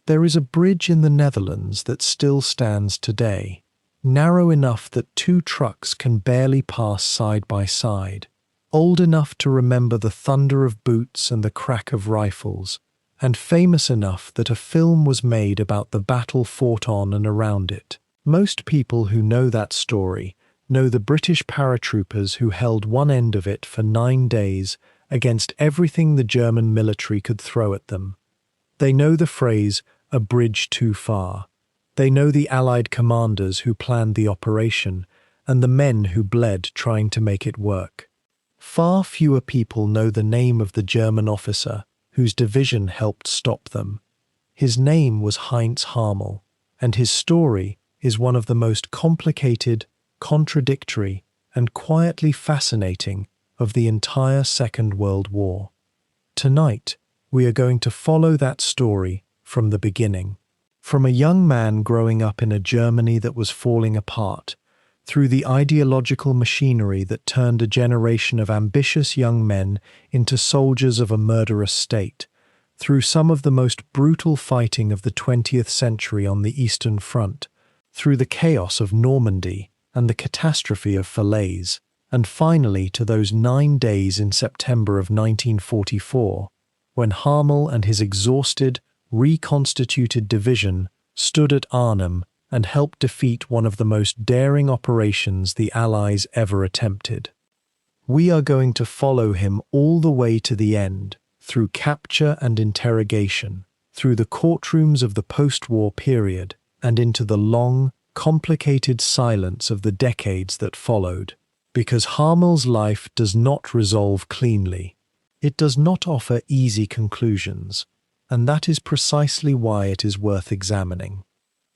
There is a bridge in the Netherlands that still stands today, narrow enough that two trucks can barely pass side by side, old enough to remember the thunder of boots and the crack of rifles, and famous enough that a film was made about the battle fought on and around it. Most people who know that story know the British paratroopers who held one end of it for 9 days against everything the German military could throw at them. They know the phrase, "a bridge too far." They know the Allied commanders who planned the operation and the men who bled trying to make it work. Far fewer people know the name of the German officer whose division helped stop them. His name was Heinz Harmel, and his story is one of the most complicated, contradictory, and quietly fascinating of the entire Second World War. Tonight, we are going to follow that story from the beginning. From a young man growing up in a Germany that was falling apart, through the ideological machinery that turned a generation of ambitious young men into soldiers of a murderous state, through some of the most brutal fighting of the 20th century on the Eastern Front, through the chaos of Normandy and the catastrophe of Falaise, and finally to those 9 days in September of 1944, when Harmel and his exhausted, reconstituted division stood at Arnhem and helped defeat one of the most daring operations the Allies ever attempted. We are going to follow him all the way to the end, through capture and interrogation, through the courtrooms of the post-war period, and into the long, complicated silence of the decades that followed. Because Harmel's life does not resolve cleanly. It does not offer easy conclusions, and that is precisely why it is worth examining.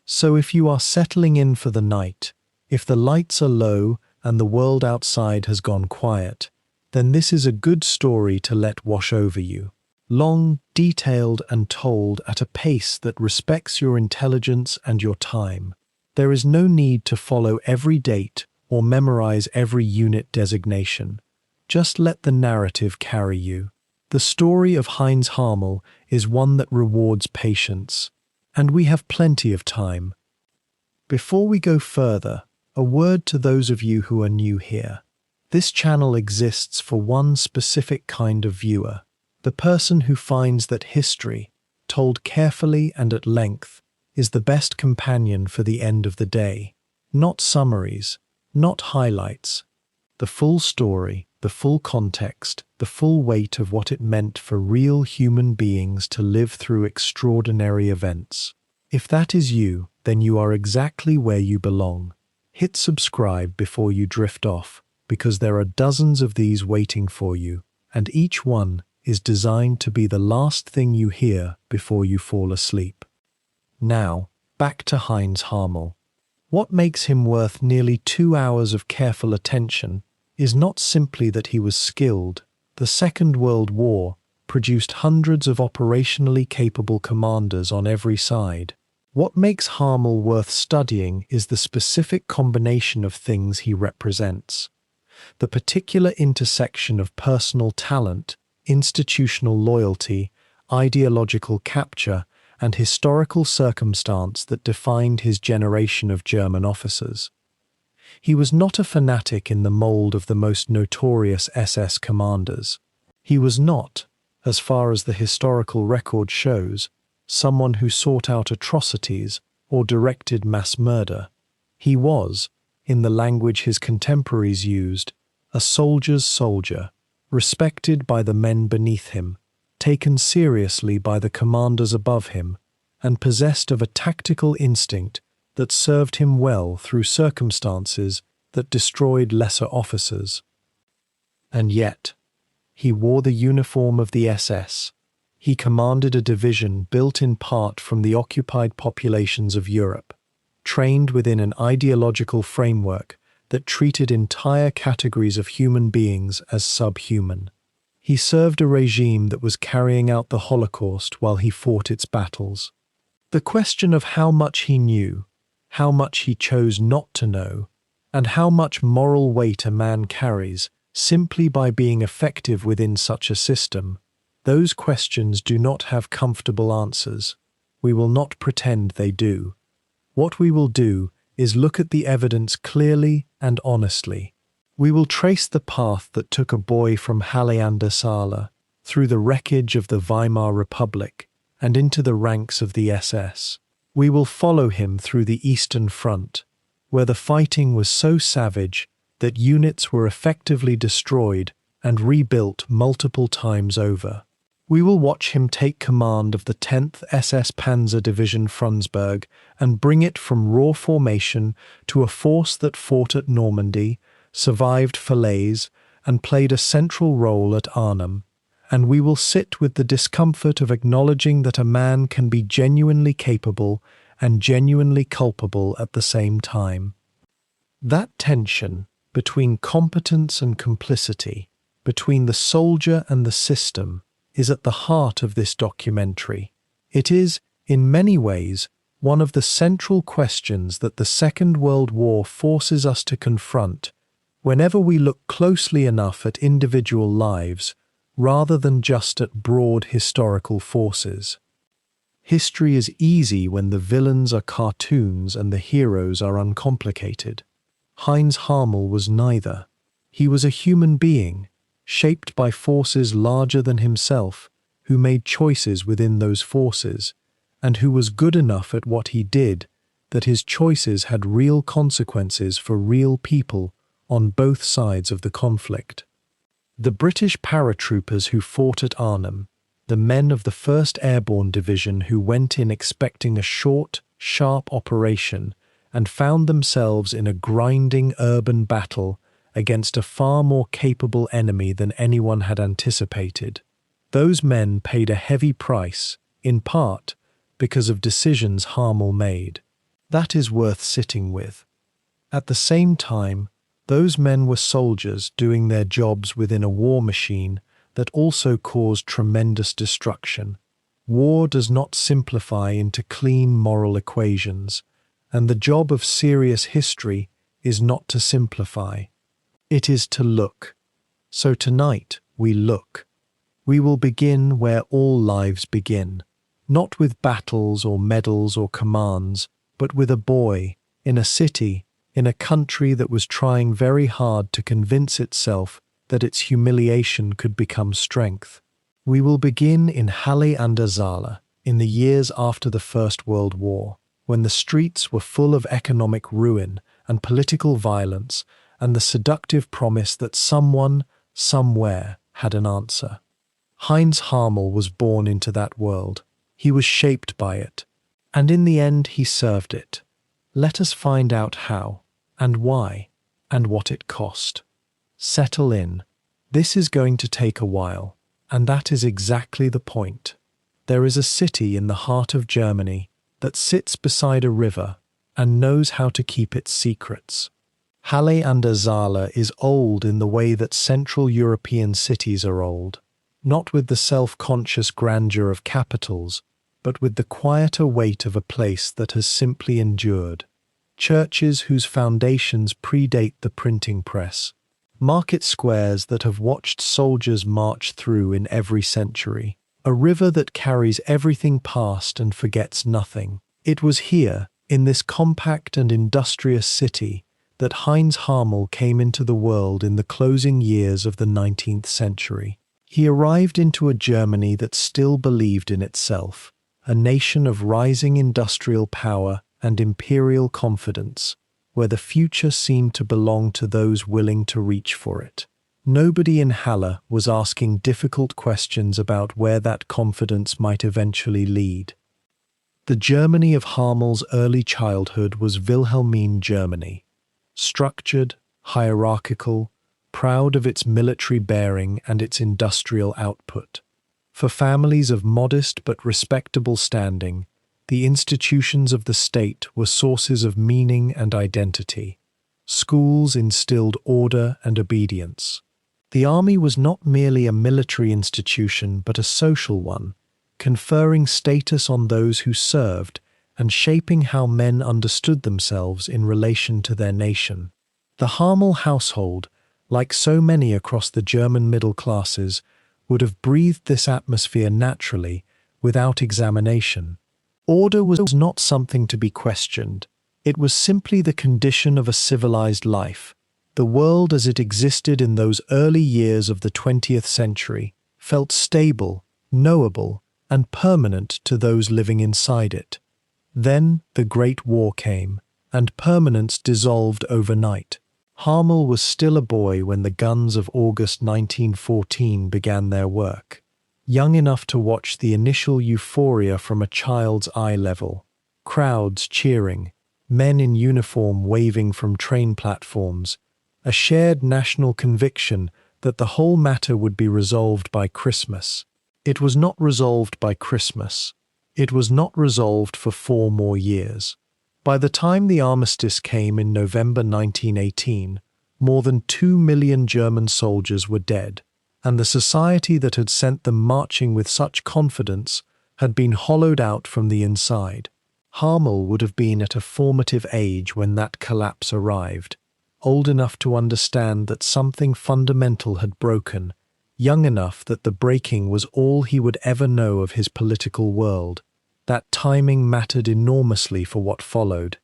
So if you are settling in for the night, if the lights are low and the world outside has gone quiet, then this is a good story to let wash over you. Long, detailed, and told at a pace that respects your intelligence and your time. There is no need to follow every date or memorize every unit designation. Just let the narrative carry you. The story of Heinz Harmel is one that rewards patience, and we have plenty of time. Before we go further, a word to those of you who are new here. This channel exists for one specific kind of viewer, the person who finds that history, told carefully and at length, is the best companion for the end of the day. Not summaries, not highlights. The full story, the full context, the full weight of what it meant for real human beings to live through extraordinary events. If that is you, then you are exactly where you belong. Hit subscribe before you drift off, because there are dozens of these waiting for you, and each one is designed to be the last thing you hear before you fall asleep. Now, back to Heinz Harmel. What makes him worth nearly 2 hours of careful attention is not simply that he was skilled. The Second World War produced hundreds of operationally capable commanders on every side. What makes Harmel worth studying is the specific combination of things he represents. The particular intersection of personal talent, institutional loyalty, ideological capture, and historical circumstance that defined his generation of German officers. He was not a fanatic in the mold of the most notorious SS commanders. He was not, as far as the historical record shows, someone who sought out atrocities or directed mass murder. He was, in the language his contemporaries used, a soldier's soldier, respected by the men beneath him, taken seriously by the commanders above him, and possessed of a tactical instinct that served him well through circumstances that destroyed lesser officers. And yet, he wore the uniform of the SS. He commanded a division built in part from the occupied populations of Europe, trained within an ideological framework that treated entire categories of human beings as subhuman. He served a regime that was carrying out the Holocaust while he fought its battles. The question of how much he knew, how much he chose not to know, and how much moral weight a man carries simply by being effective within such a system, those questions do not have comfortable answers. We will not pretend they do. What we will do is look at the evidence clearly and honestly. We will trace the path that took a boy from Halle an der Saale through the wreckage of the Weimar Republic and into the ranks of the SS. We will follow him through the Eastern Front, where the fighting was so savage that units were effectively destroyed and rebuilt multiple times over. We will watch him take command of the 10th SS Panzer Division Frundsberg and bring it from raw formation to a force that fought at Normandy, survived Falaise, and played a central role at Arnhem. And we will sit with the discomfort of acknowledging that a man can be genuinely capable and genuinely culpable at the same time. That tension between competence and complicity, between the soldier and the system, is at the heart of this documentary. It is, in many ways, one of the central questions that the Second World War forces us to confront whenever we look closely enough at individual lives rather than just at broad historical forces. History is easy when the villains are cartoons and the heroes are uncomplicated. Heinz Harmel was neither. He was a human being, shaped by forces larger than himself, who made choices within those forces, and who was good enough at what he did that his choices had real consequences for real people on both sides of the conflict. The British paratroopers who fought at Arnhem, the men of the 1st Airborne Division who went in expecting a short, sharp operation and found themselves in a grinding urban battle against a far more capable enemy than anyone had anticipated. Those men paid a heavy price, in part because of decisions Harmel made. That is worth sitting with. At the same time, those men were soldiers doing their jobs within a war machine that also caused tremendous destruction. War does not simplify into clean moral equations, and the job of serious history is not to simplify. It is to look. So tonight we look. We will begin where all lives begin, not with battles or medals or commands, but with a boy, in a city, in a country that was trying very hard to convince itself that its humiliation could become strength. We will begin in Halle an der Saale, in the years after the First World War, when the streets were full of economic ruin and political violence and the seductive promise that someone, somewhere, had an answer. Heinz Harmel was born into that world. He was shaped by it, and in the end he served it. Let us find out how, and why, and what it cost. Settle in. This is going to take a while, and that is exactly the point. There is a city in the heart of Germany that sits beside a river and knows how to keep its secrets. Halle an der Saale is old in the way that Central European cities are old, not with the self-conscious grandeur of capitals, but with the quieter weight of a place that has simply endured. Churches whose foundations predate the printing press, market squares that have watched soldiers march through in every century, a river that carries everything past and forgets nothing. It was here, in this compact and industrious city, that Heinz Harmel came into the world in the closing years of the 19th century. He arrived into a Germany that still believed in itself, a nation of rising industrial power and imperial confidence, where the future seemed to belong to those willing to reach for it. Nobody in Halle was asking difficult questions about where that confidence might eventually lead. The Germany of Harmel's early childhood was Wilhelmine Germany, structured, hierarchical, proud of its military bearing and its industrial output. For families of modest but respectable standing, the institutions of the state were sources of meaning and identity. Schools instilled order and obedience. The army was not merely a military institution but a social one, conferring status on those who served and shaping how men understood themselves in relation to their nation. The Harmel household, like so many across the German middle classes, would have breathed this atmosphere naturally, without examination. Order was not something to be questioned. It was simply the condition of a civilized life. The world as it existed in those early years of the 20th century felt stable, knowable, and permanent to those living inside it. Then the Great War came, and permanence dissolved overnight. Harmel was still a boy when the guns of August 1914 began their work, young enough to watch the initial euphoria from a child's eye level, crowds cheering, men in uniform waving from train platforms, a shared national conviction that the whole matter would be resolved by Christmas. It was not resolved by Christmas. It was not resolved for 4 more years. By the time the armistice came in November 1918, more than 2 million German soldiers were dead, and the society that had sent them marching with such confidence had been hollowed out from the inside. Harmel would have been at a formative age when that collapse arrived, old enough to understand that something fundamental had broken, young enough that the breaking was all he would ever know of his political world. That timing mattered enormously for what followed.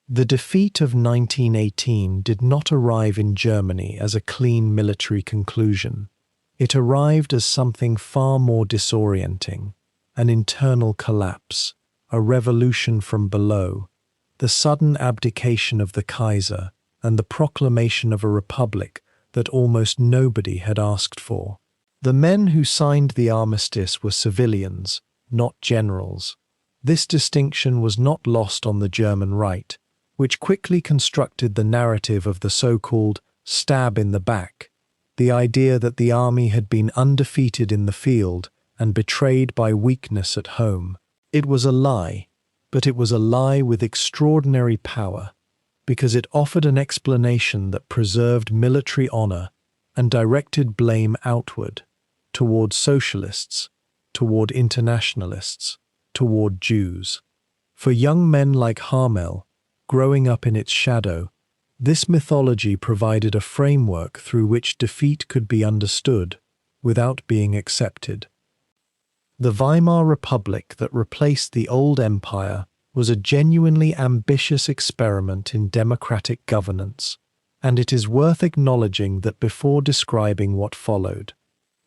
The defeat of 1918 did not arrive in Germany as a clean military conclusion. It arrived as something far more disorienting, an internal collapse, a revolution from below, the sudden abdication of the Kaiser, and the proclamation of a republic that almost nobody had asked for. The men who signed the armistice were civilians, not generals. This distinction was not lost on the German right, which quickly constructed the narrative of the so-called stab in the back, the idea that the army had been undefeated in the field and betrayed by weakness at home. It was a lie, but it was a lie with extraordinary power, because it offered an explanation that preserved military honor and directed blame outward, toward socialists, toward internationalists, toward Jews. For young men like Harmel, growing up in its shadow, this mythology provided a framework through which defeat could be understood without being accepted. The Weimar Republic that replaced the old empire was a genuinely ambitious experiment in democratic governance, and it is worth acknowledging that before describing what followed.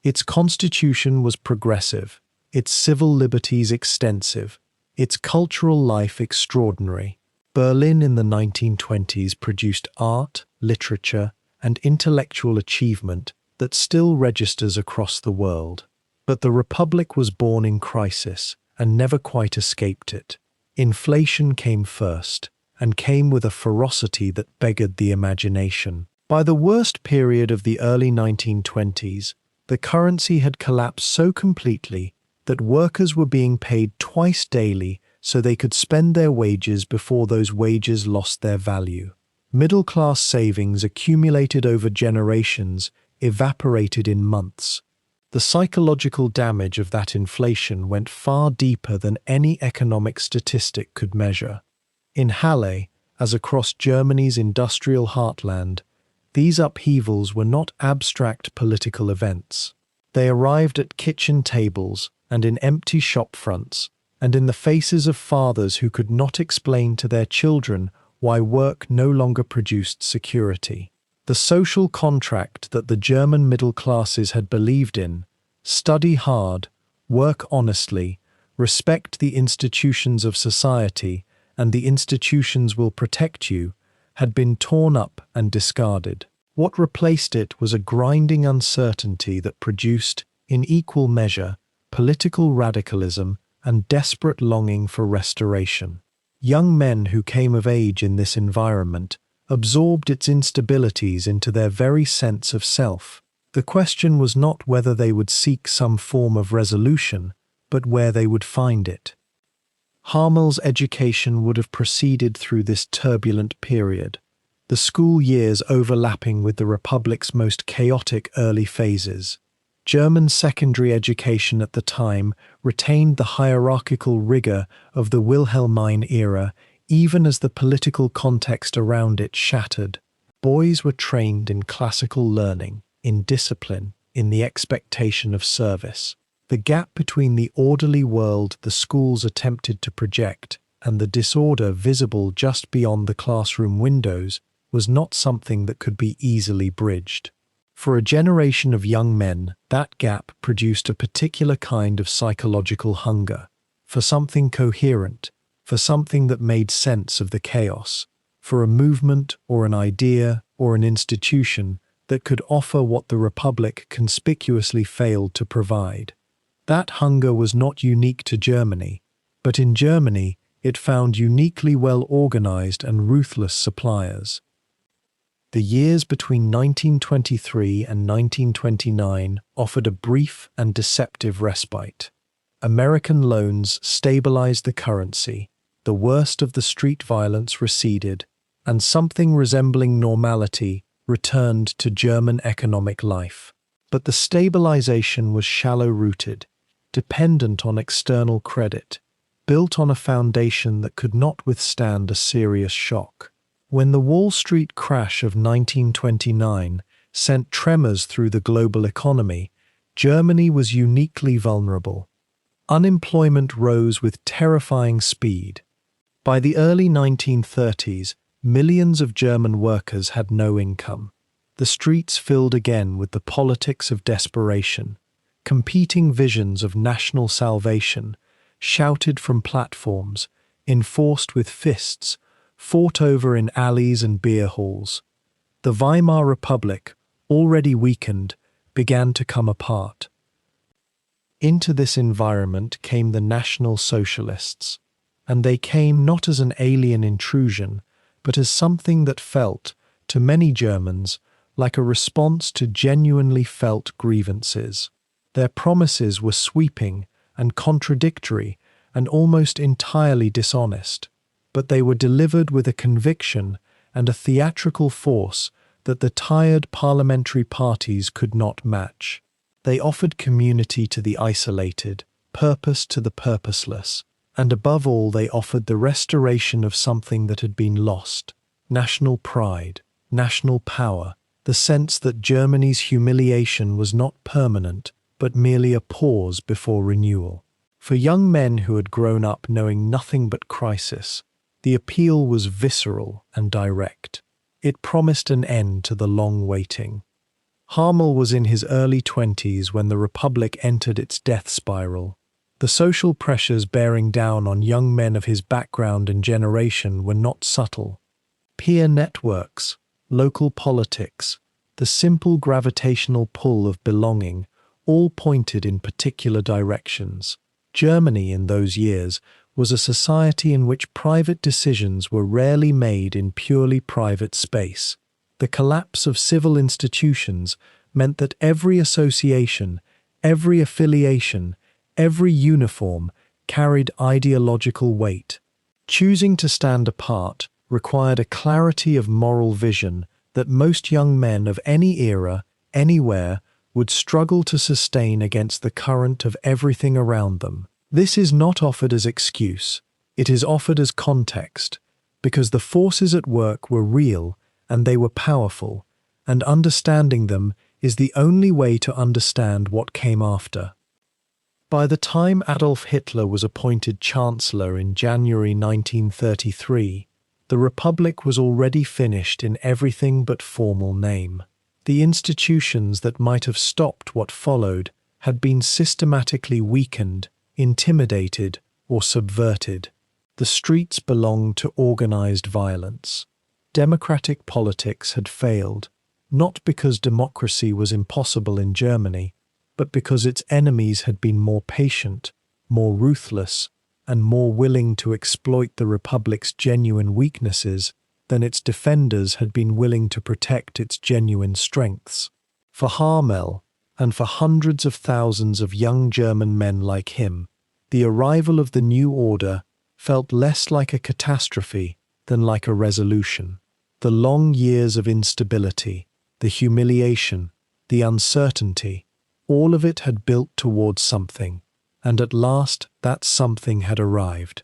Its constitution was progressive, its civil liberties extensive, its cultural life extraordinary. Berlin in the 1920s produced art, literature, and intellectual achievement that still registers across the world. But the Republic was born in crisis and never quite escaped it. Inflation came first, and came with a ferocity that beggared the imagination. By the worst period of the early 1920s, the currency had collapsed so completely that workers were being paid twice daily so they could spend their wages before those wages lost their value. Middle-class savings accumulated over generations evaporated in months. The psychological damage of that inflation went far deeper than any economic statistic could measure. In Halle, as across Germany's industrial heartland, these upheavals were not abstract political events. They arrived at kitchen tables and in empty shop fronts, and in the faces of fathers who could not explain to their children why work no longer produced security. The social contract that the German middle classes had believed in, study hard, work honestly, respect the institutions of society, and the institutions will protect you, had been torn up and discarded. What replaced it was a grinding uncertainty that produced, in equal measure, political radicalism and desperate longing for restoration. Young men who came of age in this environment absorbed its instabilities into their very sense of self. The question was not whether they would seek some form of resolution, but where they would find it. Harmel's education would have proceeded through this turbulent period, the school years overlapping with the Republic's most chaotic early phases. German secondary education at the time retained the hierarchical rigor of the Wilhelmine era, even as the political context around it shattered. Boys were trained in classical learning, in discipline, in the expectation of service. The gap between the orderly world the schools attempted to project and the disorder visible just beyond the classroom windows was not something that could be easily bridged. For a generation of young men, that gap produced a particular kind of psychological hunger, for something coherent, for something that made sense of the chaos, for a movement or an idea or an institution that could offer what the Republic conspicuously failed to provide. That hunger was not unique to Germany, but in Germany it found uniquely well-organized and ruthless suppliers. The years between 1923 and 1929 offered a brief and deceptive respite. American loans stabilized the currency, the worst of the street violence receded, and something resembling normality returned to German economic life. But the stabilization was shallow-rooted, dependent on external credit, built on a foundation that could not withstand a serious shock. When the Wall Street crash of 1929 sent tremors through the global economy, Germany was uniquely vulnerable. Unemployment rose with terrifying speed. By the early 1930s, millions of German workers had no income. The streets filled again with the politics of desperation, competing visions of national salvation, shouted from platforms, enforced with fists, fought over in alleys and beer halls. The Weimar Republic, already weakened, began to come apart. Into this environment came the National Socialists, and they came not as an alien intrusion, but as something that felt, to many Germans, like a response to genuinely felt grievances. Their promises were sweeping and contradictory and almost entirely dishonest, but they were delivered with a conviction and a theatrical force that the tired parliamentary parties could not match. They offered community to the isolated, purpose to the purposeless, and above all they offered the restoration of something that had been lost: national pride, national power, the sense that Germany's humiliation was not permanent, but merely a pause before renewal. For young men who had grown up knowing nothing but crisis, the appeal was visceral and direct. It promised an end to the long waiting. Harmel was in his early 20s when the Republic entered its death spiral. The social pressures bearing down on young men of his background and generation were not subtle. Peer networks, local politics, the simple gravitational pull of belonging all pointed in particular directions. Germany in those years was a society in which private decisions were rarely made in purely private space. The collapse of civil institutions meant that every association, every affiliation, every uniform carried ideological weight. Choosing to stand apart required a clarity of moral vision that most young men of any era, anywhere, would struggle to sustain against the current of everything around them. This is not offered as excuse, it is offered as context, because the forces at work were real and they were powerful, and understanding them is the only way to understand what came after. By the time Adolf Hitler was appointed Chancellor in January 1933, the Republic was already finished in everything but formal name. The institutions that might have stopped what followed had been systematically weakened, intimidated, or subverted. The streets belonged to organized violence. Democratic politics had failed, not because democracy was impossible in Germany, but because its enemies had been more patient, more ruthless, and more willing to exploit the Republic's genuine weaknesses than its defenders had been willing to protect its genuine strengths. For Harmel, and for hundreds of thousands of young German men like him, the arrival of the new order felt less like a catastrophe than like a resolution. The long years of instability, the humiliation, the uncertainty, all of it had built towards something, and at last that something had arrived.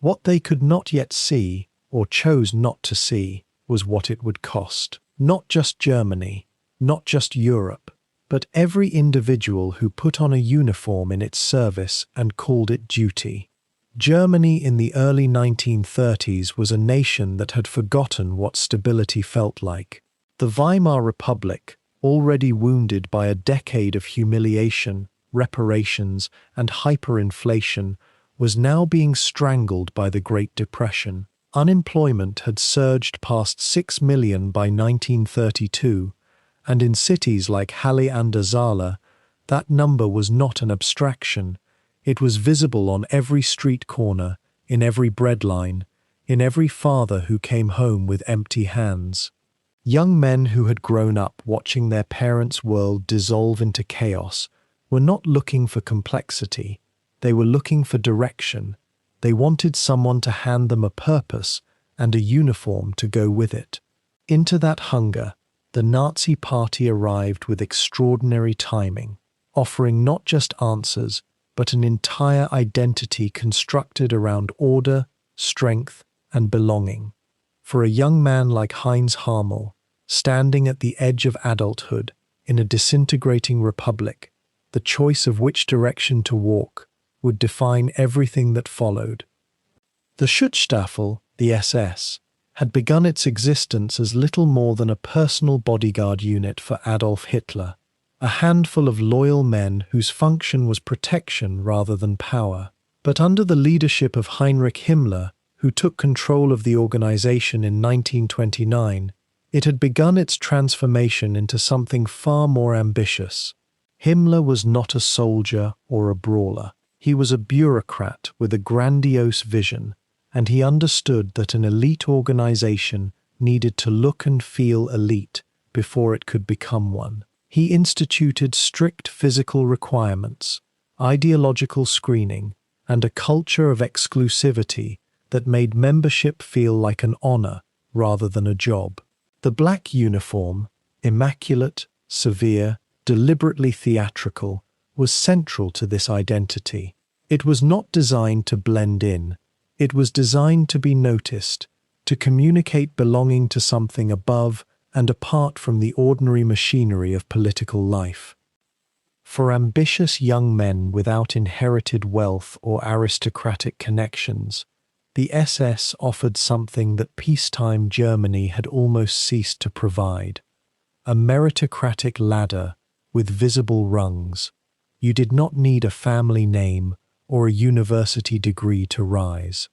What they could not yet see, or chose not to see, was what it would cost. Not just Germany, not just Europe, but every individual who put on a uniform in its service and called it duty. Germany in the early 1930s was a nation that had forgotten what stability felt like. The Weimar Republic, already wounded by a decade of humiliation, reparations, and hyperinflation, was now being strangled by the Great Depression. Unemployment had surged past 6 million by 1932, and in cities like Halle an der Saale, that number was not an abstraction. It was visible on every street corner, in every breadline, in every father who came home with empty hands. Young men who had grown up watching their parents' world dissolve into chaos were not looking for complexity. They were looking for direction. They wanted someone to hand them a purpose and a uniform to go with it. Into that hunger, the Nazi Party arrived with extraordinary timing, offering not just answers, but an entire identity constructed around order, strength, and belonging. For a young man like Heinz Harmel, standing at the edge of adulthood in a disintegrating republic, the choice of which direction to walk would define everything that followed. The Schutzstaffel, the SS, had begun its existence as little more than a personal bodyguard unit for Adolf Hitler, a handful of loyal men whose function was protection rather than power. But under the leadership of Heinrich Himmler, who took control of the organization in 1929, it had begun its transformation into something far more ambitious. Himmler was not a soldier or a brawler. He was a bureaucrat with a grandiose vision, and he understood that an elite organization needed to look and feel elite before it could become one. He instituted strict physical requirements, ideological screening, and a culture of exclusivity that made membership feel like an honor rather than a job. The black uniform, immaculate, severe, deliberately theatrical, was central to this identity. It was not designed to blend in. It was designed to be noticed, to communicate belonging to something above and apart from the ordinary machinery of political life. For ambitious young men without inherited wealth or aristocratic connections, the SS offered something that peacetime Germany had almost ceased to provide: a meritocratic ladder with visible rungs. You did not need a family name or a university degree to rise.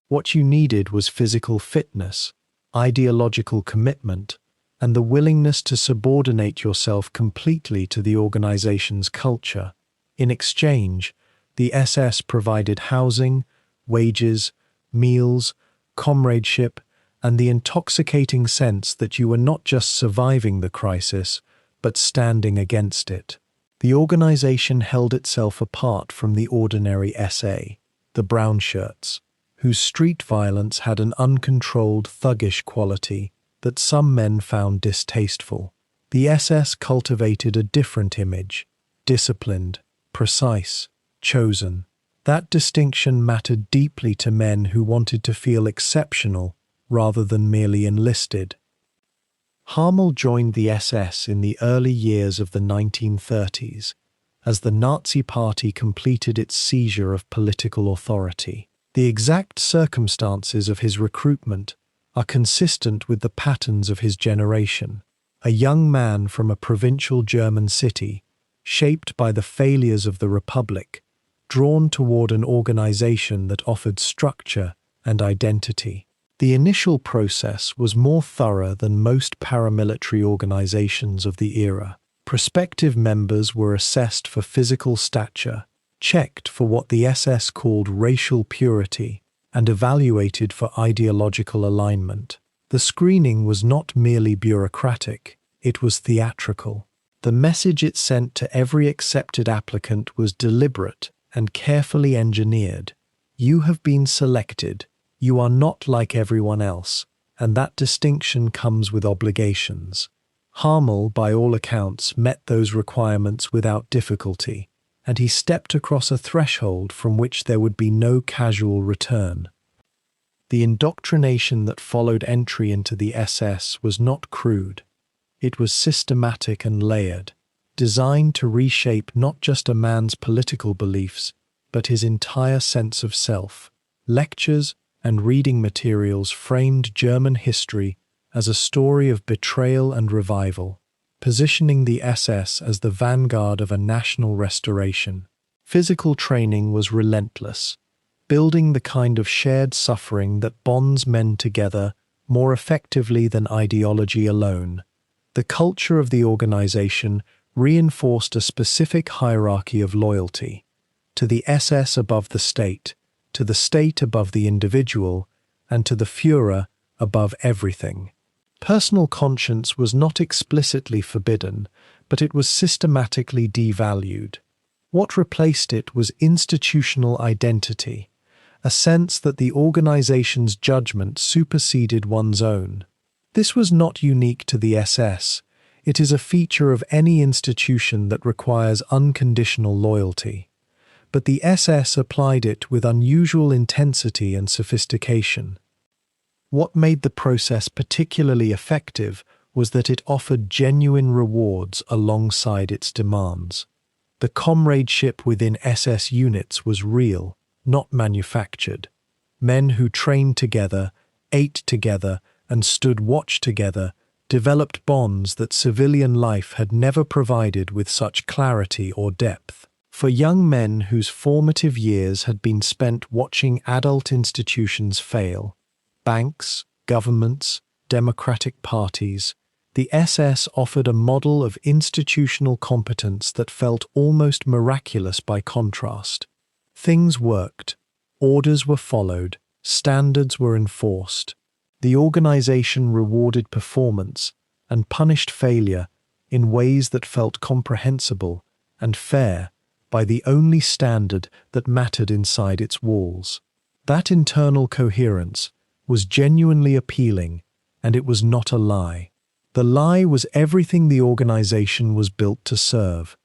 What you needed was physical fitness, ideological commitment, and the willingness to subordinate yourself completely to the organization's culture. In exchange, the SS provided housing, wages, meals, comradeship, and the intoxicating sense that you were not just surviving the crisis, but standing against it. The organization held itself apart from the ordinary SA, the brown shirts, whose street violence had an uncontrolled, thuggish quality that some men found distasteful. The SS cultivated a different image: disciplined, precise, chosen. That distinction mattered deeply to men who wanted to feel exceptional rather than merely enlisted. Harmel joined the SS in the early years of the 1930s, as the Nazi Party completed its seizure of political authority. The exact circumstances of his recruitment are consistent with the patterns of his generation. A young man from a provincial German city, shaped by the failures of the Republic, drawn toward an organization that offered structure and identity. The initial process was more thorough than most paramilitary organizations of the era. Prospective members were assessed for physical stature, checked for what the SS called racial purity, and evaluated for ideological alignment. The screening was not merely bureaucratic, it was theatrical. The message it sent to every accepted applicant was deliberate and carefully engineered. You have been selected. You are not like everyone else, and that distinction comes with obligations. Harmel, by all accounts, met those requirements without difficulty, and he stepped across a threshold from which there would be no casual return. The indoctrination that followed entry into the SS was not crude. It was systematic and layered. designed to reshape not just a man's political beliefs, but his entire sense of self. Lectures and reading materials framed German history as a story of betrayal and revival, positioning the SS as the vanguard of a national restoration. Physical training was relentless, building the kind of shared suffering that bonds men together more effectively than ideology alone. The culture of the organization reinforced a specific hierarchy of loyalty, to the SS above the state above the individual, and to the Führer above everything. Personal conscience was not explicitly forbidden, but it was systematically devalued. What replaced it was institutional identity, a sense that the organization's judgment superseded one's own. This was not unique to the SS. It is a feature of any institution that requires unconditional loyalty. But the SS applied it with unusual intensity and sophistication. What made the process particularly effective was that it offered genuine rewards alongside its demands. The comradeship within SS units was real, not manufactured. Men who trained together, ate together, and stood watch together developed bonds that civilian life had never provided with such clarity or depth. For young men whose formative years had been spent watching adult institutions fail, banks, governments, democratic parties, the SS offered a model of institutional competence that felt almost miraculous by contrast. Things worked, orders were followed, standards were enforced. The organization rewarded performance and punished failure in ways that felt comprehensible and fair by the only standard that mattered inside its walls. That internal coherence was genuinely appealing, and it was not a lie. The lie was everything the organization was built to serve.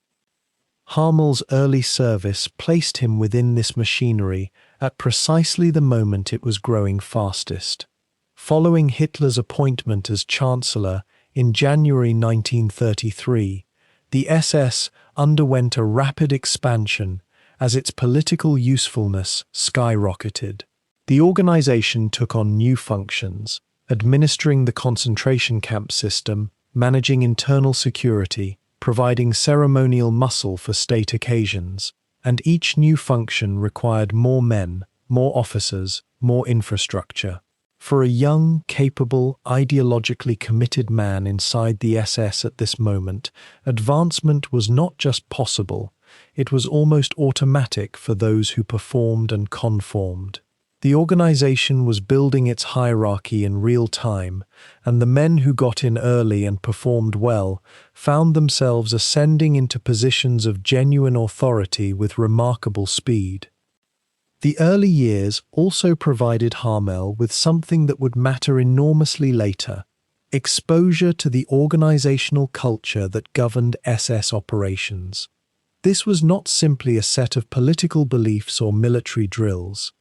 Harmel's early service placed him within this machinery at precisely the moment it was growing fastest. Following Hitler's appointment as Chancellor in January 1933, the SS underwent a rapid expansion as its political usefulness skyrocketed. The organization took on new functions, administering the concentration camp system, managing internal security, providing ceremonial muscle for state occasions, and each new function required more men, more officers, more infrastructure. For a young, capable, ideologically committed man inside the SS at this moment, advancement was not just possible, it was almost automatic for those who performed and conformed. The organization was building its hierarchy in real time, and the men who got in early and performed well found themselves ascending into positions of genuine authority with remarkable speed. The early years also provided Harmel with something that would matter enormously later: exposure to the organizational culture that governed SS operations. This was not simply a set of political beliefs or military drills.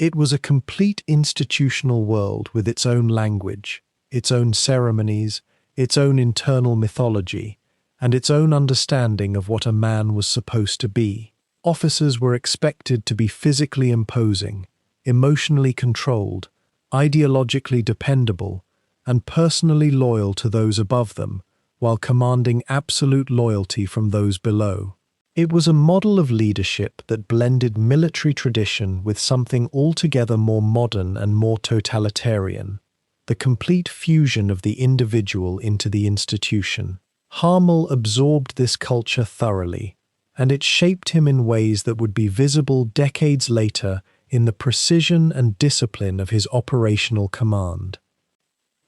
It was a complete institutional world with its own language, its own ceremonies, its own internal mythology, and its own understanding of what a man was supposed to be. Officers were expected to be physically imposing, emotionally controlled, ideologically dependable, and personally loyal to those above them, while commanding absolute loyalty from those below. It was a model of leadership that blended military tradition with something altogether more modern and more totalitarian, the complete fusion of the individual into the institution. Harmel absorbed this culture thoroughly, and it shaped him in ways that would be visible decades later in the precision and discipline of his operational command.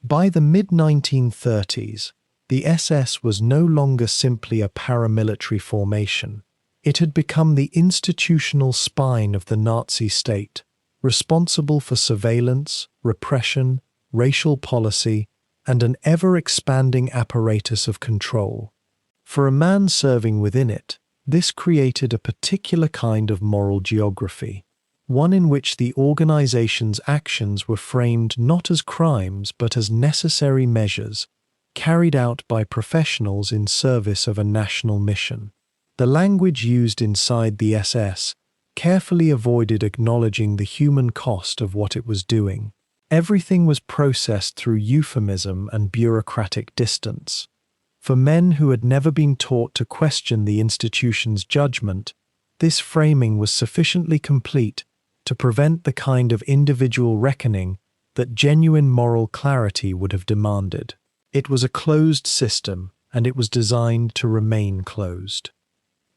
By the mid-1930s, the SS was no longer simply a paramilitary formation. It had become the institutional spine of the Nazi state, responsible for surveillance, repression, racial policy, and an ever-expanding apparatus of control. For a man serving within it, this created a particular kind of moral geography, one in which the organization's actions were framed not as crimes but as necessary measures, carried out by professionals in service of a national mission. The language used inside the SS carefully avoided acknowledging the human cost of what it was doing. Everything was processed through euphemism and bureaucratic distance. For men who had never been taught to question the institution's judgment, this framing was sufficiently complete to prevent the kind of individual reckoning that genuine moral clarity would have demanded. It was a closed system, and it was designed to remain closed.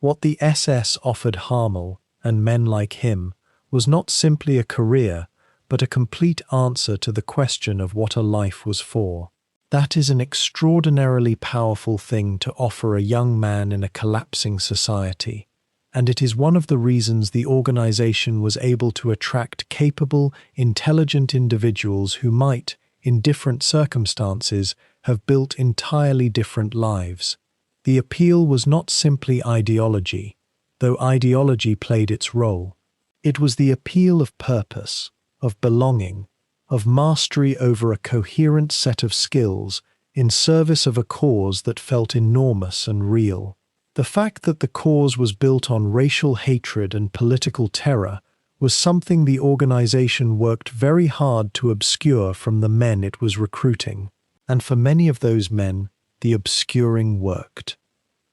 What the SS offered Harmel and men like him was not simply a career, but a complete answer to the question of what a life was for. That is an extraordinarily powerful thing to offer a young man in a collapsing society, and it is one of the reasons the organization was able to attract capable, intelligent individuals who might, in different circumstances, have built entirely different lives. The appeal was not simply ideology, though ideology played its role. It was the appeal of purpose, of belonging, of mastery over a coherent set of skills in service of a cause that felt enormous and real. The fact that the cause was built on racial hatred and political terror was something the organization worked very hard to obscure from the men it was recruiting, and for many of those men, the obscuring worked.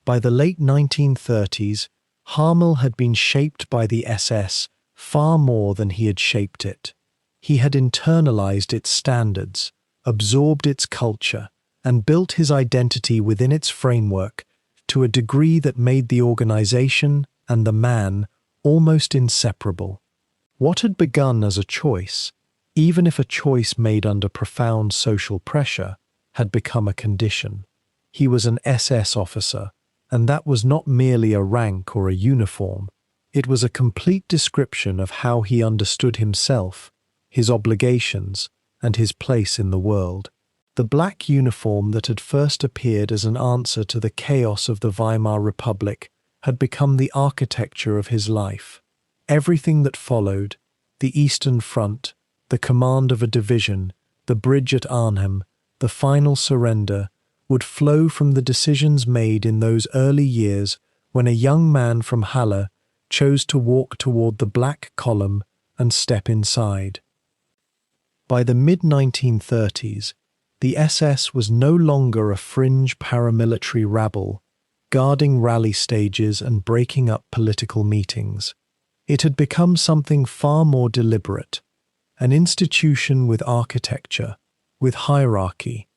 By the late 1930s, Harmel had been shaped by the SS far more than he had shaped it. He had internalized its standards, absorbed its culture, and built his identity within its framework to a degree that made the organization and the man almost inseparable. What had begun as a choice, even if a choice made under profound social pressure, had become a condition. He was an SS officer, and that was not merely a rank or a uniform. It was a complete description of how he understood himself, his obligations, and his place in the world. The black uniform that had first appeared as an answer to the chaos of the Weimar Republic had become the architecture of his life. Everything that followed, the Eastern Front, the command of a division, the bridge at Arnhem, the final surrender, would flow from the decisions made in those early years when a young man from Halle chose to walk toward the black column and step inside. By the mid-1930s, the SS was no longer a fringe paramilitary rabble, guarding rally stages and breaking up political meetings. It had become something far more deliberate, an institution with architecture, with hierarchy,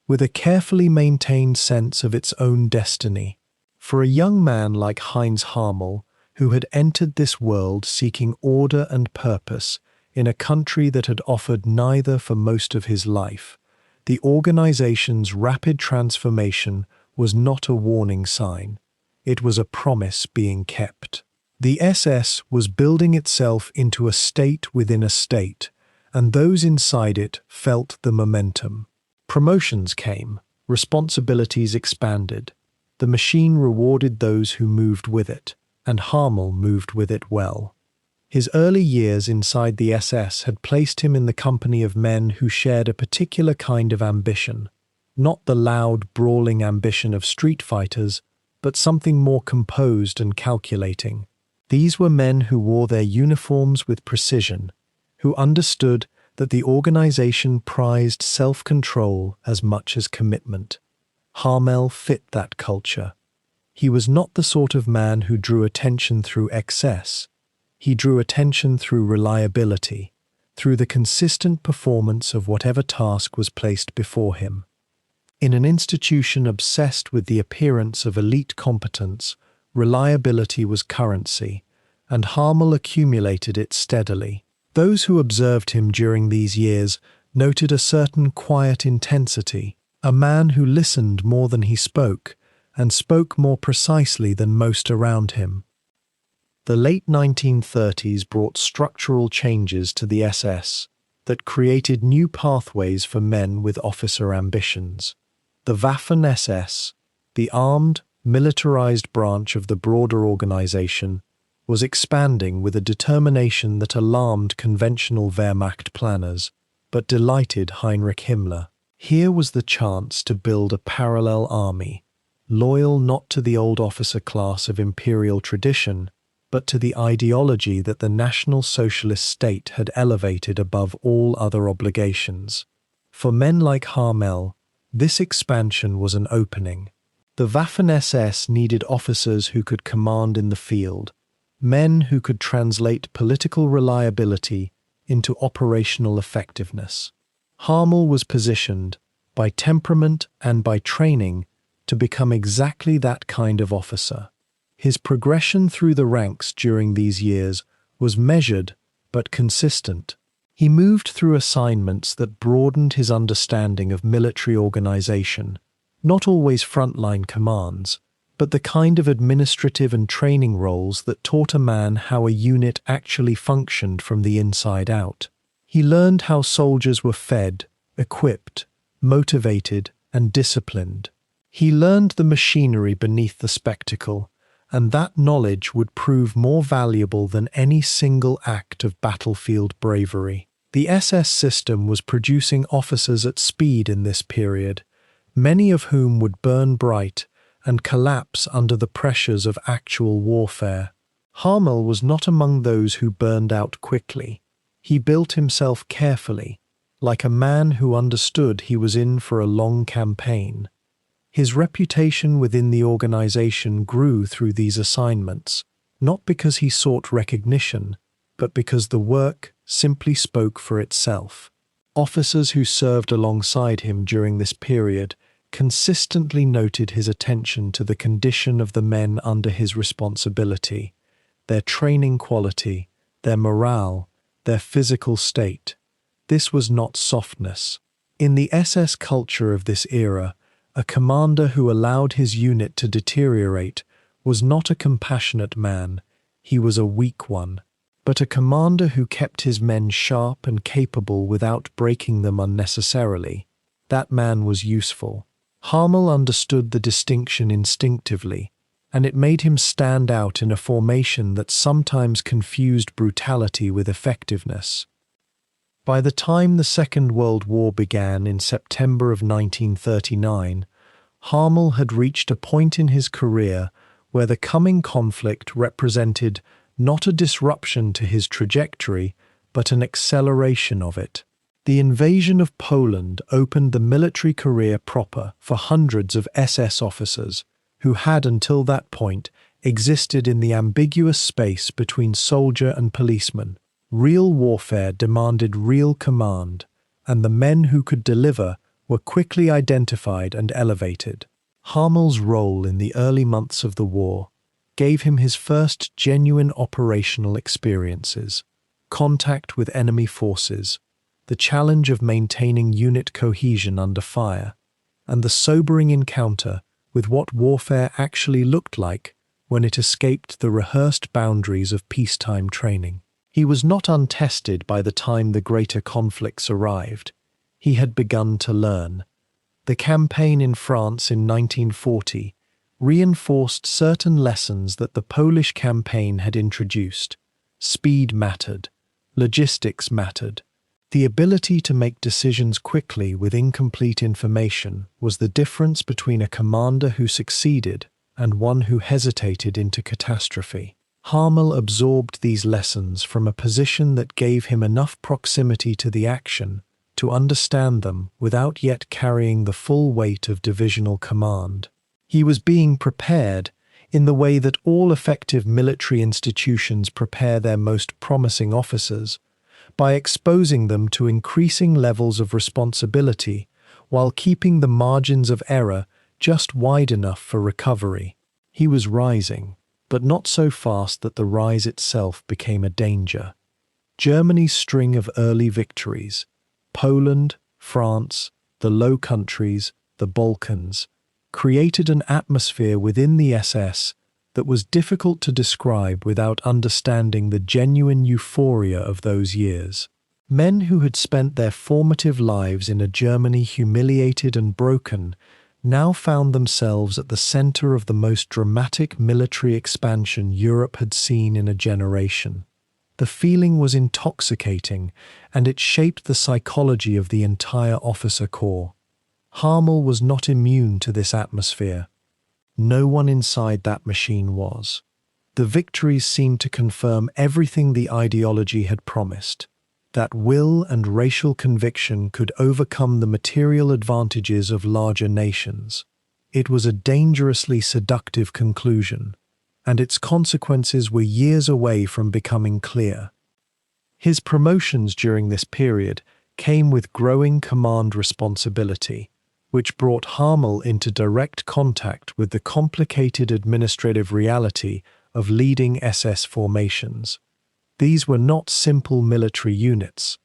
with a carefully maintained sense of its own destiny. For a young man like Heinz Harmel, who had entered this world seeking order and purpose in a country that had offered neither for most of his life, the organization's rapid transformation was not a warning sign. It was a promise being kept. The SS was building itself into a state within a state, and those inside it felt the momentum. Promotions came, responsibilities expanded. The machine rewarded those who moved with it, and Harmel moved with it well. His early years inside the SS had placed him in the company of men who shared a particular kind of ambition, not the loud, brawling ambition of street fighters, but something more composed and calculating. These were men who wore their uniforms with precision, who understood that the organization prized self-control as much as commitment. Harmel fit that culture. He was not the sort of man who drew attention through excess. He drew attention through reliability, through the consistent performance of whatever task was placed before him. In an institution obsessed with the appearance of elite competence, reliability was currency, and Harmel accumulated it steadily. Those who observed him during these years noted a certain quiet intensity, a man who listened more than he spoke, and spoke more precisely than most around him. The late 1930s brought structural changes to the SS that created new pathways for men with officer ambitions. The Waffen-SS, the armed, militarized branch of the broader organization, was expanding with a determination that alarmed conventional Wehrmacht planners, but delighted Heinrich Himmler. Here was the chance to build a parallel army, loyal not to the old officer class of imperial tradition, but to the ideology that the National Socialist state had elevated above all other obligations. For men like Harmel, this expansion was an opening. The Waffen-SS needed officers who could command in the field, men who could translate political reliability into operational effectiveness. Harmel was positioned, by temperament and by training, to become exactly that kind of officer. His progression through the ranks during these years was measured but consistent. He moved through assignments that broadened his understanding of military organization, not always frontline commands, but the kind of administrative and training roles that taught a man how a unit actually functioned from the inside out. He learned how soldiers were fed, equipped, motivated, and disciplined. He learned the machinery beneath the spectacle, and that knowledge would prove more valuable than any single act of battlefield bravery. The SS system was producing officers at speed in this period, many of whom would burn bright and collapse under the pressures of actual warfare. Harmel was not among those who burned out quickly. He built himself carefully, like a man who understood he was in for a long campaign. His reputation within the organization grew through these assignments, not because he sought recognition, but because the work simply spoke for itself. Officers who served alongside him during this period consistently noted his attention to the condition of the men under his responsibility, their training quality, their morale, their physical state. This was not softness. In the SS culture of this era, a commander who allowed his unit to deteriorate was not a compassionate man, he was a weak one. But a commander who kept his men sharp and capable without breaking them unnecessarily, that man was useful. Harmel understood the distinction instinctively, and it made him stand out in a formation that sometimes confused brutality with effectiveness. By the time the Second World War began in September of 1939, Harmel had reached a point in his career where the coming conflict represented not a disruption to his trajectory, but an acceleration of it. The invasion of Poland opened the military career proper for hundreds of SS officers who had until that point existed in the ambiguous space between soldier and policeman. Real warfare demanded real command, and the men who could deliver were quickly identified and elevated. Harmel's role in the early months of the war gave him his first genuine operational experiences, contact with enemy forces, the challenge of maintaining unit cohesion under fire, and the sobering encounter with what warfare actually looked like when it escaped the rehearsed boundaries of peacetime training. He was not untested by the time the greater conflicts arrived. He had begun to learn. The campaign in France in 1940 reinforced certain lessons that the Polish campaign had introduced. Speed mattered. Logistics mattered. The ability to make decisions quickly with incomplete information was the difference between a commander who succeeded and one who hesitated into catastrophe. Harmel absorbed these lessons from a position that gave him enough proximity to the action to understand them without yet carrying the full weight of divisional command. He was being prepared in the way that all effective military institutions prepare their most promising officers, by exposing them to increasing levels of responsibility while keeping the margins of error just wide enough for recovery. He was rising, but not so fast that the rise itself became a danger. Germany's string of early victories, Poland, France, the Low Countries, the Balkans, created an atmosphere within the SS that was difficult to describe without understanding the genuine euphoria of those years. Men who had spent their formative lives in a Germany humiliated and broken now found themselves at the center of the most dramatic military expansion Europe had seen in a generation. The feeling was intoxicating, and it shaped the psychology of the entire officer corps. Harmel was not immune to this atmosphere. No one inside that machine was. The victories seemed to confirm everything the ideology had promised, that will and racial conviction could overcome the material advantages of larger nations. It was a dangerously seductive conclusion, and its consequences were years away from becoming clear. His promotions during this period came with growing command responsibility, which brought Harmel into direct contact with the complicated administrative reality of leading SS formations. These were not simple military units.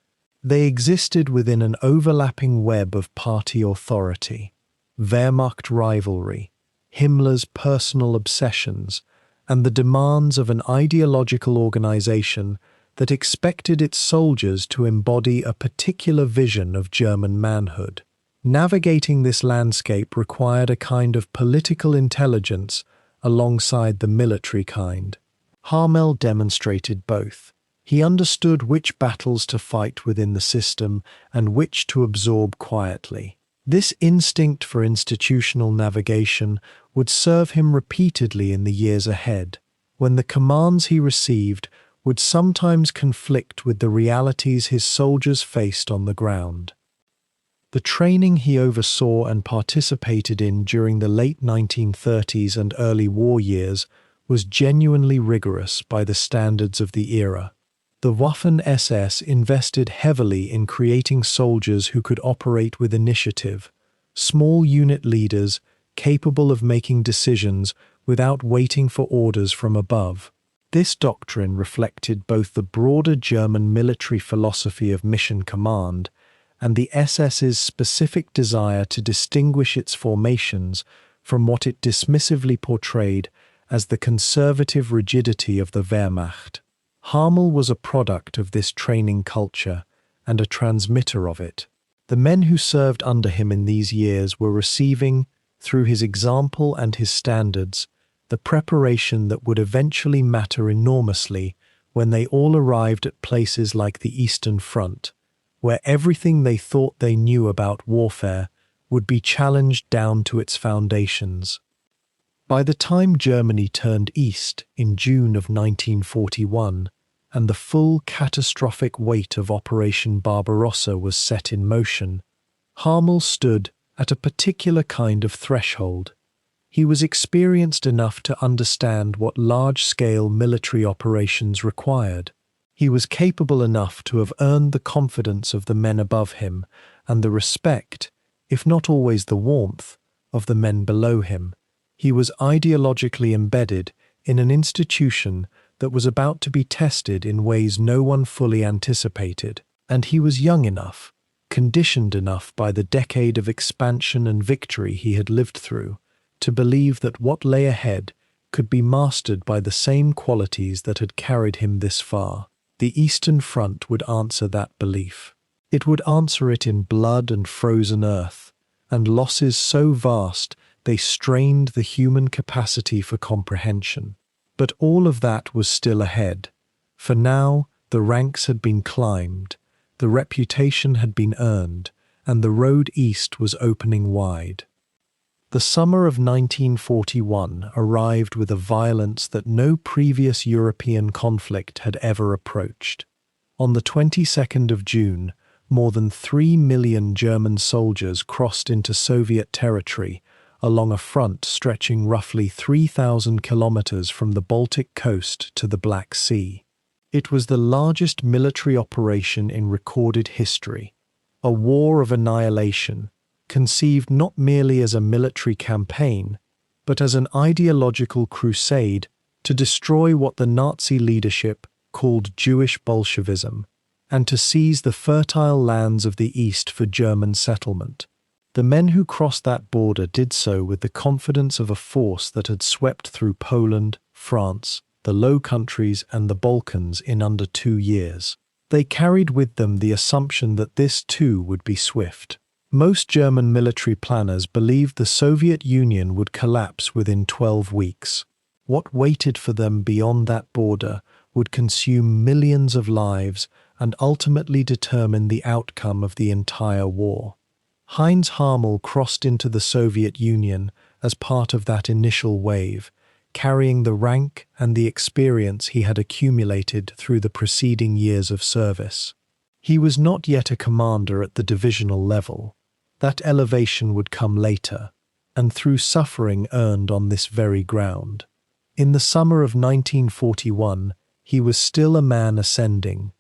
They existed within an overlapping web of party authority, Wehrmacht rivalry, Himmler's personal obsessions, and the demands of an ideological organization that expected its soldiers to embody a particular vision of German manhood. Navigating this landscape required a kind of political intelligence alongside the military kind. Harmel demonstrated both. He understood which battles to fight within the system and which to absorb quietly. This instinct for institutional navigation would serve him repeatedly in the years ahead, when the commands he received would sometimes conflict with the realities his soldiers faced on the ground. The training he oversaw and participated in during the late 1930s and early war years was genuinely rigorous by the standards of the era. The Waffen-SS invested heavily in creating soldiers who could operate with initiative, small unit leaders capable of making decisions without waiting for orders from above. This doctrine reflected both the broader German military philosophy of mission command and the SS's specific desire to distinguish its formations from what it dismissively portrayed as the conservative rigidity of the Wehrmacht. Harmel was a product of this training culture and a transmitter of it. The men who served under him in these years were receiving, through his example and his standards, the preparation that would eventually matter enormously when they all arrived at places like the Eastern Front, where everything they thought they knew about warfare would be challenged down to its foundations. By the time Germany turned east in June of 1941, and the full catastrophic weight of Operation Barbarossa was set in motion, Harmel stood at a particular kind of threshold. He was experienced enough to understand what large-scale military operations required. He was capable enough to have earned the confidence of the men above him and the respect, if not always the warmth, of the men below him. He was ideologically embedded in an institution that was about to be tested in ways no one fully anticipated, and he was young enough, conditioned enough by the decade of expansion and victory he had lived through, to believe that what lay ahead could be mastered by the same qualities that had carried him this far. The Eastern Front would answer that belief. It would answer it in blood and frozen earth, and losses so vast they strained the human capacity for comprehension. But all of that was still ahead, for now the ranks had been climbed, the reputation had been earned, and the road east was opening wide. The summer of 1941 arrived with a violence that no previous European conflict had ever approached. On the 22nd of June, more than 3 million German soldiers crossed into Soviet territory along a front stretching roughly 3,000 kilometers from the Baltic coast to the Black Sea. It was the largest military operation in recorded history, a war of annihilation, conceived not merely as a military campaign, but as an ideological crusade to destroy what the Nazi leadership called Jewish Bolshevism, and to seize the fertile lands of the East for German settlement. The men who crossed that border did so with the confidence of a force that had swept through Poland, France, the Low Countries, and the Balkans in under 2 years. They carried with them the assumption that this too would be swift. Most German military planners believed the Soviet Union would collapse within 12 weeks. What waited for them beyond that border would consume millions of lives and ultimately determine the outcome of the entire war. Heinz Harmel crossed into the Soviet Union as part of that initial wave, carrying the rank and the experience he had accumulated through the preceding years of service. He was not yet a commander at the divisional level. That elevation would come later, and through suffering earned on this very ground. In the summer of 1941, he was still a man ascending,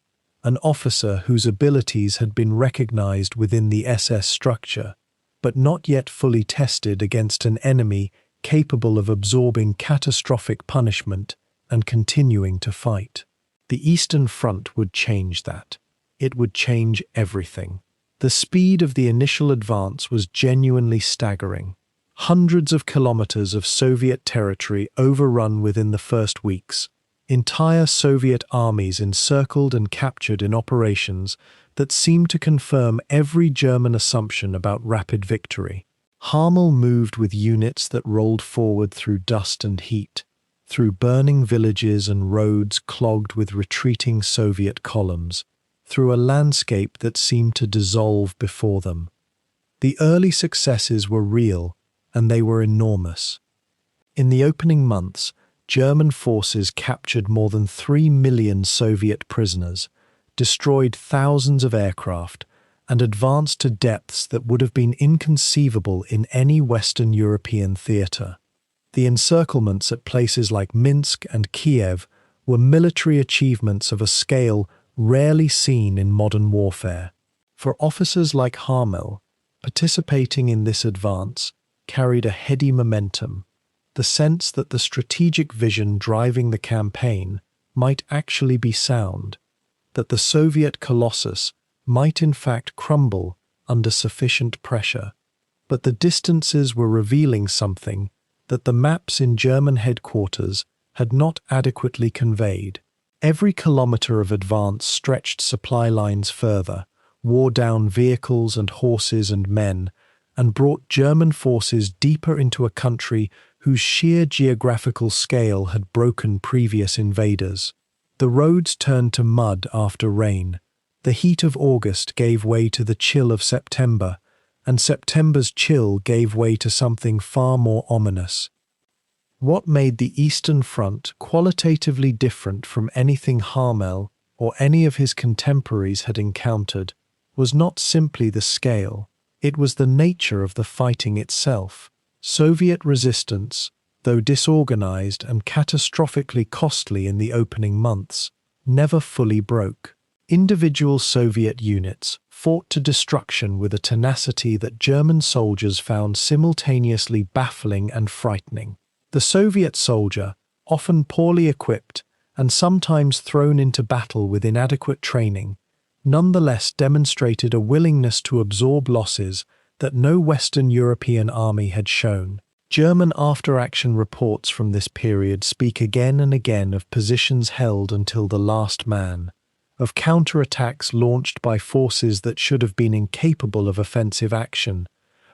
an officer whose abilities had been recognized within the SS structure, but not yet fully tested against an enemy capable of absorbing catastrophic punishment and continuing to fight. The Eastern Front would change that. It would change everything. The speed of the initial advance was genuinely staggering. Hundreds of kilometers of Soviet territory overrun within the first weeks. Entire Soviet armies encircled and captured in operations that seemed to confirm every German assumption about rapid victory. Harmel moved with units that rolled forward through dust and heat, through burning villages and roads clogged with retreating Soviet columns, through a landscape that seemed to dissolve before them. The early successes were real, and they were enormous. In the opening months, German forces captured more than 3 million Soviet prisoners, destroyed thousands of aircraft, and advanced to depths that would have been inconceivable in any Western European theatre. The encirclements at places like Minsk and Kiev were military achievements of a scale rarely seen in modern warfare. For officers like Harmel, participating in this advance carried a heady momentum, the sense that the strategic vision driving the campaign might actually be sound, that the Soviet colossus might in fact crumble under sufficient pressure. But the distances were revealing something that the maps in German headquarters had not adequately conveyed. Every kilometer of advance stretched supply lines further, wore down vehicles and horses and men, and brought German forces deeper into a country whose sheer geographical scale had broken previous invaders. The roads turned to mud after rain. The heat of August gave way to the chill of September, and September's chill gave way to something far more ominous. What made the Eastern Front qualitatively different from anything Harmel or any of his contemporaries had encountered was not simply the scale, it was the nature of the fighting itself. Soviet resistance, though disorganized and catastrophically costly in the opening months, never fully broke. Individual Soviet units fought to destruction with a tenacity that German soldiers found simultaneously baffling and frightening. The Soviet soldier, often poorly equipped and sometimes thrown into battle with inadequate training, nonetheless demonstrated a willingness to absorb losses that no Western European army had shown. German after-action reports from this period speak again and again of positions held until the last man, of counterattacks launched by forces that should have been incapable of offensive action,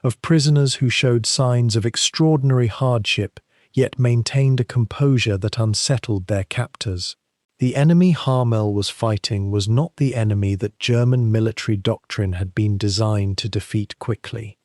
of prisoners who showed signs of extraordinary hardship yet maintained a composure that unsettled their captors. The enemy Harmel was fighting was not the enemy that German military doctrine had been designed to defeat quickly.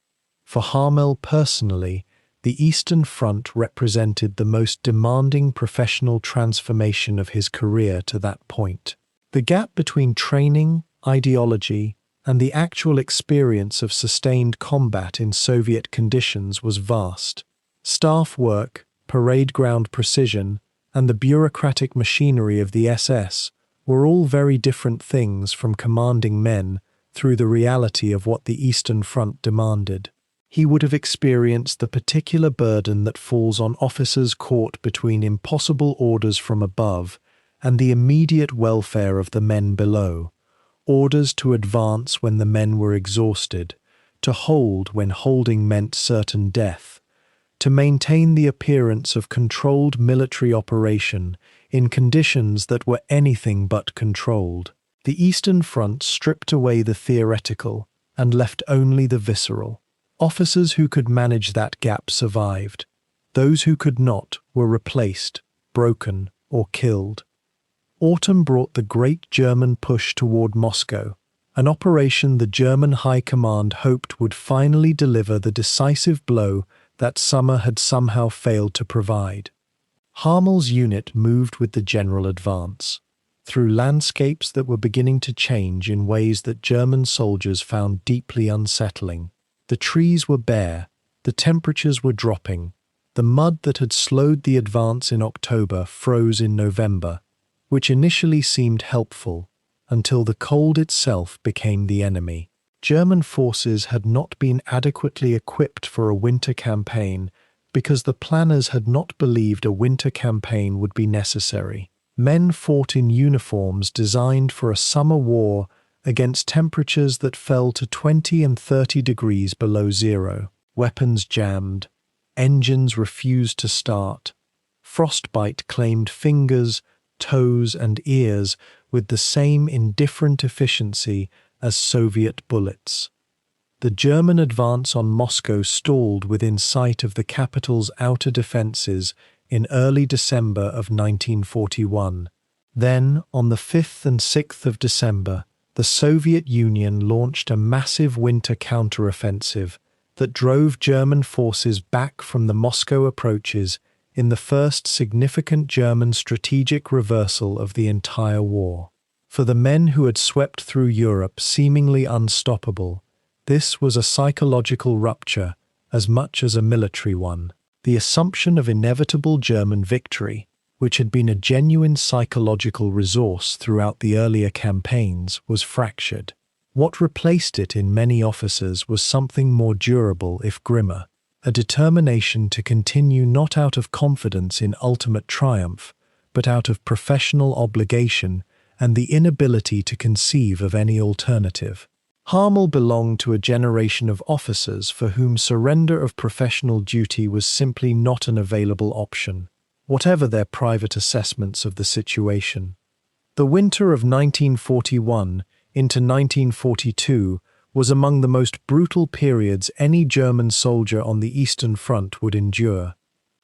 For Harmel personally, the Eastern Front represented the most demanding professional transformation of his career to that point. The gap between training, ideology, and the actual experience of sustained combat in Soviet conditions was vast. Staff work, parade ground precision, and the bureaucratic machinery of the SS were all very different things from commanding men through the reality of what the Eastern Front demanded. He would have experienced the particular burden that falls on officers caught between impossible orders from above and the immediate welfare of the men below, orders to advance when the men were exhausted, to hold when holding meant certain death, to maintain the appearance of controlled military operation in conditions that were anything but controlled. The Eastern Front stripped away the theoretical and left only the visceral. Officers who could manage that gap survived. Those who could not were replaced, broken, or killed. Autumn brought the great German push toward Moscow, an operation the German High Command hoped would finally deliver the decisive blow that summer had somehow failed to provide. Harmel's unit moved with the general advance, through landscapes that were beginning to change in ways that German soldiers found deeply unsettling. The trees were bare, the temperatures were dropping, the mud that had slowed the advance in October froze in November, which initially seemed helpful, until the cold itself became the enemy. German forces had not been adequately equipped for a winter campaign because the planners had not believed a winter campaign would be necessary. Men fought in uniforms designed for a summer war against temperatures that fell to 20 and 30 degrees below zero. Weapons jammed, engines refused to start. Frostbite claimed fingers, toes, and ears with the same indifferent efficiency as Soviet bullets. The German advance on Moscow stalled within sight of the capital's outer defences in early December of 1941. Then, on the 5th and 6th of December, the Soviet Union launched a massive winter counteroffensive that drove German forces back from the Moscow approaches in the first significant German strategic reversal of the entire war. For the men who had swept through Europe seemingly unstoppable, this was a psychological rupture as much as a military one. The assumption of inevitable German victory, which had been a genuine psychological resource throughout the earlier campaigns, was fractured. What replaced it in many officers was something more durable, if grimmer, a determination to continue not out of confidence in ultimate triumph, but out of professional obligation and the inability to conceive of any alternative. Harmel belonged to a generation of officers for whom surrender of professional duty was simply not an available option, whatever their private assessments of the situation. The winter of 1941 into 1942 was among the most brutal periods any German soldier on the Eastern Front would endure.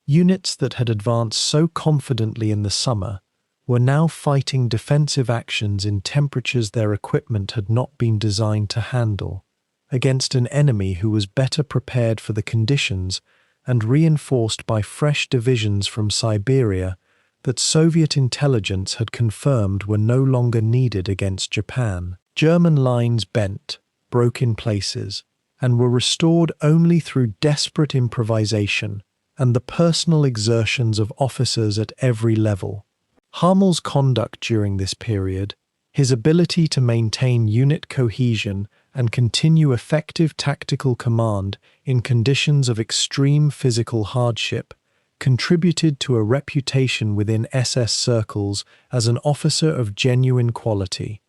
Units that had advanced so confidently in the summer were now fighting defensive actions in temperatures their equipment had not been designed to handle, against an enemy who was better prepared for the conditions and reinforced by fresh divisions from Siberia that Soviet intelligence had confirmed were no longer needed against Japan. German lines bent, broke in places, and were restored only through desperate improvisation and the personal exertions of officers at every level. Harmel's conduct during this period, his ability to maintain unit cohesion and continue effective tactical command in conditions of extreme physical hardship, contributed to a reputation within SS circles as an officer of genuine quality,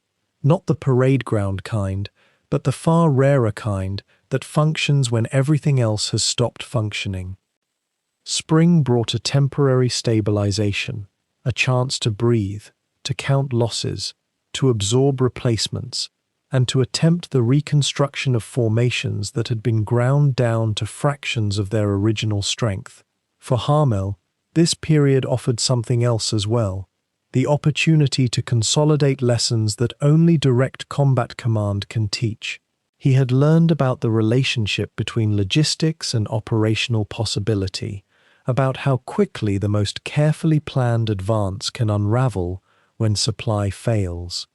not the parade ground kind, but the far rarer kind that functions when everything else has stopped functioning. Spring brought a temporary stabilization, a chance to breathe, to count losses, to absorb replacements, and to attempt the reconstruction of formations that had been ground down to fractions of their original strength. For Harmel, this period offered something else as well, the opportunity to consolidate lessons that only direct combat command can teach. He had learned about the relationship between logistics and operational possibility, about how quickly the most carefully planned advance can unravel when supply fails.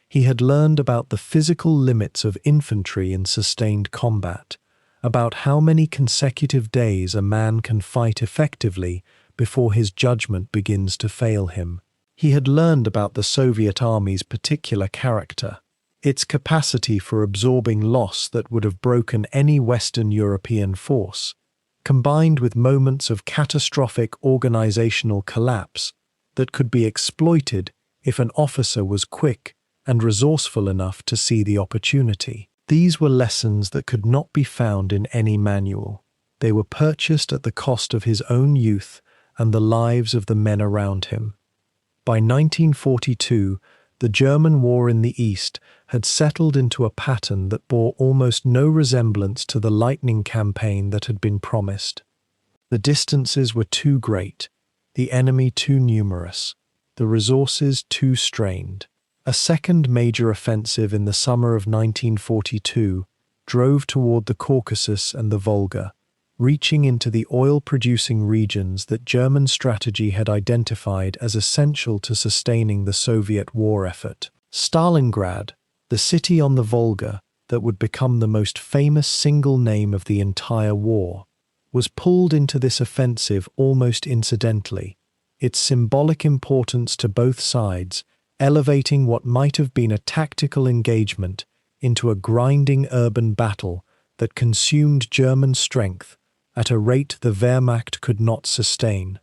He had learned about the physical limits of infantry in sustained combat, about how many consecutive days a man can fight effectively before his judgment begins to fail him. He had learned about the Soviet Army's particular character, its capacity for absorbing loss that would have broken any Western European force, combined with moments of catastrophic organizational collapse that could be exploited if an officer was quick and resourceful enough to see the opportunity. These were lessons that could not be found in any manual. They were purchased at the cost of his own youth and the lives of the men around him. By 1942, the German war in the East had settled into a pattern that bore almost no resemblance to the lightning campaign that had been promised. The distances were too great, the enemy too numerous, the resources too strained. A second major offensive in the summer of 1942 drove toward the Caucasus and the Volga, reaching into the oil-producing regions that German strategy had identified as essential to sustaining the Soviet war effort. Stalingrad, the city on the Volga that would become the most famous single name of the entire war, was pulled into this offensive almost incidentally, its symbolic importance to both sides elevating what might have been a tactical engagement into a grinding urban battle that consumed German strength at a rate the Wehrmacht could not sustain.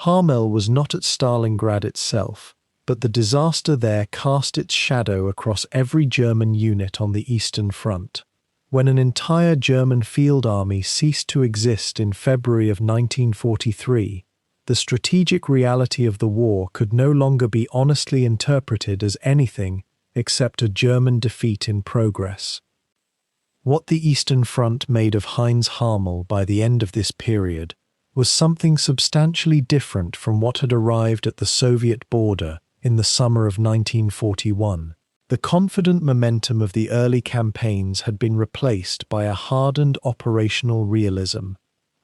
Harmel was not at Stalingrad itself, but the disaster there cast its shadow across every German unit on the Eastern Front. When an entire German field army ceased to exist in February of 1943, the strategic reality of the war could no longer be honestly interpreted as anything except a German defeat in progress. What the Eastern Front made of Heinz Harmel by the end of this period was something substantially different from what had arrived at the Soviet border in the summer of 1941. The confident momentum of the early campaigns had been replaced by a hardened operational realism,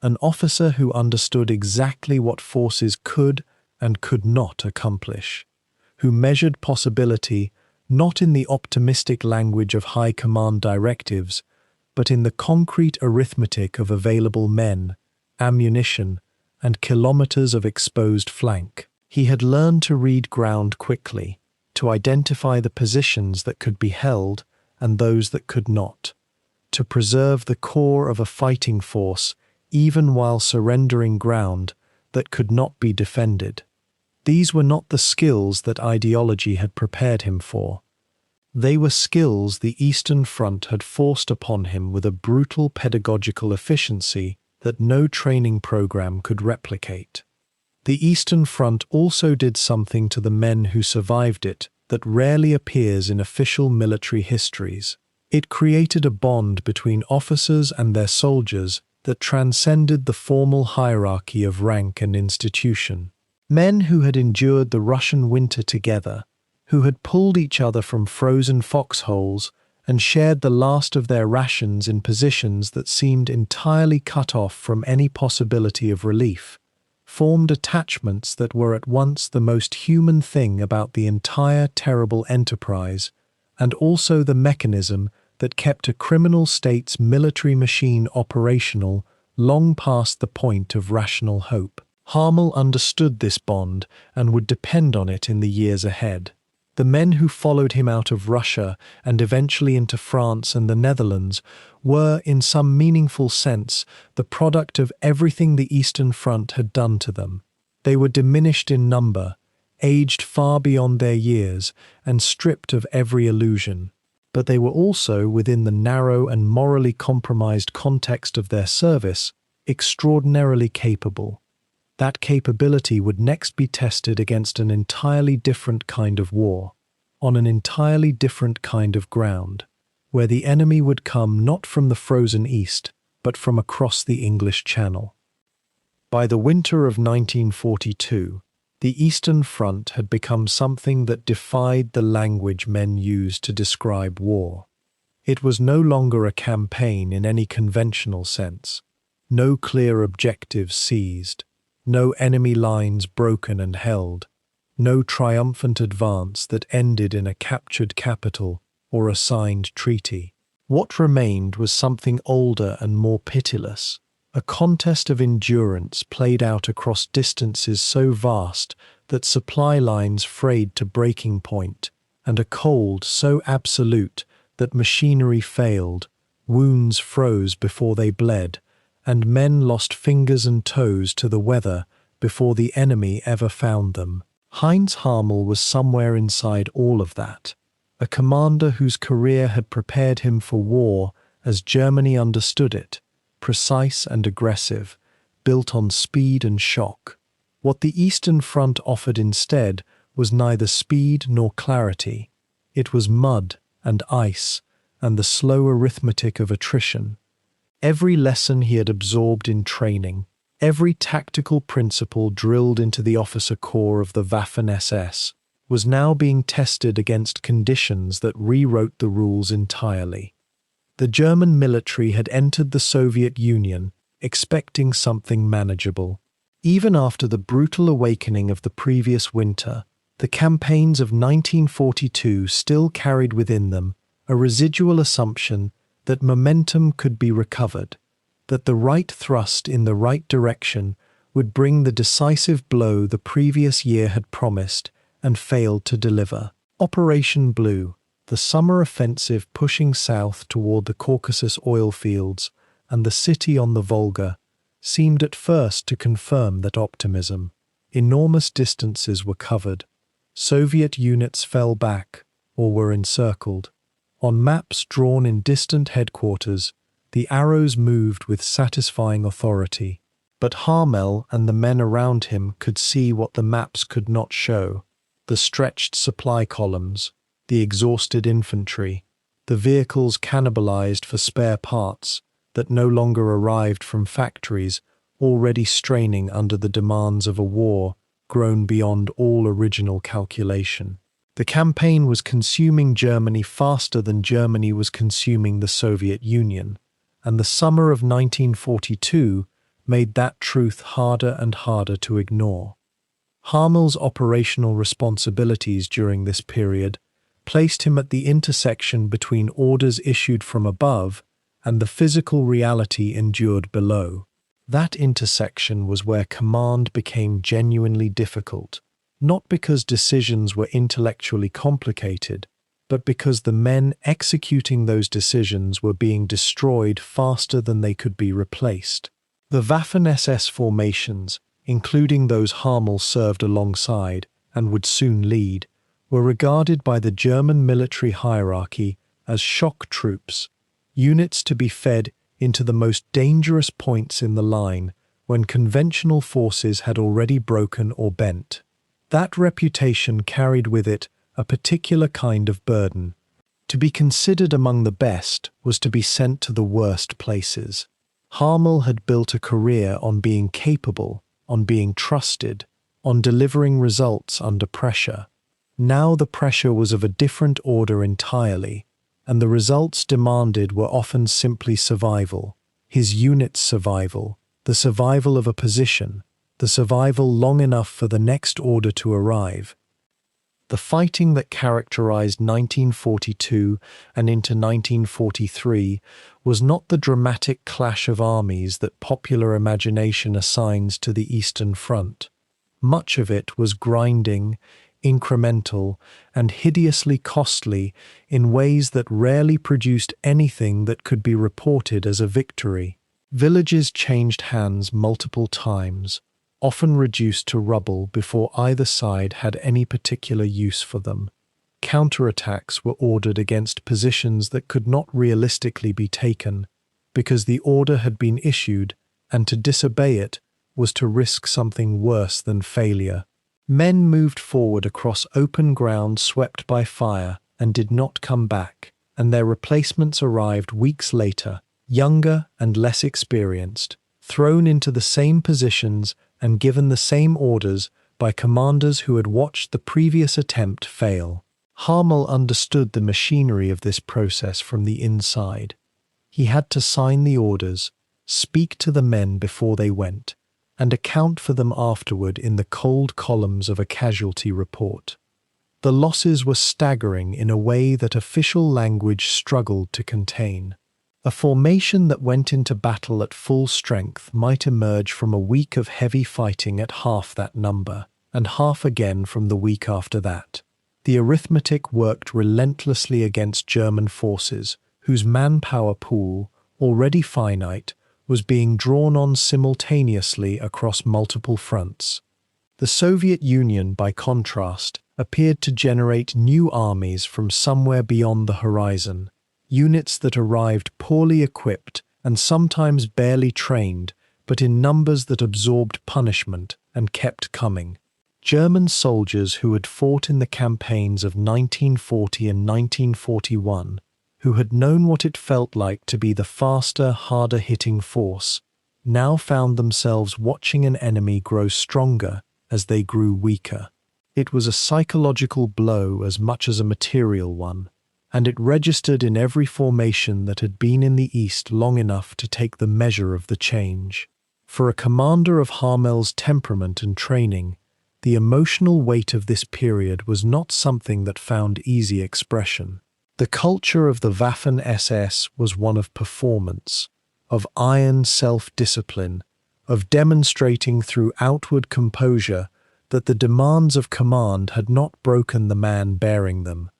an officer who understood exactly what forces could and could not accomplish, who measured possibility not in the optimistic language of high command directives, but in the concrete arithmetic of available men, ammunition, and kilometers of exposed flank. He had learned to read ground quickly, to identify the positions that could be held and those that could not, to preserve the core of a fighting force even while surrendering ground that could not be defended. These were not the skills that ideology had prepared him for. They were skills the Eastern Front had forced upon him with a brutal pedagogical efficiency that no training program could replicate. The Eastern Front also did something to the men who survived it that rarely appears in official military histories. It created a bond between officers and their soldiers that transcended the formal hierarchy of rank and institution. Men who had endured the Russian winter together, who had pulled each other from frozen foxholes and shared the last of their rations in positions that seemed entirely cut off from any possibility of relief, formed attachments that were at once the most human thing about the entire terrible enterprise and also the mechanism that kept a criminal state's military machine operational long past the point of rational hope. Harmel understood this bond and would depend on it in the years ahead. The men who followed him out of Russia and eventually into France and the Netherlands were, in some meaningful sense, the product of everything the Eastern Front had done to them. They were diminished in number, aged far beyond their years, and stripped of every illusion. But they were also, within the narrow and morally compromised context of their service, extraordinarily capable. That capability would next be tested against an entirely different kind of war, on an entirely different kind of ground, where the enemy would come not from the frozen east, but from across the English Channel. By the winter of 1942, the Eastern Front had become something that defied the language men used to describe war. It was no longer a campaign in any conventional sense, no clear objectives seized, no enemy lines broken and held, no triumphant advance that ended in a captured capital or a signed treaty. What remained was something older and more pitiless, a contest of endurance played out across distances so vast that supply lines frayed to breaking point, and a cold so absolute that machinery failed, wounds froze before they bled, and men lost fingers and toes to the weather before the enemy ever found them. Heinz Harmel was somewhere inside all of that, a commander whose career had prepared him for war as Germany understood it, precise and aggressive, built on speed and shock. What the Eastern Front offered instead was neither speed nor clarity. It was mud and ice and the slow arithmetic of attrition. Every lesson he had absorbed in training, every tactical principle drilled into the officer corps of the Waffen-SS, was now being tested against conditions that rewrote the rules entirely. The German military had entered the Soviet Union expecting something manageable. Even after the brutal awakening of the previous winter, the campaigns of 1942 still carried within them a residual assumption that momentum could be recovered, that the right thrust in the right direction would bring the decisive blow the previous year had promised and failed to deliver. Operation Blue, the summer offensive pushing south toward the Caucasus oil fields and the city on the Volga, seemed at first to confirm that optimism. Enormous distances were covered. Soviet units fell back or were encircled. On maps drawn in distant headquarters, the arrows moved with satisfying authority. But Harmel and the men around him could see what the maps could not show: the stretched supply columns, the exhausted infantry, the vehicles cannibalized for spare parts that no longer arrived from factories already straining under the demands of a war grown beyond all original calculation. The campaign was consuming Germany faster than Germany was consuming the Soviet Union, and the summer of 1942 made that truth harder and harder to ignore. Harmel's operational responsibilities during this period placed him at the intersection between orders issued from above and the physical reality endured below. That intersection was where command became genuinely difficult, not because decisions were intellectually complicated, but because the men executing those decisions were being destroyed faster than they could be replaced. The Waffen-SS formations, including those Harmel served alongside and would soon lead, were regarded by the German military hierarchy as shock troops, units to be fed into the most dangerous points in the line when conventional forces had already broken or bent. That reputation carried with it a particular kind of burden. To be considered among the best was to be sent to the worst places. Harmel had built a career on being capable, on being trusted, on delivering results under pressure. Now the pressure was of a different order entirely, and the results demanded were often simply survival, his unit's survival, the survival of a position, the survival long enough for the next order to arrive. The fighting that characterized 1942 and into 1943 was not the dramatic clash of armies that popular imagination assigns to the Eastern Front. Much of it was grinding, incremental, and hideously costly in ways that rarely produced anything that could be reported as a victory. Villages changed hands multiple times, often reduced to rubble before either side had any particular use for them. Counterattacks were ordered against positions that could not realistically be taken, because the order had been issued, and to disobey it was to risk something worse than failure. Men moved forward across open ground swept by fire and did not come back, and their replacements arrived weeks later, younger and less experienced, thrown into the same positions and given the same orders by commanders who had watched the previous attempt fail. Harmel understood the machinery of this process from the inside. He had to sign the orders, speak to the men before they went, and account for them afterward in the cold columns of a casualty report. The losses were staggering in a way that official language struggled to contain. A formation that went into battle at full strength might emerge from a week of heavy fighting at half that number, and half again from the week after that. The arithmetic worked relentlessly against German forces, whose manpower pool, already finite, was being drawn on simultaneously across multiple fronts. The Soviet Union, by contrast, appeared to generate new armies from somewhere beyond the horizon, units that arrived poorly equipped and sometimes barely trained, but in numbers that absorbed punishment and kept coming. German soldiers who had fought in the campaigns of 1940 and 1941, who had known what it felt like to be the faster, harder-hitting force, now found themselves watching an enemy grow stronger as they grew weaker. It was a psychological blow as much as a material one, and it registered in every formation that had been in the East long enough to take the measure of the change. For a commander of Harmel's temperament and training, the emotional weight of this period was not something that found easy expression. The culture of the Waffen-SS was one of performance, of iron self-discipline, of demonstrating through outward composure that the demands of command had not broken the man bearing them.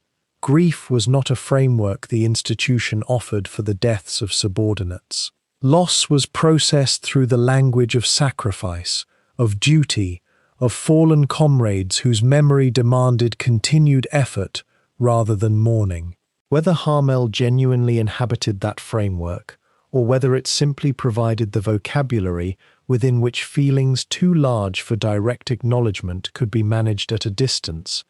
Grief was not a framework the institution offered for the deaths of subordinates. Loss was processed through the language of sacrifice, of duty, of fallen comrades whose memory demanded continued effort rather than mourning. Whether Harmel genuinely inhabited that framework, or whether it simply provided the vocabulary within which feelings too large for direct acknowledgement could be managed at a distance,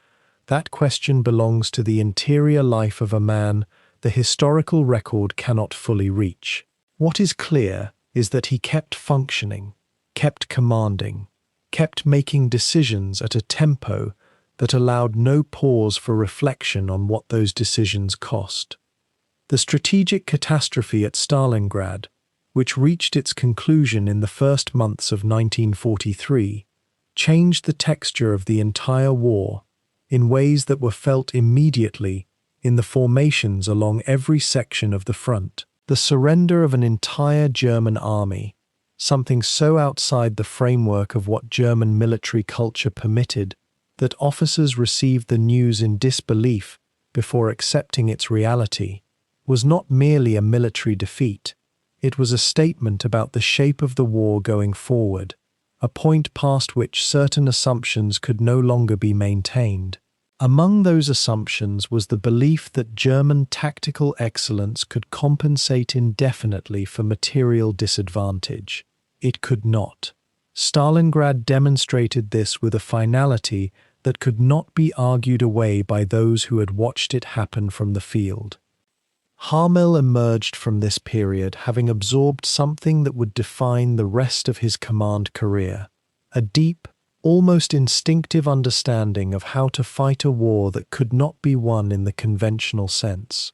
that question belongs to the interior life of a man the historical record cannot fully reach. What is clear is that he kept functioning, kept commanding, kept making decisions at a tempo that allowed no pause for reflection on what those decisions cost. The strategic catastrophe at Stalingrad, which reached its conclusion in the first months of 1943, changed the texture of the entire war in ways that were felt immediately in the formations along every section of the front. The surrender of an entire German army, something so outside the framework of what German military culture permitted that officers received the news in disbelief before accepting its reality, was not merely a military defeat. It was a statement about the shape of the war going forward, a point past which certain assumptions could no longer be maintained. Among those assumptions was the belief that German tactical excellence could compensate indefinitely for material disadvantage. It could not. Stalingrad demonstrated this with a finality that could not be argued away by those who had watched it happen from the field. Harmel emerged from this period having absorbed something that would define the rest of his command career, a deep, almost instinctive understanding of how to fight a war that could not be won in the conventional sense.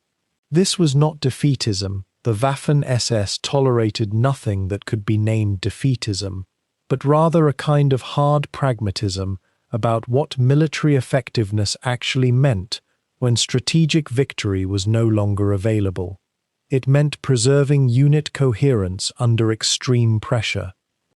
This was not defeatism. The Waffen-SS tolerated nothing that could be named defeatism, but rather a kind of hard pragmatism about what military effectiveness actually meant when strategic victory was no longer available. It meant preserving unit coherence under extreme pressure.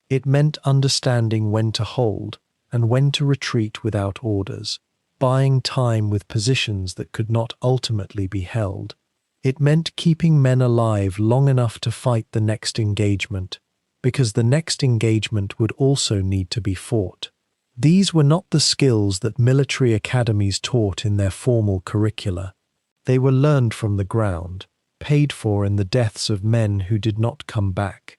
It meant understanding when to hold and when to retreat without orders, buying time with positions that could not ultimately be held. It meant keeping men alive long enough to fight the next engagement, because the next engagement would also need to be fought. These were not the skills that military academies taught in their formal curricula. They were learned from the ground, paid for in the deaths of men who did not come back.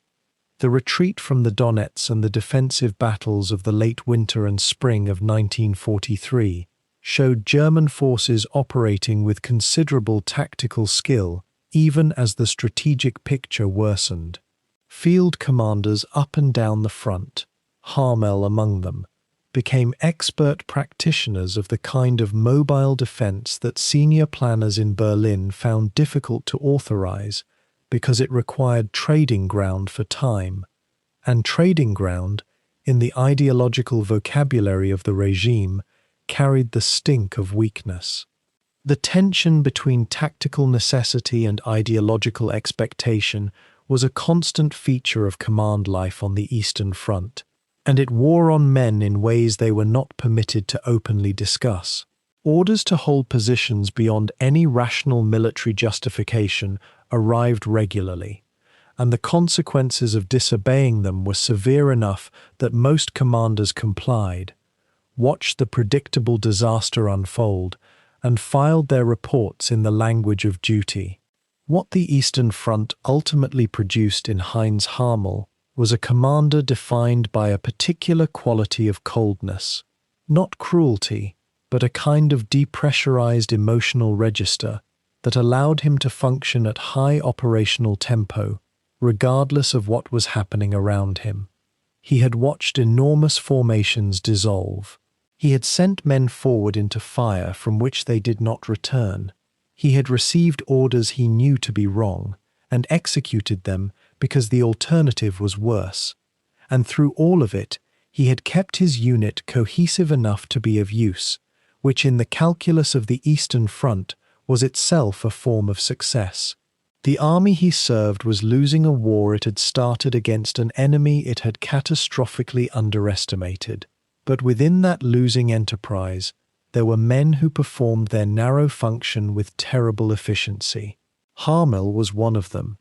The retreat from the Donets and the defensive battles of the late winter and spring of 1943 showed German forces operating with considerable tactical skill, even as the strategic picture worsened. Field commanders up and down the front, Harmel among them, became expert practitioners of the kind of mobile defense that senior planners in Berlin found difficult to authorize because it required trading ground for time, and trading ground, in the ideological vocabulary of the regime, carried the stink of weakness. The tension between tactical necessity and ideological expectation was a constant feature of command life on the Eastern Front, and it wore on men in ways they were not permitted to openly discuss. Orders to hold positions beyond any rational military justification arrived regularly, and the consequences of disobeying them were severe enough that most commanders complied, watched the predictable disaster unfold, and filed their reports in the language of duty. What the Eastern Front ultimately produced in Heinz Harmel was a commander defined by a particular quality of coldness, not cruelty, but a kind of depressurized emotional register that allowed him to function at high operational tempo, regardless of what was happening around him. He had watched enormous formations dissolve, He had sent men forward into fire from which they did not return. He had received orders he knew to be wrong, and executed them because the alternative was worse. And through all of it, he had kept his unit cohesive enough to be of use, which in the calculus of the Eastern Front was itself a form of success. The army he served was losing a war it had started against an enemy it had catastrophically underestimated. But within that losing enterprise, there were men who performed their narrow function with terrible efficiency. Harmel was one of them.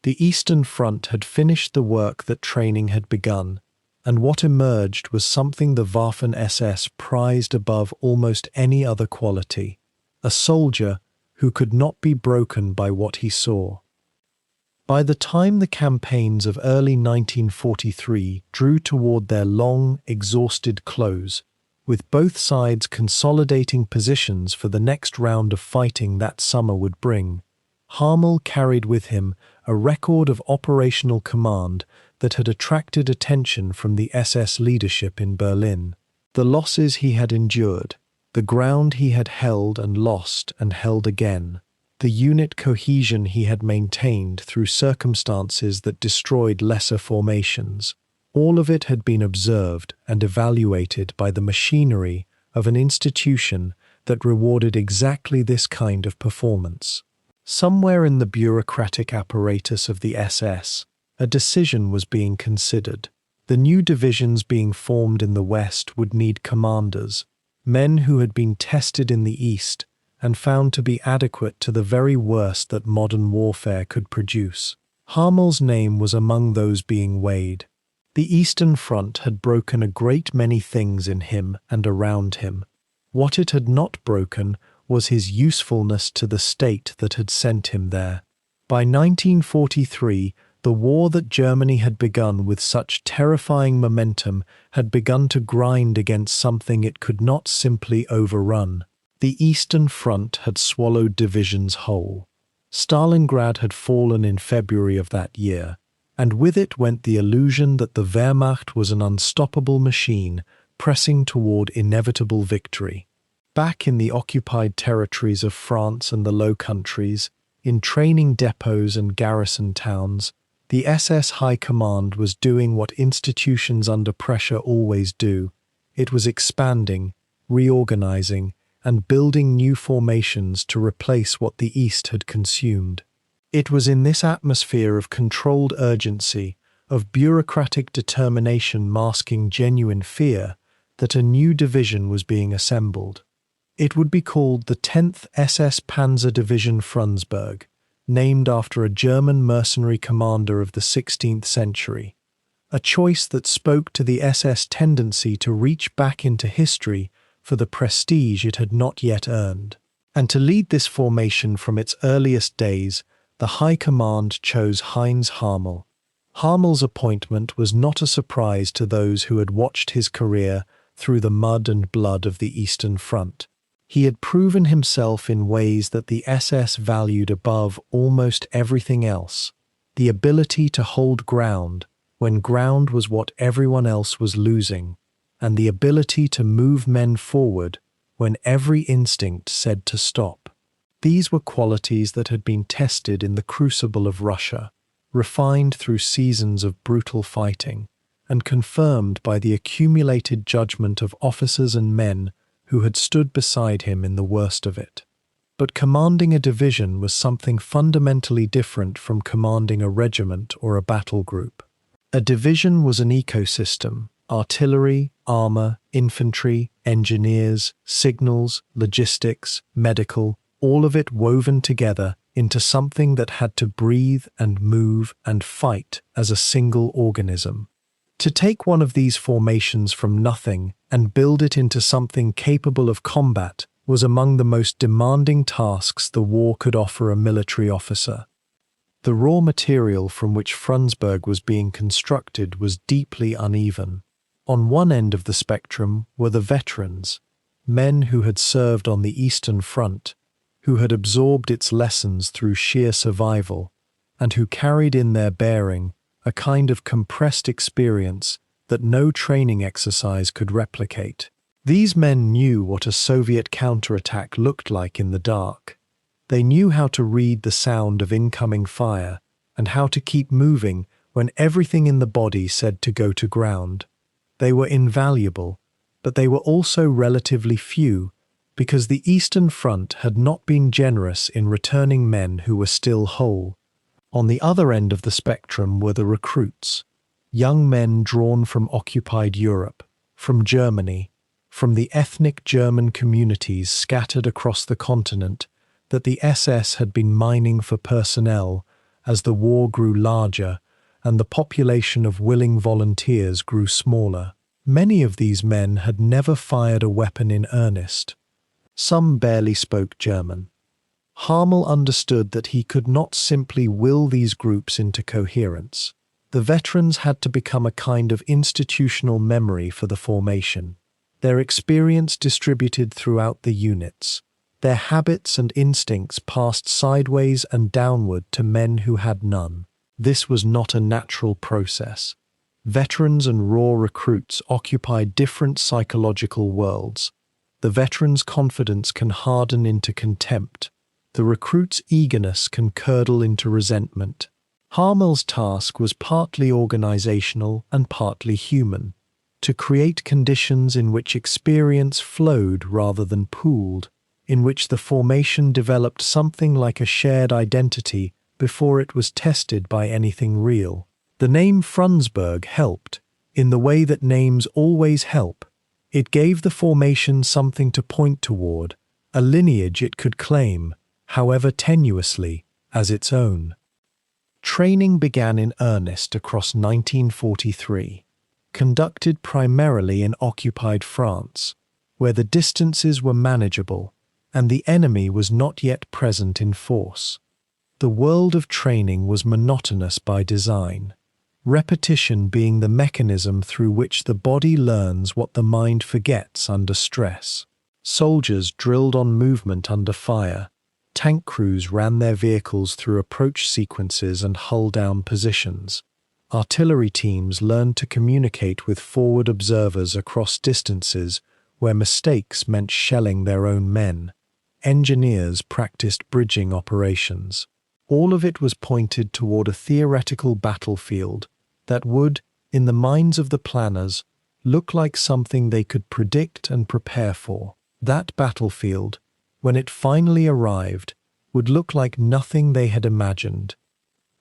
The Eastern Front had finished the work that training had begun, and what emerged was something the Waffen-SS prized above almost any other quality: a soldier who could not be broken by what he saw. By the time the campaigns of early 1943 drew toward their long, exhausted close, with both sides consolidating positions for the next round of fighting that summer would bring, Harmel carried with him a record of operational command that had attracted attention from the SS leadership in Berlin. The losses he had endured, the ground he had held and lost and held again, the unit cohesion he had maintained through circumstances that destroyed lesser formations, all of it had been observed and evaluated by the machinery of an institution that rewarded exactly this kind of performance. Somewhere in the bureaucratic apparatus of the SS, a decision was being considered. The new divisions being formed in the West would need commanders, men who had been tested in the East and found to be adequate to the very worst that modern warfare could produce. Harmel's name was among those being weighed. The Eastern Front had broken a great many things in him and around him. What it had not broken was his usefulness to the state that had sent him there. By 1943, the war that Germany had begun with such terrifying momentum had begun to grind against something it could not simply overrun. The Eastern Front had swallowed divisions whole. Stalingrad had fallen in February of that year, and with it went the illusion that the Wehrmacht was an unstoppable machine pressing toward inevitable victory. Back in the occupied territories of France and the Low Countries, in training depots and garrison towns, the SS High Command was doing what institutions under pressure always do. It was expanding, reorganizing, and building new formations to replace what the East had consumed. It was in this atmosphere of controlled urgency, of bureaucratic determination masking genuine fear, that a new division was being assembled. It would be called the 10th SS Panzer Division Frundsberg, named after a German mercenary commander of the 16th century, a choice that spoke to the SS tendency to reach back into history for the prestige it had not yet earned. And to lead this formation from its earliest days, the High Command chose Heinz Harmel. Harmel's appointment was not a surprise to those who had watched his career through the mud and blood of the Eastern Front. He had proven himself in ways that the SS valued above almost everything else: the ability to hold ground when ground was what everyone else was losing, and the ability to move men forward when every instinct said to stop. These were qualities that had been tested in the crucible of Russia, refined through seasons of brutal fighting, and confirmed by the accumulated judgment of officers and men who had stood beside him in the worst of it. But commanding a division was something fundamentally different from commanding a regiment or a battle group. A division was an ecosystem: artillery, armor, infantry, engineers, signals, logistics, medical, all of it woven together into something that had to breathe and move and fight as a single organism. To take one of these formations from nothing and build it into something capable of combat was among the most demanding tasks the war could offer a military officer. The raw material from which Frundsberg was being constructed was deeply uneven. On one end of the spectrum were the veterans, men who had served on the Eastern Front, who had absorbed its lessons through sheer survival, and who carried in their bearing a kind of compressed experience that no training exercise could replicate. These men knew what a Soviet counterattack looked like in the dark. They knew how to read the sound of incoming fire and how to keep moving when everything in the body said to go to ground. They were invaluable, but they were also relatively few because the Eastern Front had not been generous in returning men who were still whole. On the other end of the spectrum were the recruits, young men drawn from occupied Europe, from Germany, from the ethnic German communities scattered across the continent that the SS had been mining for personnel as the war grew larger and the population of willing volunteers grew smaller. Many of these men had never fired a weapon in earnest. Some barely spoke German. Harmel understood that he could not simply will these groups into coherence. The veterans had to become a kind of institutional memory for the formation, their experience distributed throughout the units, their habits and instincts passed sideways and downward to men who had none. This was not a natural process. Veterans and raw recruits occupy different psychological worlds. The veteran's confidence can harden into contempt. The recruit's eagerness can curdle into resentment. Harmel's task was partly organizational and partly human, to create conditions in which experience flowed rather than pooled, in which the formation developed something like a shared identity before it was tested by anything real. The name Frundsberg helped, in the way that names always help. It gave the formation something to point toward, a lineage it could claim, however tenuously, as its own. Training began in earnest across 1943, conducted primarily in occupied France, where the distances were manageable and the enemy was not yet present in force. The world of training was monotonous by design, repetition being the mechanism through which the body learns what the mind forgets under stress. Soldiers drilled on movement under fire. Tank crews ran their vehicles through approach sequences and hull-down positions. Artillery teams learned to communicate with forward observers across distances where mistakes meant shelling their own men. Engineers practiced bridging operations. All of it was pointed toward a theoretical battlefield that would, in the minds of the planners, look like something they could predict and prepare for. That battlefield, when it finally arrived, would look like nothing they had imagined.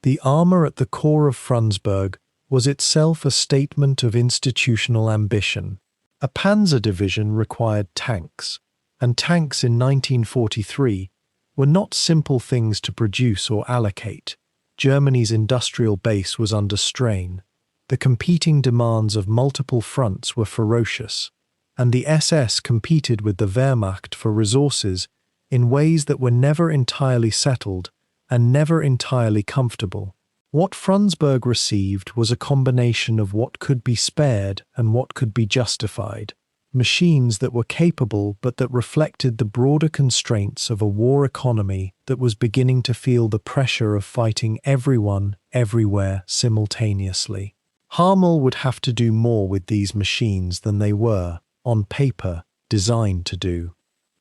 The armor at the core of Frundsberg was itself a statement of institutional ambition. A Panzer Division required tanks, and tanks in 1943 were not simple things to produce or allocate. Germany's industrial base was under strain. The competing demands of multiple fronts were ferocious, and the SS competed with the Wehrmacht for resources in ways that were never entirely settled and never entirely comfortable. What Frundsberg received was a combination of what could be spared and what could be justified. Machines that were capable but that reflected the broader constraints of a war economy that was beginning to feel the pressure of fighting everyone, everywhere, simultaneously. Harmel would have to do more with these machines than they were, on paper, designed to do.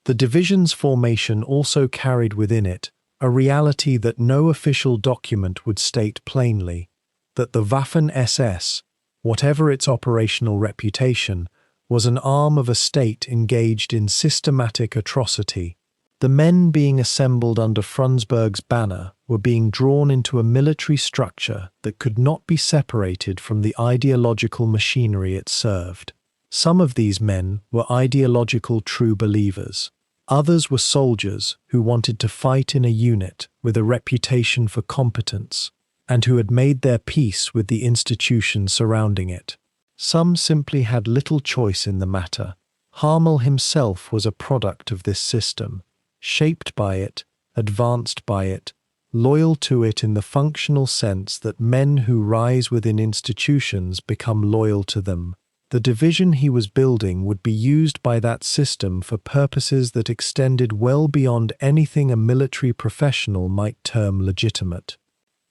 The division's formation also carried within it a reality that no official document would state plainly, that the Waffen-SS, whatever its operational reputation, was an arm of a state engaged in systematic atrocity. The men being assembled under Frundsberg's banner were being drawn into a military structure that could not be separated from the ideological machinery it served. Some of these men were ideological true believers. Others were soldiers who wanted to fight in a unit with a reputation for competence and who had made their peace with the institution surrounding it. Some simply had little choice in the matter. Harmel himself was a product of this system, shaped by it, advanced by it, loyal to it in the functional sense that men who rise within institutions become loyal to them. The division he was building would be used by that system for purposes that extended well beyond anything a military professional might term legitimate.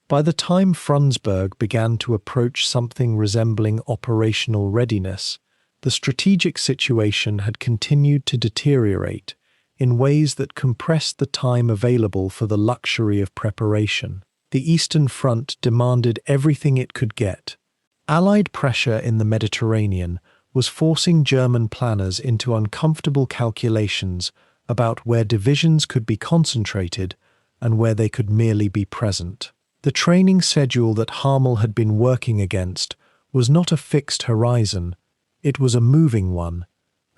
By the time Frundsberg began to approach something resembling operational readiness, The strategic situation had continued to deteriorate in ways that compressed the time available for the luxury of preparation. The Eastern Front demanded everything it could get. Allied pressure in the Mediterranean was forcing German planners into uncomfortable calculations about where divisions could be concentrated and where they could merely be present. The training schedule that Harmel had been working against was not a fixed horizon, it was a moving one,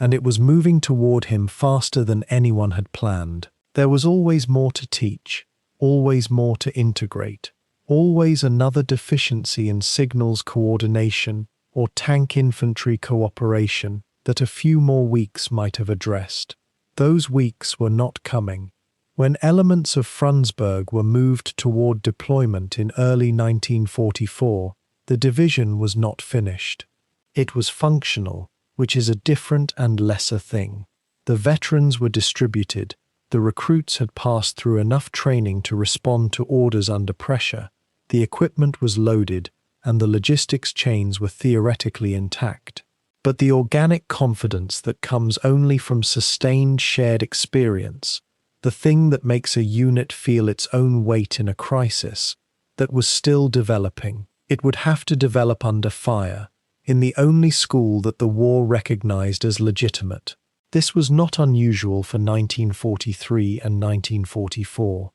and it was moving toward him faster than anyone had planned. There was always more to teach, always more to integrate, always another deficiency in signals coordination or tank infantry cooperation that a few more weeks might have addressed. Those weeks were not coming. When elements of Frundsberg were moved toward deployment in early 1944, the division was not finished. It was functional, which is a different and lesser thing. The veterans were distributed, the recruits had passed through enough training to respond to orders under pressure, the equipment was loaded, and the logistics chains were theoretically intact. But the organic confidence that comes only from sustained shared experience, the thing that makes a unit feel its own weight in a crisis, that was still developing. It would have to develop under fire, in the only school that the war recognized as legitimate. This was not unusual for 1943 and 1944.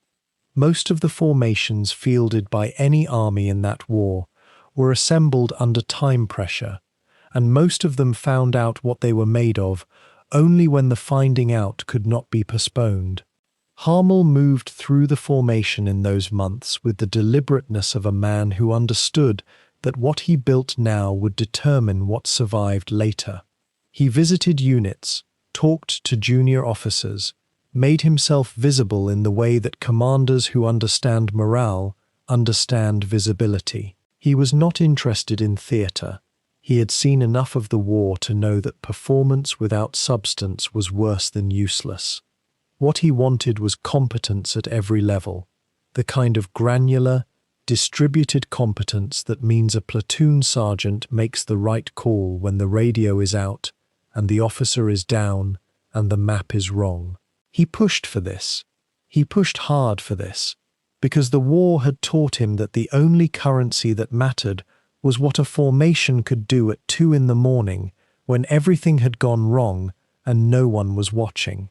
Most of the formations fielded by any army in that war were assembled under time pressure, and most of them found out what they were made of only when the finding out could not be postponed. Harmel moved through the formation in those months with the deliberateness of a man who understood that what he built now would determine what survived later. He visited units, talked to junior officers, made himself visible in the way that commanders who understand morale understand visibility. He was not interested in theatre. He had seen enough of the war to know that performance without substance was worse than useless. What he wanted was competence at every level, the kind of granular, distributed competence that means a platoon sergeant makes the right call when the radio is out and the officer is down and the map is wrong. He pushed for this. He pushed hard for this, because the war had taught him that the only currency that mattered was what a formation could do at 2 a.m. when everything had gone wrong and no one was watching.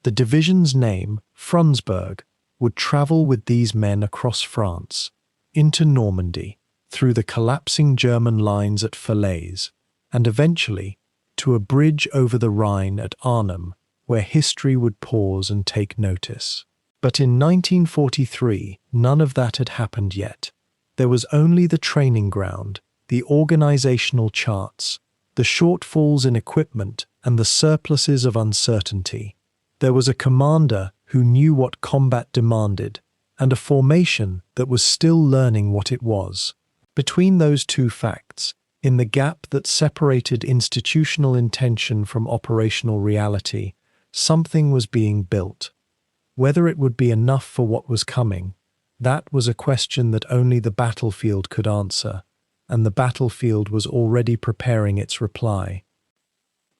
The division's name, Frundsberg, would travel with these men across France, into Normandy, through the collapsing German lines at Falaise, and eventually to a bridge over the Rhine at Arnhem, where history would pause and take notice. But in 1943, none of that had happened yet. There was only the training ground, the organizational charts, the shortfalls in equipment, and the surpluses of uncertainty. There was a commander who knew what combat demanded, and a formation that was still learning what it was. Between those two facts, in the gap that separated institutional intention from operational reality, something was being built. Whether it would be enough for what was coming, that was a question that only the battlefield could answer, and the battlefield was already preparing its reply.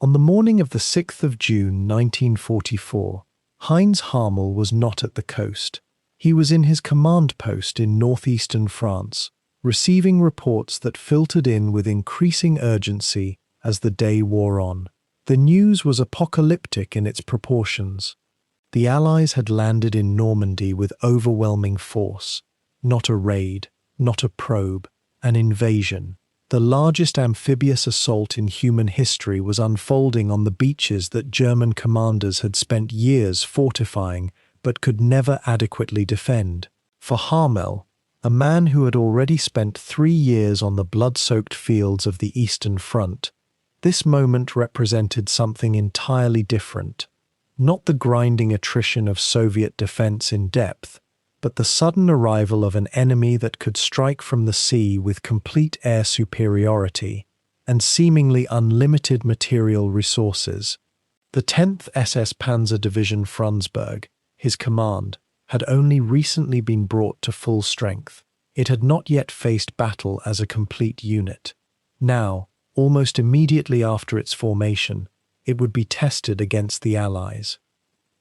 On the morning of the 6th of June 1944, Heinz Harmel was not at the coast. He was in his command post in northeastern France, receiving reports that filtered in with increasing urgency as the day wore on. The news was apocalyptic in its proportions. The Allies had landed in Normandy with overwhelming force. Not a raid, not a probe, an invasion. The largest amphibious assault in human history was unfolding on the beaches that German commanders had spent years fortifying but could never adequately defend. For Harmel, a man who had already spent 3 years on the blood-soaked fields of the Eastern Front, this moment represented something entirely different. Not the grinding attrition of Soviet defense in depth, but the sudden arrival of an enemy that could strike from the sea with complete air superiority and seemingly unlimited material resources. The 10th SS Panzer Division Frundsberg, his command, had only recently been brought to full strength. It had not yet faced battle as a complete unit. Now, almost immediately after its formation, it would be tested against the Allies.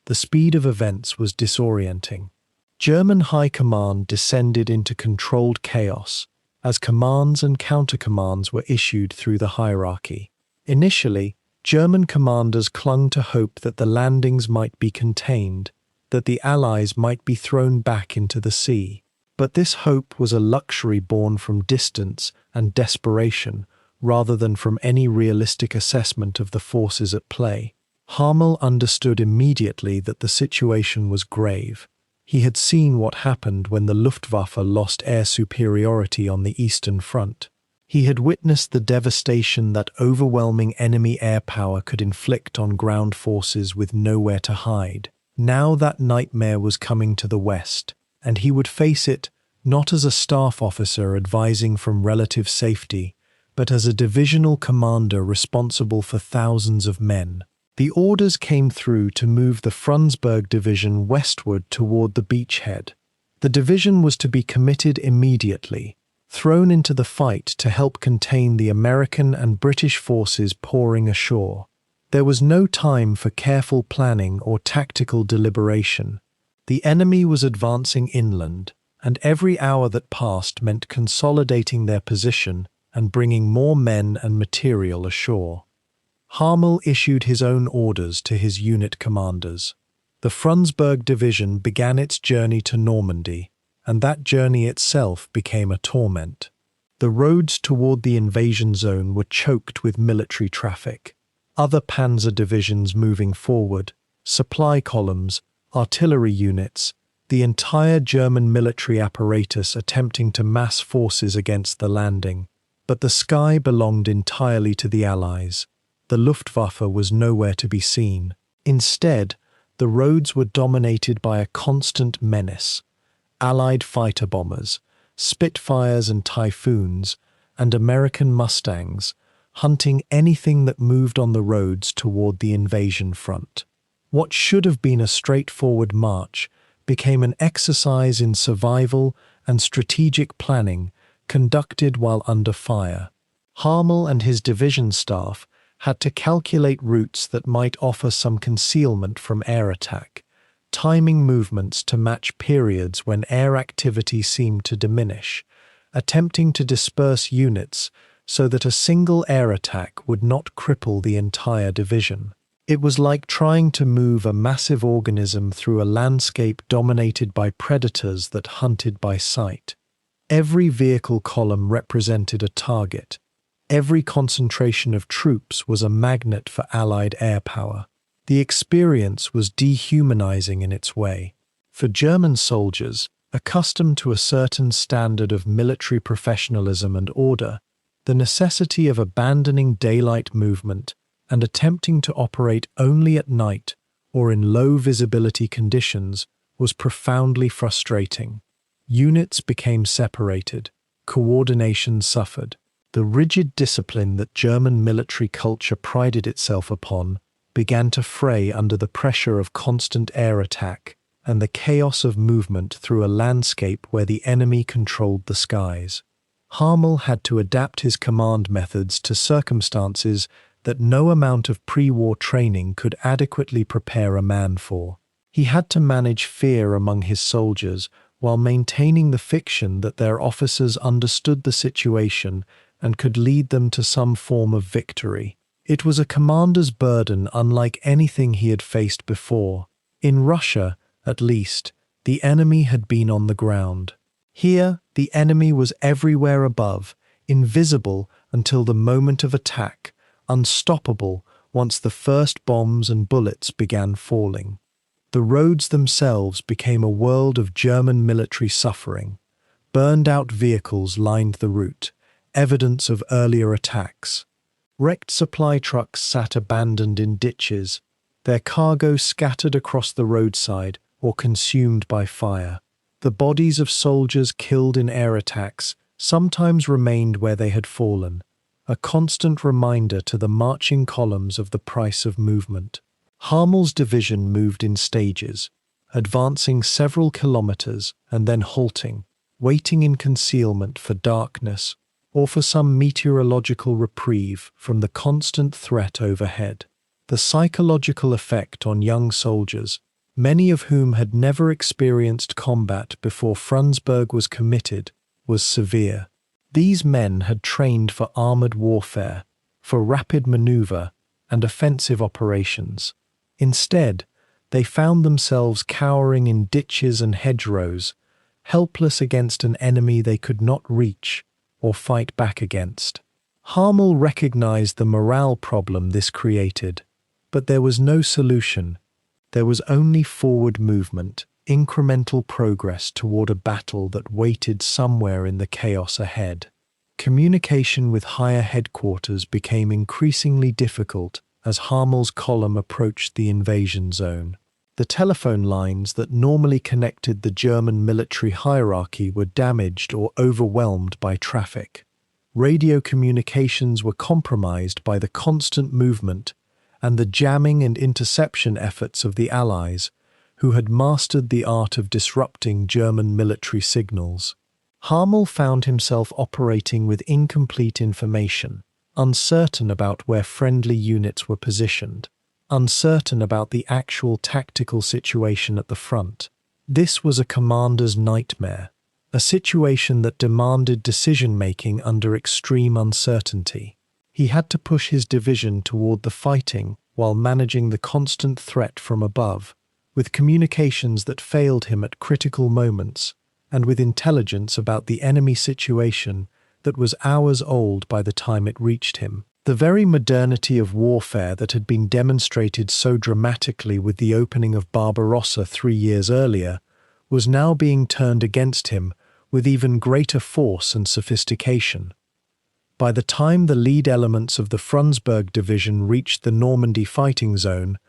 The speed of events was disorienting. German high command descended into controlled chaos as commands and countercommands were issued through the hierarchy. Initially, German commanders clung to hope that the landings might be contained, that the Allies might be thrown back into the sea. But this hope was a luxury born from distance and desperation, rather than from any realistic assessment of the forces at play. Harmel understood immediately that the situation was grave. He had seen what happened when the Luftwaffe lost air superiority on the Eastern Front. He had witnessed the devastation that overwhelming enemy air power could inflict on ground forces with nowhere to hide. Now that nightmare was coming to the West, and he would face it not as a staff officer advising from relative safety, but as a divisional commander responsible for thousands of men. The orders came through to move the Frundsberg division westward toward the beachhead. The division was to be committed immediately, thrown into the fight to help contain the American and British forces pouring ashore. There was no time for careful planning or tactical deliberation. The enemy was advancing inland, and every hour that passed meant consolidating their position and bringing more men and material ashore. Harmel issued his own orders to his unit commanders. The Frundsberg division began its journey to Normandy, and that journey itself became a torment. The roads toward the invasion zone were choked with military traffic. Other panzer divisions moving forward, supply columns, artillery units, the entire German military apparatus attempting to mass forces against the landing. But the sky belonged entirely to the Allies. The Luftwaffe was nowhere to be seen. Instead, the roads were dominated by a constant menace. Allied fighter bombers, Spitfires and Typhoons, and American Mustangs, hunting anything that moved on the roads toward the invasion front. What should have been a straightforward march became an exercise in survival and strategic planning conducted while under fire. Harmel and his division staff had to calculate routes that might offer some concealment from air attack, timing movements to match periods when air activity seemed to diminish, attempting to disperse units so that a single air attack would not cripple the entire division. It was like trying to move a massive organism through a landscape dominated by predators that hunted by sight. Every vehicle column represented a target. Every concentration of troops was a magnet for Allied air power. The experience was dehumanizing in its way. For German soldiers, accustomed to a certain standard of military professionalism and order, the necessity of abandoning daylight movement and attempting to operate only at night or in low visibility conditions was profoundly frustrating. Units became separated, coordination suffered. The rigid discipline that German military culture prided itself upon began to fray under the pressure of constant air attack and the chaos of movement through a landscape where the enemy controlled the skies. Harmel had to adapt his command methods to circumstances that no amount of pre-war training could adequately prepare a man for. He had to manage fear among his soldiers while maintaining the fiction that their officers understood the situation and could lead them to some form of victory. It was a commander's burden unlike anything he had faced before. In Russia, at least, the enemy had been on the ground. Here, the enemy was everywhere above, invisible until the moment of attack, unstoppable once the first bombs and bullets began falling. The roads themselves became a world of German military suffering. Burned-out vehicles lined the route, evidence of earlier attacks. Wrecked supply trucks sat abandoned in ditches, their cargo scattered across the roadside or consumed by fire. The bodies of soldiers killed in air attacks sometimes remained where they had fallen, a constant reminder to the marching columns of the price of movement. Harmel's division moved in stages, advancing several kilometers and then halting, waiting in concealment for darkness or for some meteorological reprieve from the constant threat overhead. The psychological effect on young soldiers, many of whom had never experienced combat before Frundsberg was committed, was severe. These men had trained for armored warfare, for rapid maneuver and offensive operations. Instead, they found themselves cowering in ditches and hedgerows, helpless against an enemy they could not reach or fight back against. Harmel recognized the morale problem this created, but there was no solution. There was only forward movement, incremental progress toward a battle that waited somewhere in the chaos ahead. Communication with higher headquarters became increasingly difficult as Harmel's column approached the invasion zone. The telephone lines that normally connected the German military hierarchy were damaged or overwhelmed by traffic. Radio communications were compromised by the constant movement and the jamming and interception efforts of the Allies, who had mastered the art of disrupting German military signals. Harmel found himself operating with incomplete information, uncertain about where friendly units were positioned, uncertain about the actual tactical situation at the front. This was a commander's nightmare, a situation that demanded decision-making under extreme uncertainty. He had to push his division toward the fighting while managing the constant threat from above, with communications that failed him at critical moments, and with intelligence about the enemy situation that was hours old by the time it reached him. The very modernity of warfare that had been demonstrated so dramatically with the opening of Barbarossa 3 years earlier was now being turned against him with even greater force and sophistication. By the time the lead elements of the Frundsberg division reached the Normandy fighting zone,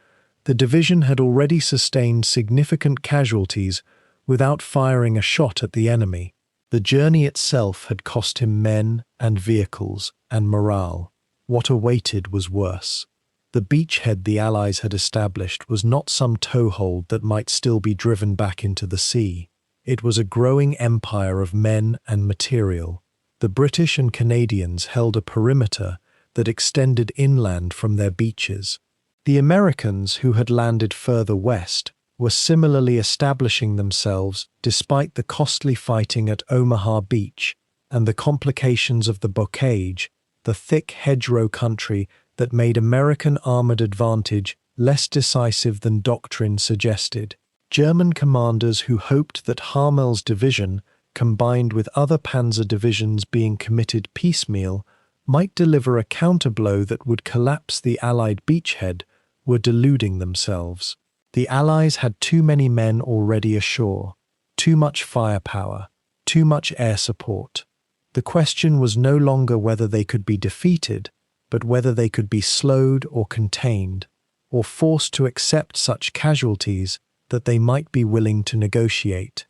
the division had already sustained significant casualties without firing a shot at the enemy. The journey itself had cost him men and vehicles and morale. What awaited was worse. The beachhead the Allies had established was not some toehold that might still be driven back into the sea. It was a growing empire of men and material. The British and Canadians held a perimeter that extended inland from their beaches. The Americans, who had landed further west, were similarly establishing themselves despite the costly fighting at Omaha Beach and the complications of the bocage, the thick hedgerow country that made American armored advantage less decisive than doctrine suggested. German commanders who hoped that Harmel's division, combined with other panzer divisions being committed piecemeal, might deliver a counterblow that would collapse the Allied beachhead, were deluding themselves. The Allies had too many men already ashore, too much firepower, too much air support. The question was no longer whether they could be defeated, but whether they could be slowed or contained, or forced to accept such casualties that they might be willing to negotiate.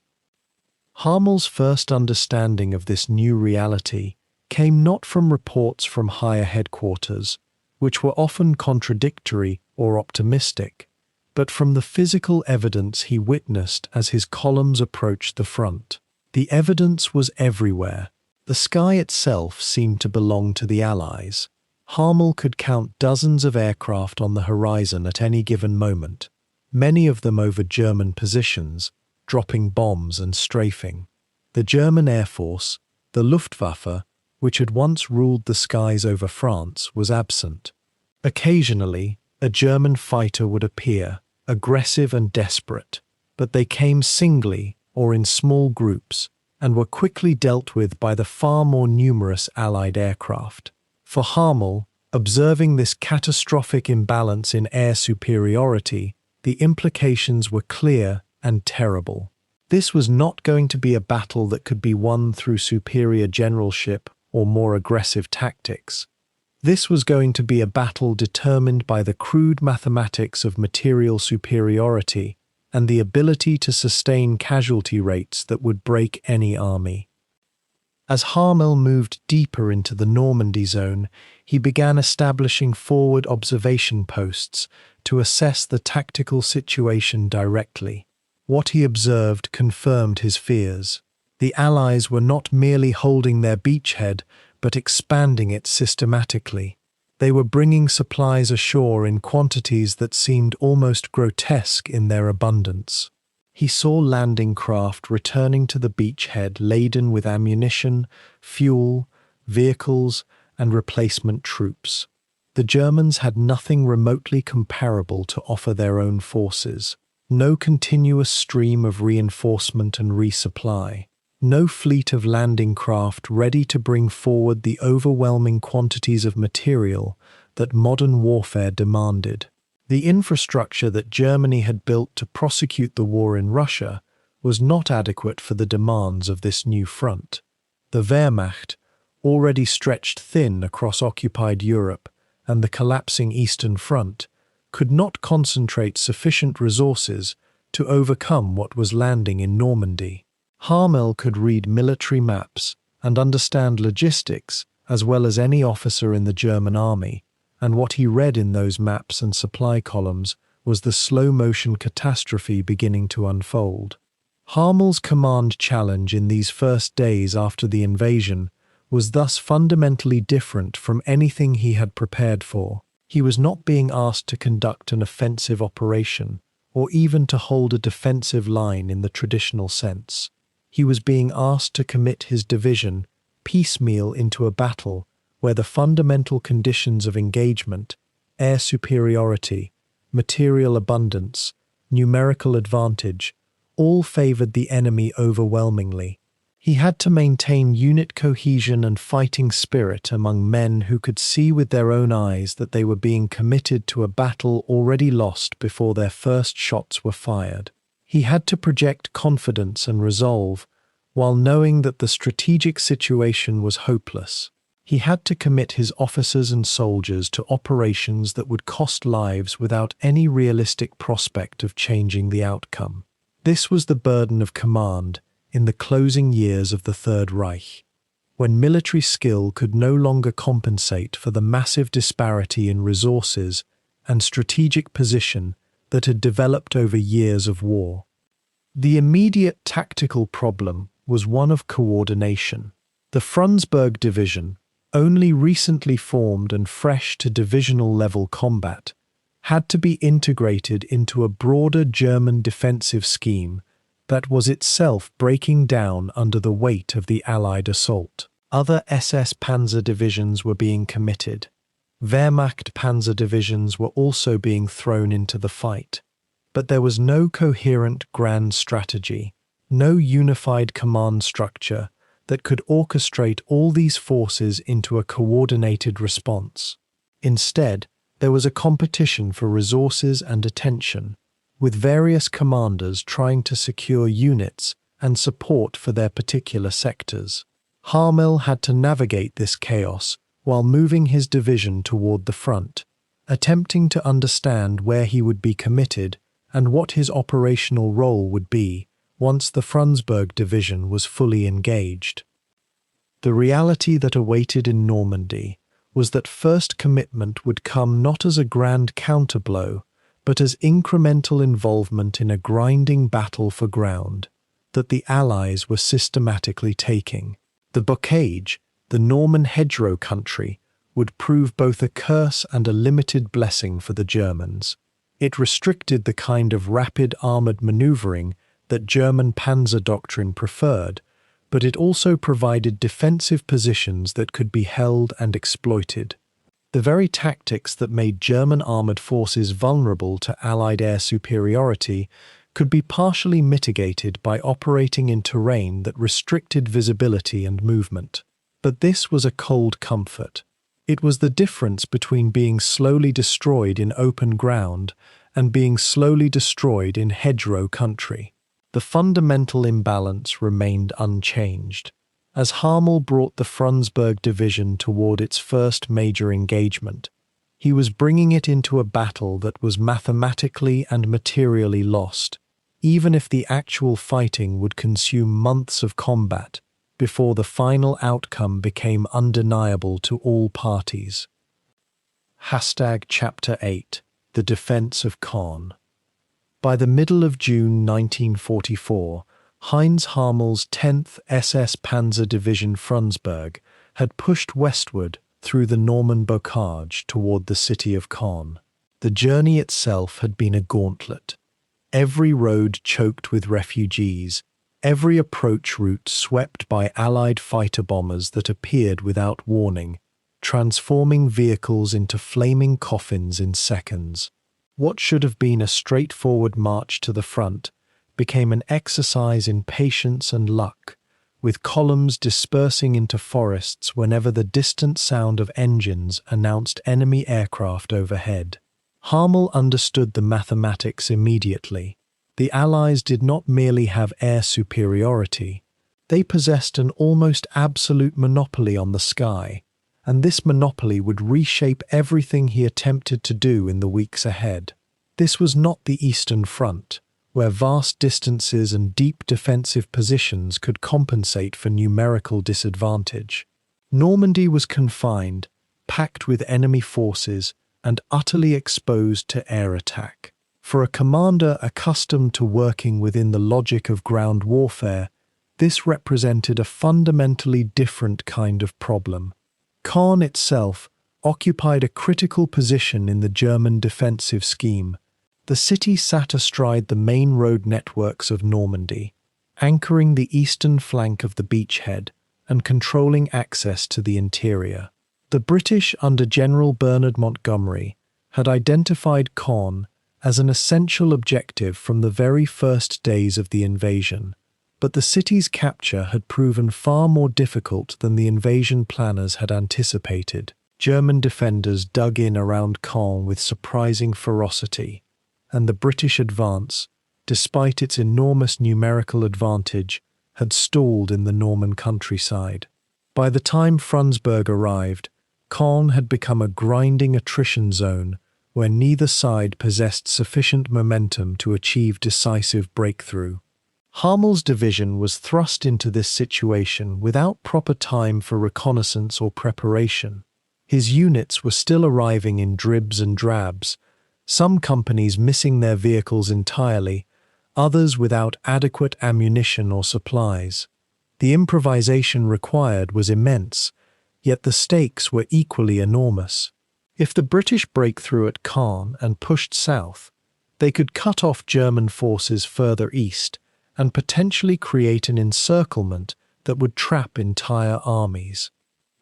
Harmel's first understanding of this new reality came not from reports from higher headquarters, which were often contradictory or optimistic, but from the physical evidence he witnessed as his columns approached the front. The evidence was everywhere. The sky itself seemed to belong to the Allies. Harmel could count dozens of aircraft on the horizon at any given moment, many of them over German positions, dropping bombs and strafing. The German Air Force, the Luftwaffe, which had once ruled the skies over France, was absent. Occasionally, a German fighter would appear, aggressive and desperate, but they came singly or in small groups and were quickly dealt with by the far more numerous Allied aircraft. For Harmel, observing this catastrophic imbalance in air superiority, the implications were clear and terrible. This was not going to be a battle that could be won through superior generalship or more aggressive tactics. This was going to be a battle determined by the crude mathematics of material superiority and the ability to sustain casualty rates that would break any army. As Harmel moved deeper into the Normandy zone, he began establishing forward observation posts to assess the tactical situation directly. What he observed confirmed his fears. The Allies were not merely holding their beachhead, but expanding it systematically. They were bringing supplies ashore in quantities that seemed almost grotesque in their abundance. He saw landing craft returning to the beachhead laden with ammunition, fuel, vehicles, and replacement troops. The Germans had nothing remotely comparable to offer their own forces. No continuous stream of reinforcement and resupply. No fleet of landing craft ready to bring forward the overwhelming quantities of material that modern warfare demanded. The infrastructure that Germany had built to prosecute the war in Russia was not adequate for the demands of this new front. The Wehrmacht, already stretched thin across occupied Europe and the collapsing Eastern Front, could not concentrate sufficient resources to overcome what was landing in Normandy. Harmel could read military maps and understand logistics as well as any officer in the German army, and what he read in those maps and supply columns was the slow-motion catastrophe beginning to unfold. Harmel's command challenge in these first days after the invasion was thus fundamentally different from anything he had prepared for. He was not being asked to conduct an offensive operation, or even to hold a defensive line in the traditional sense. He was being asked to commit his division piecemeal into a battle where the fundamental conditions of engagement, air superiority, material abundance, numerical advantage, all favored the enemy overwhelmingly. He had to maintain unit cohesion and fighting spirit among men who could see with their own eyes that they were being committed to a battle already lost before their first shots were fired. He had to project confidence and resolve, while knowing that the strategic situation was hopeless. He had to commit his officers and soldiers to operations that would cost lives without any realistic prospect of changing the outcome. This was the burden of command in the closing years of the Third Reich, when military skill could no longer compensate for the massive disparity in resources and strategic position that had developed over years of war. The immediate tactical problem was one of coordination. The Frundsberg Division, only recently formed and fresh to divisional-level combat, had to be integrated into a broader German defensive scheme that was itself breaking down under the weight of the Allied assault. Other SS Panzer divisions were being committed. Wehrmacht Panzer divisions were also being thrown into the fight. But there was no coherent grand strategy, no unified command structure that could orchestrate all these forces into a coordinated response. Instead, there was a competition for resources and attention, with various commanders trying to secure units and support for their particular sectors. Harmel had to navigate this chaos while moving his division toward the front, attempting to understand where he would be committed and what his operational role would be once the Frundsberg Division was fully engaged. The reality that awaited in Normandy was that first commitment would come not as a grand counterblow, but as incremental involvement in a grinding battle for ground that the Allies were systematically taking. The bocage, the Norman hedgerow country, would prove both a curse and a limited blessing for the Germans. It restricted the kind of rapid armoured manoeuvring that German panzer doctrine preferred, but it also provided defensive positions that could be held and exploited. The very tactics that made German armoured forces vulnerable to Allied air superiority could be partially mitigated by operating in terrain that restricted visibility and movement. But this was a cold comfort. It was the difference between being slowly destroyed in open ground and being slowly destroyed in hedgerow country. The fundamental imbalance remained unchanged. As Harmel brought the Frundsberg Division toward its first major engagement, he was bringing it into a battle that was mathematically and materially lost, even if the actual fighting would consume months of combat before the final outcome became undeniable to all parties. Chapter 8: The Defense of Caen. By the middle of June 1944, Heinz Harmel's 10th SS Panzer Division Frundsberg had pushed westward through the Norman bocage toward the city of Caen. The journey itself had been a gauntlet. Every road choked with refugees, every approach route swept by Allied fighter bombers that appeared without warning, transforming vehicles into flaming coffins in seconds. What should have been a straightforward march to the front became an exercise in patience and luck, with columns dispersing into forests whenever the distant sound of engines announced enemy aircraft overhead. Harmel understood the mathematics immediately. The Allies did not merely have air superiority, they possessed an almost absolute monopoly on the sky, and this monopoly would reshape everything he attempted to do in the weeks ahead. This was not the Eastern Front, where vast distances and deep defensive positions could compensate for numerical disadvantage. Normandy was confined, packed with enemy forces, and utterly exposed to air attack. For a commander accustomed to working within the logic of ground warfare, this represented a fundamentally different kind of problem. Caen itself occupied a critical position in the German defensive scheme. The city sat astride the main road networks of Normandy, anchoring the eastern flank of the beachhead and controlling access to the interior. The British under General Bernard Montgomery had identified Caen as an essential objective from the very first days of the invasion, but the city's capture had proven far more difficult than the invasion planners had anticipated. German defenders dug in around Caen with surprising ferocity, and the British advance, despite its enormous numerical advantage, had stalled in the Norman countryside. By the time Frundsberg arrived, Caen had become a grinding attrition zone where neither side possessed sufficient momentum to achieve decisive breakthrough. Harmel's division was thrust into this situation without proper time for reconnaissance or preparation. His units were still arriving in dribs and drabs, some companies missing their vehicles entirely, others without adequate ammunition or supplies. The improvisation required was immense, yet the stakes were equally enormous. If the British break through at Caen and pushed south, they could cut off German forces further east and potentially create an encirclement that would trap entire armies.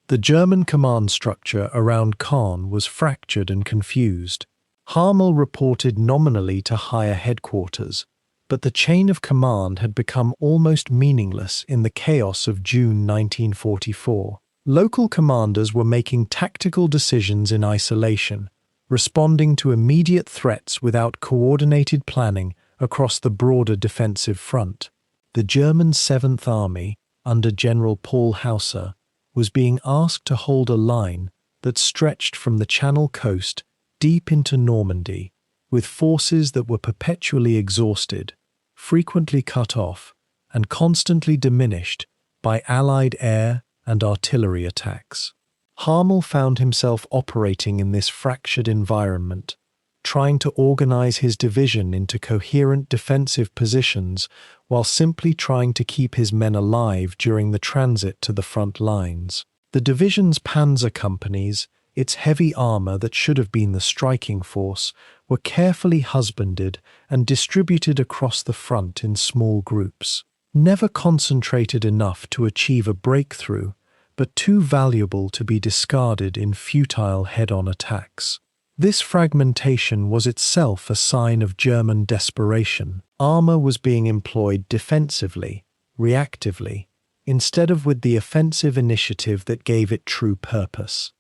The German command structure around Caen was fractured and confused. Harmel reported nominally to higher headquarters, but the chain of command had become almost meaningless in the chaos of June 1944. Local commanders were making tactical decisions in isolation, responding to immediate threats without coordinated planning across the broader defensive front. The German 7th Army, under General Paul Hauser, was being asked to hold a line that stretched from the Channel coast deep into Normandy, with forces that were perpetually exhausted, frequently cut off, and constantly diminished by Allied air and artillery attacks. Harmel found himself operating in this fractured environment, trying to organize his division into coherent defensive positions while simply trying to keep his men alive during the transit to the front lines. The division's panzer companies, its heavy armor that should have been the striking force, were carefully husbanded and distributed across the front in small groups. Never concentrated enough to achieve a breakthrough, but too valuable to be discarded in futile head-on attacks. This fragmentation was itself a sign of German desperation. Armor was being employed defensively, reactively, instead of with the offensive initiative that gave it true purpose.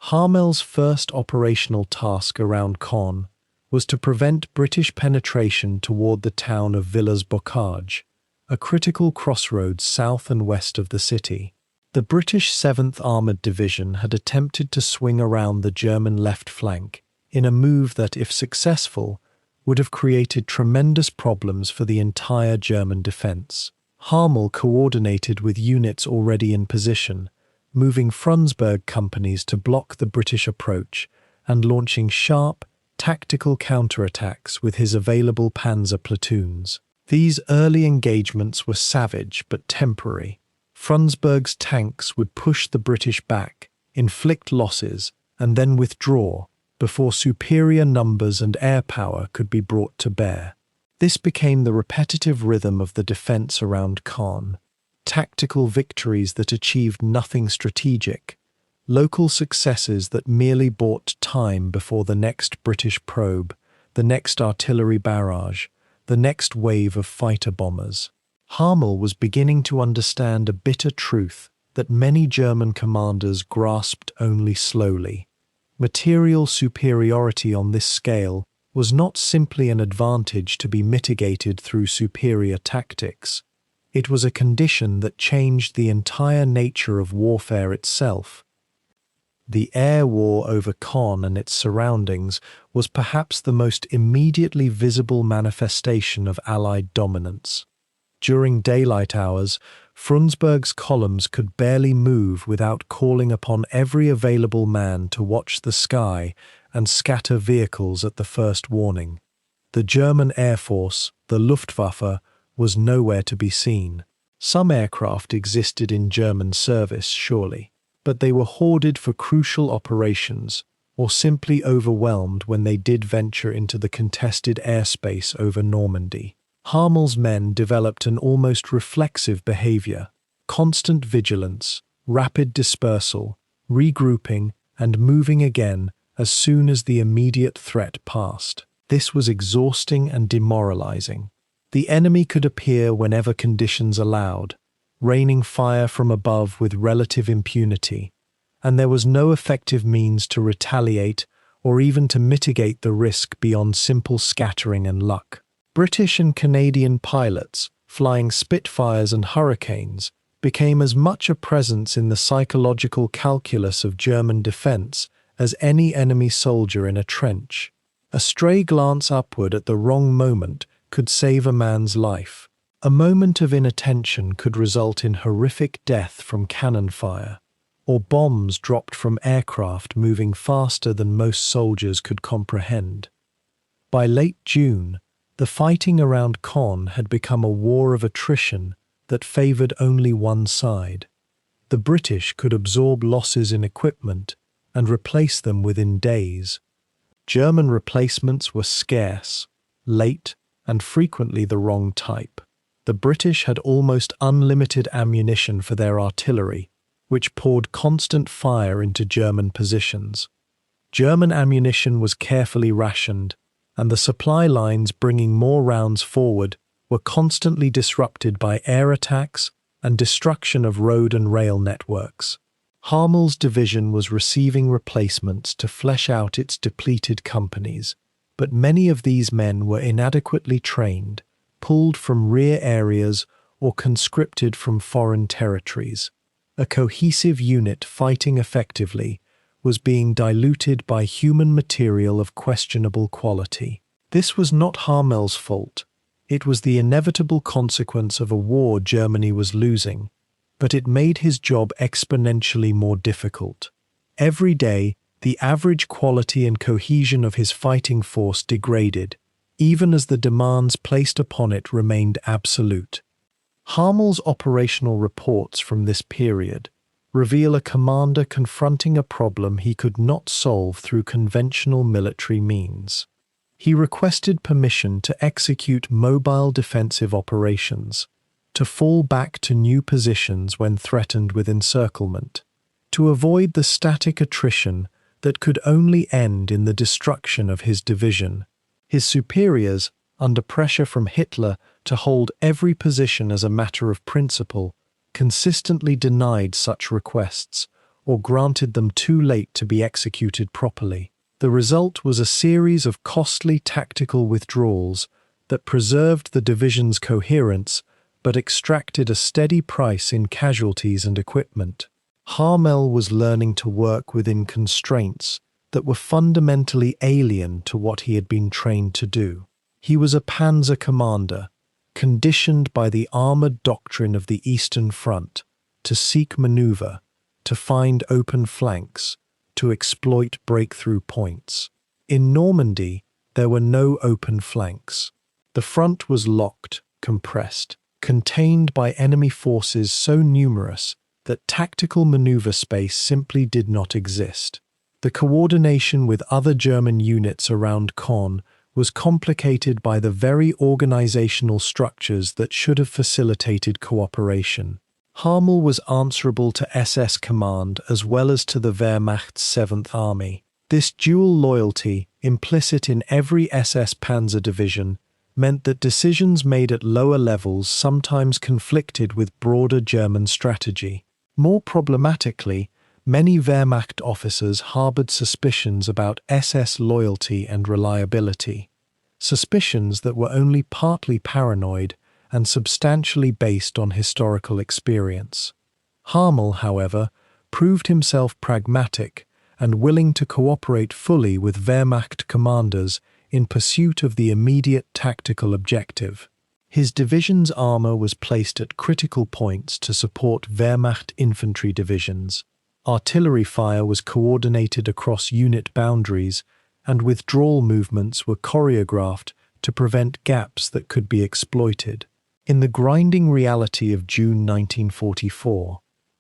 Harmel's first operational task around Caen was to prevent British penetration toward the town of Villers-Bocage, a critical crossroads south and west of the city. The British 7th Armoured Division had attempted to swing around the German left flank in a move that, if successful, would have created tremendous problems for the entire German defence. Harmel coordinated with units already in position, moving Frundsberg companies to block the British approach and launching sharp, tactical counterattacks with his available panzer platoons. These early engagements were savage but temporary. Frundsberg's tanks would push the British back, inflict losses, and then withdraw before superior numbers and air power could be brought to bear. This became the repetitive rhythm of the defense around Caen. Tactical victories that achieved nothing strategic, local successes that merely bought time before the next British probe, the next artillery barrage, the next wave of fighter bombers. Harmel was beginning to understand a bitter truth that many German commanders grasped only slowly. Material superiority on this scale was not simply an advantage to be mitigated through superior tactics. It was a condition that changed the entire nature of warfare itself. The air war over Caen and its surroundings was perhaps the most immediately visible manifestation of Allied dominance. During daylight hours, Frundsberg's columns could barely move without calling upon every available man to watch the sky and scatter vehicles at the first warning. The German Air Force, the Luftwaffe, was nowhere to be seen. Some aircraft existed in German service, surely, but they were hoarded for crucial operations or simply overwhelmed when they did venture into the contested airspace over Normandy. Harmel's men developed an almost reflexive behavior, constant vigilance, rapid dispersal, regrouping, and moving again as soon as the immediate threat passed. This was exhausting and demoralizing. The enemy could appear whenever conditions allowed, raining fire from above with relative impunity, and there was no effective means to retaliate or even to mitigate the risk beyond simple scattering and luck. British and Canadian pilots, flying Spitfires and Hurricanes, became as much a presence in the psychological calculus of German defense as any enemy soldier in a trench. A stray glance upward at the wrong moment could save a man's life. A moment of inattention could result in horrific death from cannon fire, or bombs dropped from aircraft moving faster than most soldiers could comprehend. By late June, the fighting around Caen had become a war of attrition that favored only one side. The British could absorb losses in equipment and replace them within days. German replacements were scarce, late, and frequently the wrong type. The British had almost unlimited ammunition for their artillery, which poured constant fire into German positions. German ammunition was carefully rationed, and the supply lines bringing more rounds forward were constantly disrupted by air attacks and destruction of road and rail networks. Harmel's division was receiving replacements to flesh out its depleted companies, but many of these men were inadequately trained, pulled from rear areas, or conscripted from foreign territories. A cohesive unit fighting effectively was being diluted by human material of questionable quality. This was not Harmel's fault. It was the inevitable consequence of a war Germany was losing, but it made his job exponentially more difficult. Every day, the average quality and cohesion of his fighting force degraded, even as the demands placed upon it remained absolute. Harmel's operational reports from this period reveal a commander confronting a problem he could not solve through conventional military means. He requested permission to execute mobile defensive operations, to fall back to new positions when threatened with encirclement, to avoid the static attrition that could only end in the destruction of his division. His superiors, under pressure from Hitler to hold every position as a matter of principle, consistently denied such requests or granted them too late to be executed properly. The result was a series of costly tactical withdrawals that preserved the division's coherence but extracted a steady price in casualties and equipment. Harmel was learning to work within constraints that were fundamentally alien to what he had been trained to do. He was a panzer commander, conditioned by the armored doctrine of the Eastern Front to seek maneuver, to find open flanks, to exploit breakthrough points. In Normandy, there were no open flanks. The front was locked, compressed, contained by enemy forces so numerous that tactical maneuver space simply did not exist. The coordination with other German units around Caen was complicated by the very organizational structures that should have facilitated cooperation. Harmel was answerable to SS Command as well as to the Wehrmacht's 7th Army. This dual loyalty, implicit in every SS Panzer Division, meant that decisions made at lower levels sometimes conflicted with broader German strategy. More problematically, many Wehrmacht officers harbored suspicions about SS loyalty and reliability, suspicions that were only partly paranoid and substantially based on historical experience. Harmel, however, proved himself pragmatic and willing to cooperate fully with Wehrmacht commanders in pursuit of the immediate tactical objective. His division's armor was placed at critical points to support Wehrmacht infantry divisions. Artillery fire was coordinated across unit boundaries, and withdrawal movements were choreographed to prevent gaps that could be exploited. In the grinding reality of June 1944,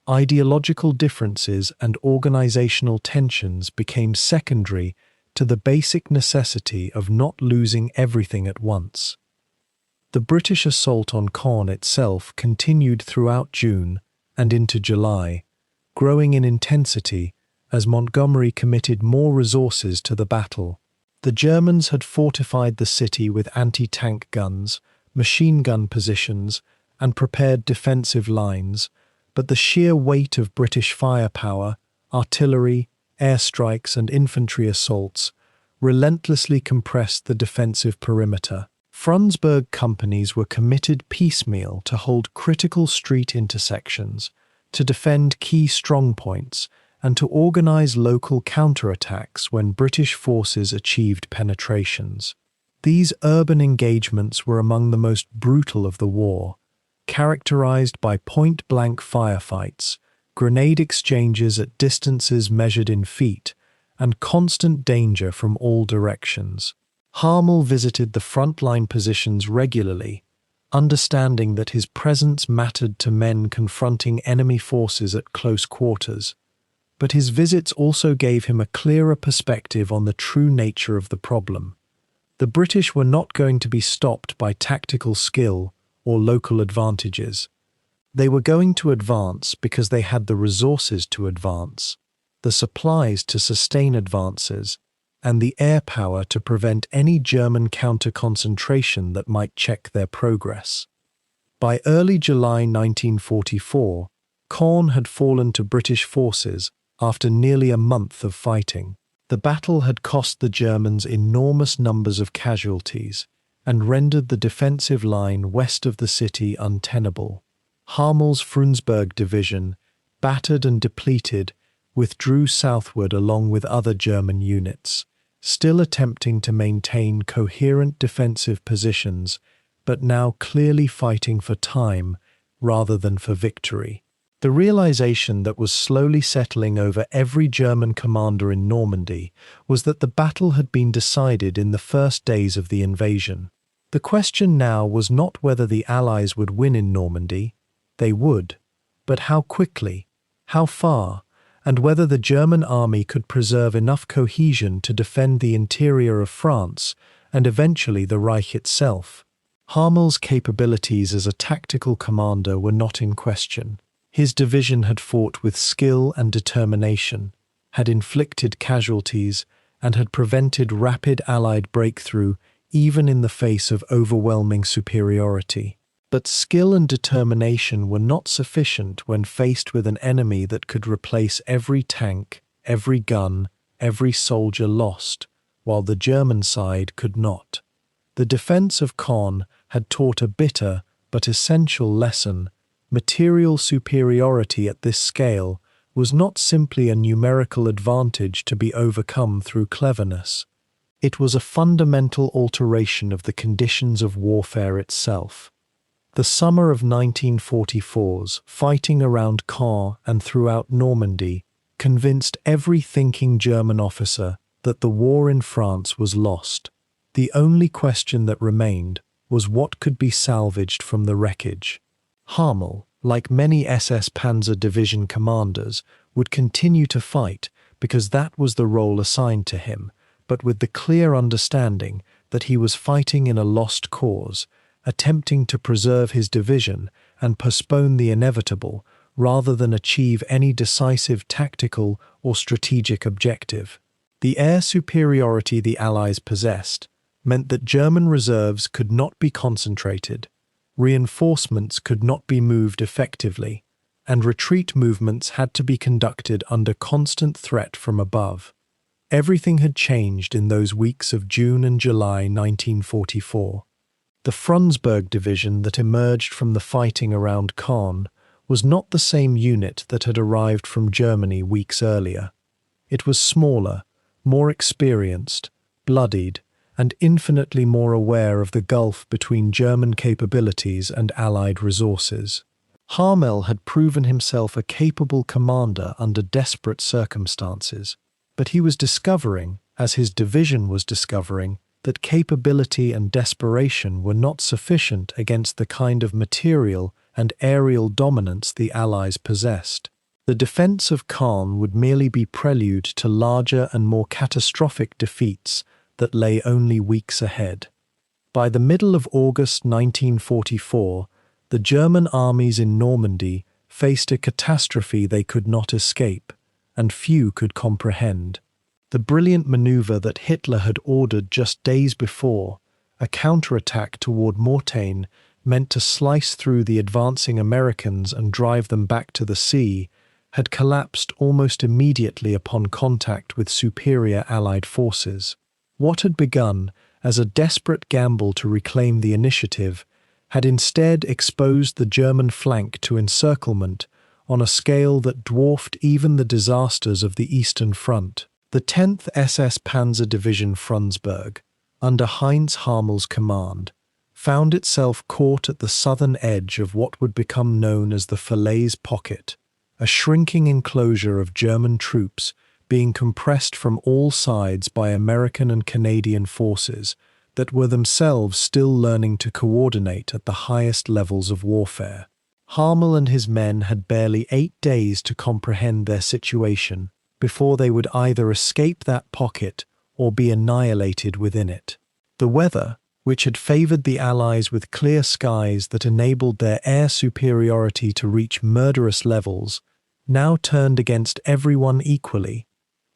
ideological differences and organizational tensions became secondary to the basic necessity of not losing everything at once. The British assault on Caen itself continued throughout June and into July, growing in intensity as Montgomery committed more resources to the battle. The Germans had fortified the city with anti-tank guns, machine gun positions, and prepared defensive lines, but the sheer weight of British firepower, artillery, airstrikes, and infantry assaults relentlessly compressed the defensive perimeter. Frundsberg companies were committed piecemeal to hold critical street intersections, to defend key strongpoints, and to organize local counterattacks when British forces achieved penetrations. These urban engagements were among the most brutal of the war, characterized by point-blank firefights, grenade exchanges at distances measured in feet, and constant danger from all directions. Harmel visited the frontline positions regularly, understanding that his presence mattered to men confronting enemy forces at close quarters. But his visits also gave him a clearer perspective on the true nature of the problem. The British were not going to be stopped by tactical skill or local advantages. They were going to advance because they had the resources to advance, the supplies to sustain advances, and the air power to prevent any German counter-concentration that might check their progress. By early July 1944, Caen had fallen to British forces after nearly a month of fighting. The battle had cost the Germans enormous numbers of casualties and rendered the defensive line west of the city untenable. Harmel's Frundsberg division, battered and depleted, withdrew southward along with other German units, still attempting to maintain coherent defensive positions, but now clearly fighting for time rather than for victory. The realization that was slowly settling over every German commander in Normandy was that the battle had been decided in the first days of the invasion. The question now was not whether the Allies would win in Normandy. They would, but how quickly, how far, and whether the German army could preserve enough cohesion to defend the interior of France and eventually the Reich itself. Harmel's capabilities as a tactical commander were not in question. His division had fought with skill and determination, had inflicted casualties, and had prevented rapid Allied breakthrough even in the face of overwhelming superiority. But skill and determination were not sufficient when faced with an enemy that could replace every tank, every gun, every soldier lost, while the German side could not. The defense of Caen had taught a bitter but essential lesson. Material superiority at this scale was not simply a numerical advantage to be overcome through cleverness. It was a fundamental alteration of the conditions of warfare itself. The summer of 1944's fighting around Caen and throughout Normandy convinced every thinking German officer that the war in France was lost. The only question that remained was what could be salvaged from the wreckage. Harmel, like many SS Panzer Division commanders, would continue to fight because that was the role assigned to him, but with the clear understanding that he was fighting in a lost cause, attempting to preserve his division and postpone the inevitable rather than achieve any decisive tactical or strategic objective. The air superiority the Allies possessed meant that German reserves could not be concentrated, reinforcements could not be moved effectively, and retreat movements had to be conducted under constant threat from above. Everything had changed in those weeks of June and July 1944. The Frundsberg division that emerged from the fighting around Caen was not the same unit that had arrived from Germany weeks earlier. It was smaller, more experienced, bloodied, and infinitely more aware of the gulf between German capabilities and Allied resources. Harmel had proven himself a capable commander under desperate circumstances, but he was discovering, as his division was discovering, that capability and desperation were not sufficient against the kind of material and aerial dominance the Allies possessed. The defense of Caen would merely be prelude to larger and more catastrophic defeats that lay only weeks ahead. By the middle of August 1944, the German armies in Normandy faced a catastrophe they could not escape, and few could comprehend. The brilliant maneuver that Hitler had ordered just days before, a counterattack toward Mortain meant to slice through the advancing Americans and drive them back to the sea, had collapsed almost immediately upon contact with superior Allied forces. What had begun as a desperate gamble to reclaim the initiative had instead exposed the German flank to encirclement on a scale that dwarfed even the disasters of the Eastern Front. The 10th SS Panzer Division Frundsberg, under Heinz Harmel's command, found itself caught at the southern edge of what would become known as the Falaise Pocket, a shrinking enclosure of German troops being compressed from all sides by American and Canadian forces that were themselves still learning to coordinate at the highest levels of warfare. Harmel and his men had barely 8 days to comprehend their situation before they would either escape that pocket or be annihilated within it. The weather, which had favored the Allies with clear skies that enabled their air superiority to reach murderous levels, now turned against everyone equally,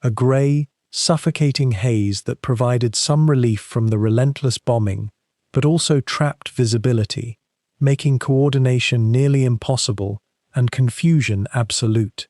a grey, suffocating haze that provided some relief from the relentless bombing, but also trapped visibility, making coordination nearly impossible and confusion absolute.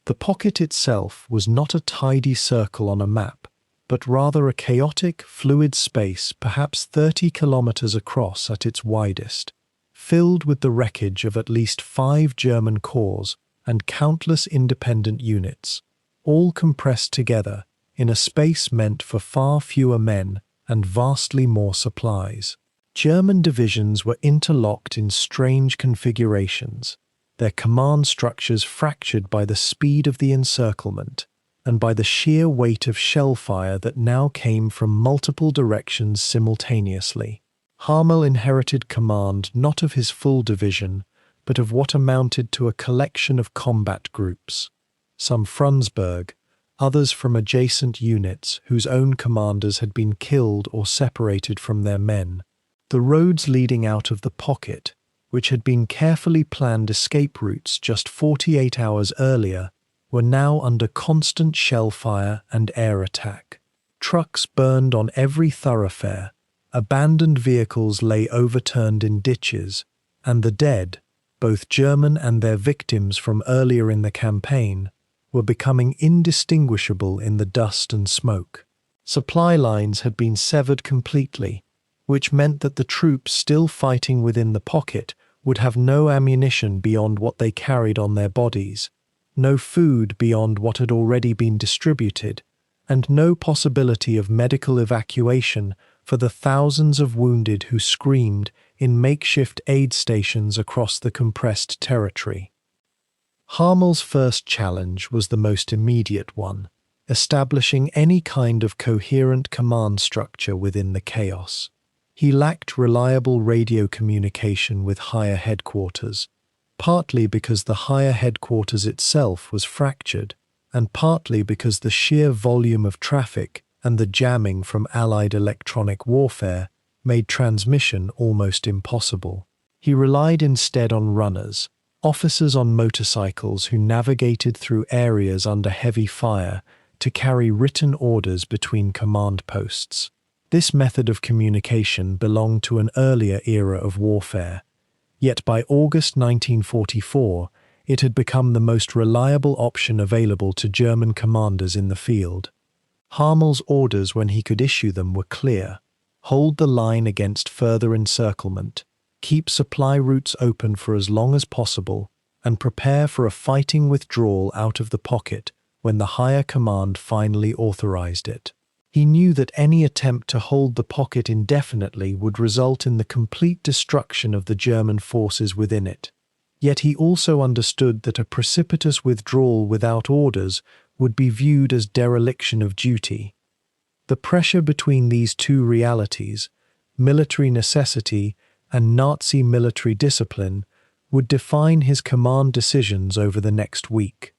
The pocket itself was not a tidy circle on a map, but rather a chaotic, fluid space perhaps 30 kilometers across at its widest, filled with the wreckage of at least 5 German corps and countless independent units, all compressed together in a space meant for far fewer men and vastly more supplies. German divisions were interlocked in strange configurations, their command structures fractured by the speed of the encirclement and by the sheer weight of shell fire that now came from multiple directions simultaneously. Harmel inherited command not of his full division, but of what amounted to a collection of combat groups, some Frundsberg, others from adjacent units whose own commanders had been killed or separated from their men. The roads leading out of the pocket, which had been carefully planned escape routes just 48 hours earlier, were now under constant shell fire and air attack. Trucks burned on every thoroughfare, abandoned vehicles lay overturned in ditches, and the dead, both German and their victims from earlier in the campaign, were becoming indistinguishable in the dust and smoke. Supply lines had been severed completely, which meant that the troops still fighting within the pocket would have no ammunition beyond what they carried on their bodies, no food beyond what had already been distributed, and no possibility of medical evacuation for the thousands of wounded who screamed in makeshift aid stations across the compressed territory. Harmel's first challenge was the most immediate one, establishing any kind of coherent command structure within the chaos. He lacked reliable radio communication with higher headquarters, partly because the higher headquarters itself was fractured, and partly because the sheer volume of traffic and the jamming from Allied electronic warfare made transmission almost impossible. He relied instead on runners, officers on motorcycles who navigated through areas under heavy fire to carry written orders between command posts. This method of communication belonged to an earlier era of warfare, yet by August 1944, it had become the most reliable option available to German commanders in the field. Harmel's orders, when he could issue them, were clear: hold the line against further encirclement, keep supply routes open for as long as possible, and prepare for a fighting withdrawal out of the pocket when the higher command finally authorized it. He knew that any attempt to hold the pocket indefinitely would result in the complete destruction of the German forces within it. Yet he also understood that a precipitous withdrawal without orders would be viewed as dereliction of duty. The pressure between these two realities, military necessity and Nazi military discipline, would define his command decisions over the next week.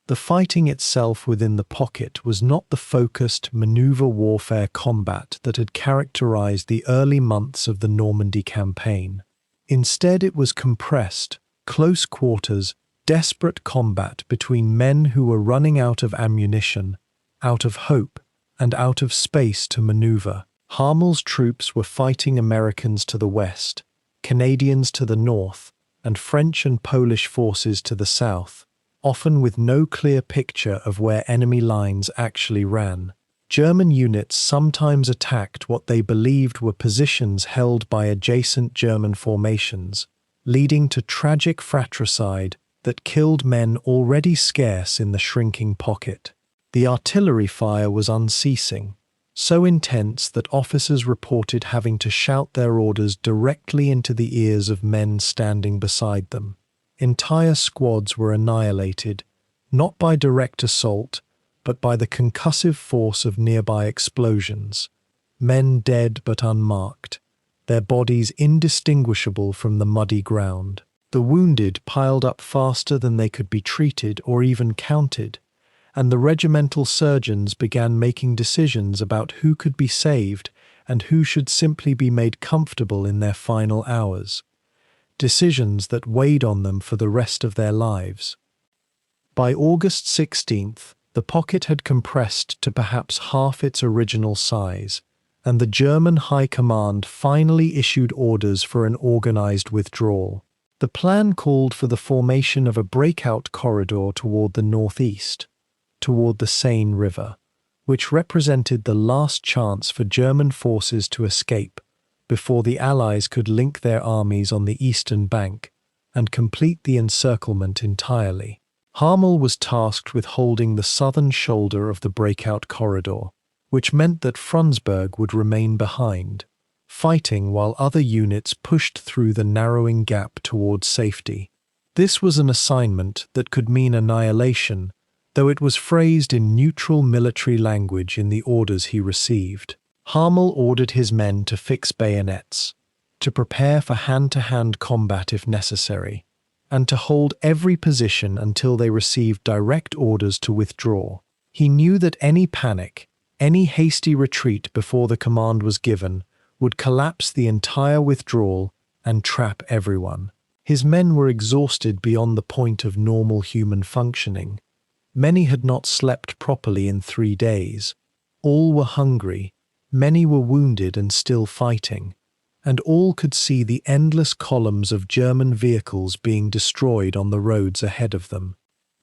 The fighting itself within the pocket was not the focused maneuver warfare combat that had characterized the early months of the Normandy campaign. Instead, it was compressed, close quarters, desperate combat between men who were running out of ammunition, out of hope, and out of space to maneuver. Harmel's troops were fighting Americans to the west, Canadians to the north, and French and Polish forces to the south, often with no clear picture of where enemy lines actually ran. German units sometimes attacked what they believed were positions held by adjacent German formations, leading to tragic fratricide that killed men already scarce in the shrinking pocket. The artillery fire was unceasing, so intense that officers reported having to shout their orders directly into the ears of men standing beside them. Entire squads were annihilated, not by direct assault, but by the concussive force of nearby explosions. Men dead but unmarked, their bodies indistinguishable from the muddy ground. The wounded piled up faster than they could be treated or even counted, and the regimental surgeons began making decisions about who could be saved and who should simply be made comfortable in their final hours. Decisions that weighed on them for the rest of their lives. By August 16th, the pocket had compressed to perhaps half its original size, and the German High Command finally issued orders for an organized withdrawal. The plan called for the formation of a breakout corridor toward the northeast, toward the Seine River, which represented the last chance for German forces to escape before the Allies could link their armies on the eastern bank and complete the encirclement entirely. Harmel was tasked with holding the southern shoulder of the breakout corridor, which meant that Frundsberg would remain behind, fighting while other units pushed through the narrowing gap towards safety. This was an assignment that could mean annihilation, though it was phrased in neutral military language in the orders he received. Harmel ordered his men to fix bayonets, to prepare for hand-to-hand combat if necessary, and to hold every position until they received direct orders to withdraw. He knew that any panic, any hasty retreat before the command was given, would collapse the entire withdrawal and trap everyone. His men were exhausted beyond the point of normal human functioning. Many had not slept properly in 3 days. All were hungry. Many were wounded and still fighting, and all could see the endless columns of German vehicles being destroyed on the roads ahead of them.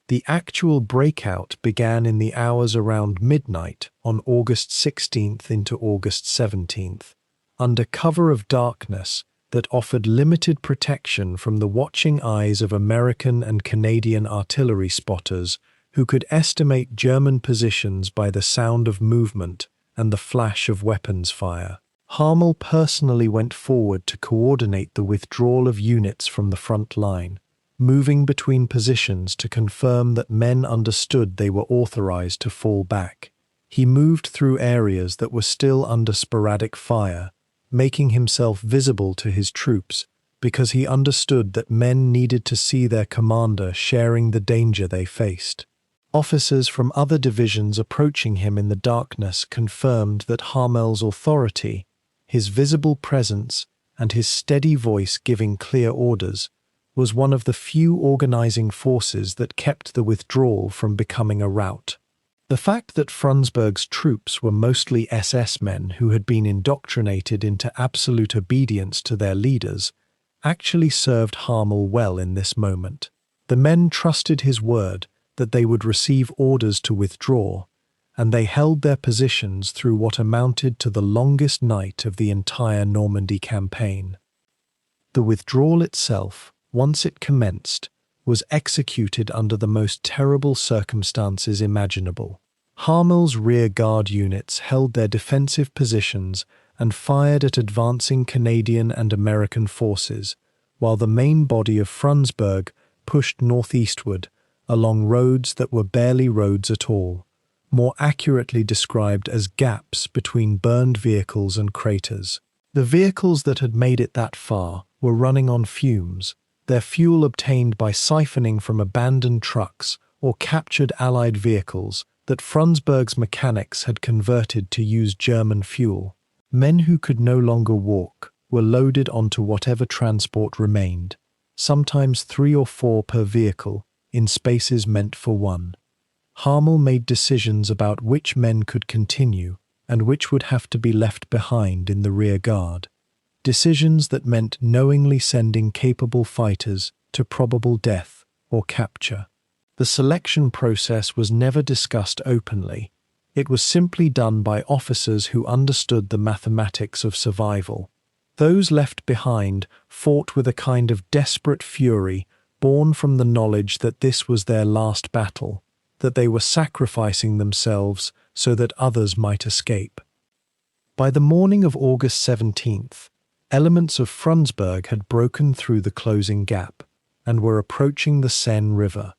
The actual breakout began in the hours around midnight on August 16th into August 17th, under cover of darkness that offered limited protection from the watching eyes of American and Canadian artillery spotters who could estimate German positions by the sound of movement and the flash of weapons fire. Harmel personally went forward to coordinate the withdrawal of units from the front line, moving between positions to confirm that men understood they were authorized to fall back. He moved through areas that were still under sporadic fire, making himself visible to his troops because he understood that men needed to see their commander sharing the danger they faced. Officers from other divisions approaching him in the darkness confirmed that Harmel's authority, his visible presence, and his steady voice giving clear orders was one of the few organizing forces that kept the withdrawal from becoming a rout. The fact that Frundsberg's troops were mostly SS men who had been indoctrinated into absolute obedience to their leaders actually served Harmel well in this moment. The men trusted his word that they would receive orders to withdraw, and they held their positions through what amounted to the longest night of the entire Normandy campaign. The withdrawal itself, once it commenced, was executed under the most terrible circumstances imaginable. Harmel's rear guard units held their defensive positions and fired at advancing Canadian and American forces, while the main body of Frundsberg pushed northeastward along roads that were barely roads at all, more accurately described as gaps between burned vehicles and craters. The vehicles that had made it that far were running on fumes, their fuel obtained by siphoning from abandoned trucks or captured Allied vehicles that Frundsberg's mechanics had converted to use German fuel. Men who could no longer walk were loaded onto whatever transport remained, sometimes 3 or 4 per vehicle, in spaces meant for one. Harmel made decisions about which men could continue and which would have to be left behind in the rear guard. Decisions that meant knowingly sending capable fighters to probable death or capture. The selection process was never discussed openly. It was simply done by officers who understood the mathematics of survival. Those left behind fought with a kind of desperate fury born from the knowledge that this was their last battle, that they were sacrificing themselves so that others might escape. By the morning of August 17th, elements of Frundsberg had broken through the closing gap and were approaching the Seine River,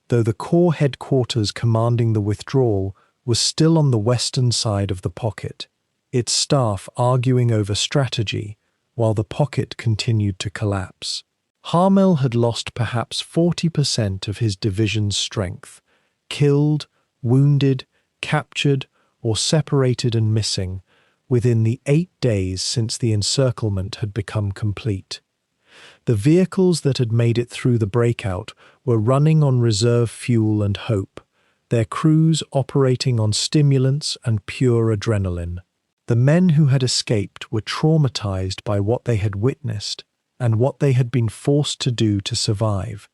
though the Corps headquarters commanding the withdrawal was still on the western side of the pocket, its staff arguing over strategy while the pocket continued to collapse. Harmel had lost perhaps 40% of his division's strength, killed, wounded, captured, or separated and missing, within the 8 days since the encirclement had become complete. The vehicles that had made it through the breakout were running on reserve fuel and hope, their crews operating on stimulants and pure adrenaline. The men who had escaped were traumatized by what they had witnessed and what they had been forced to do to survive.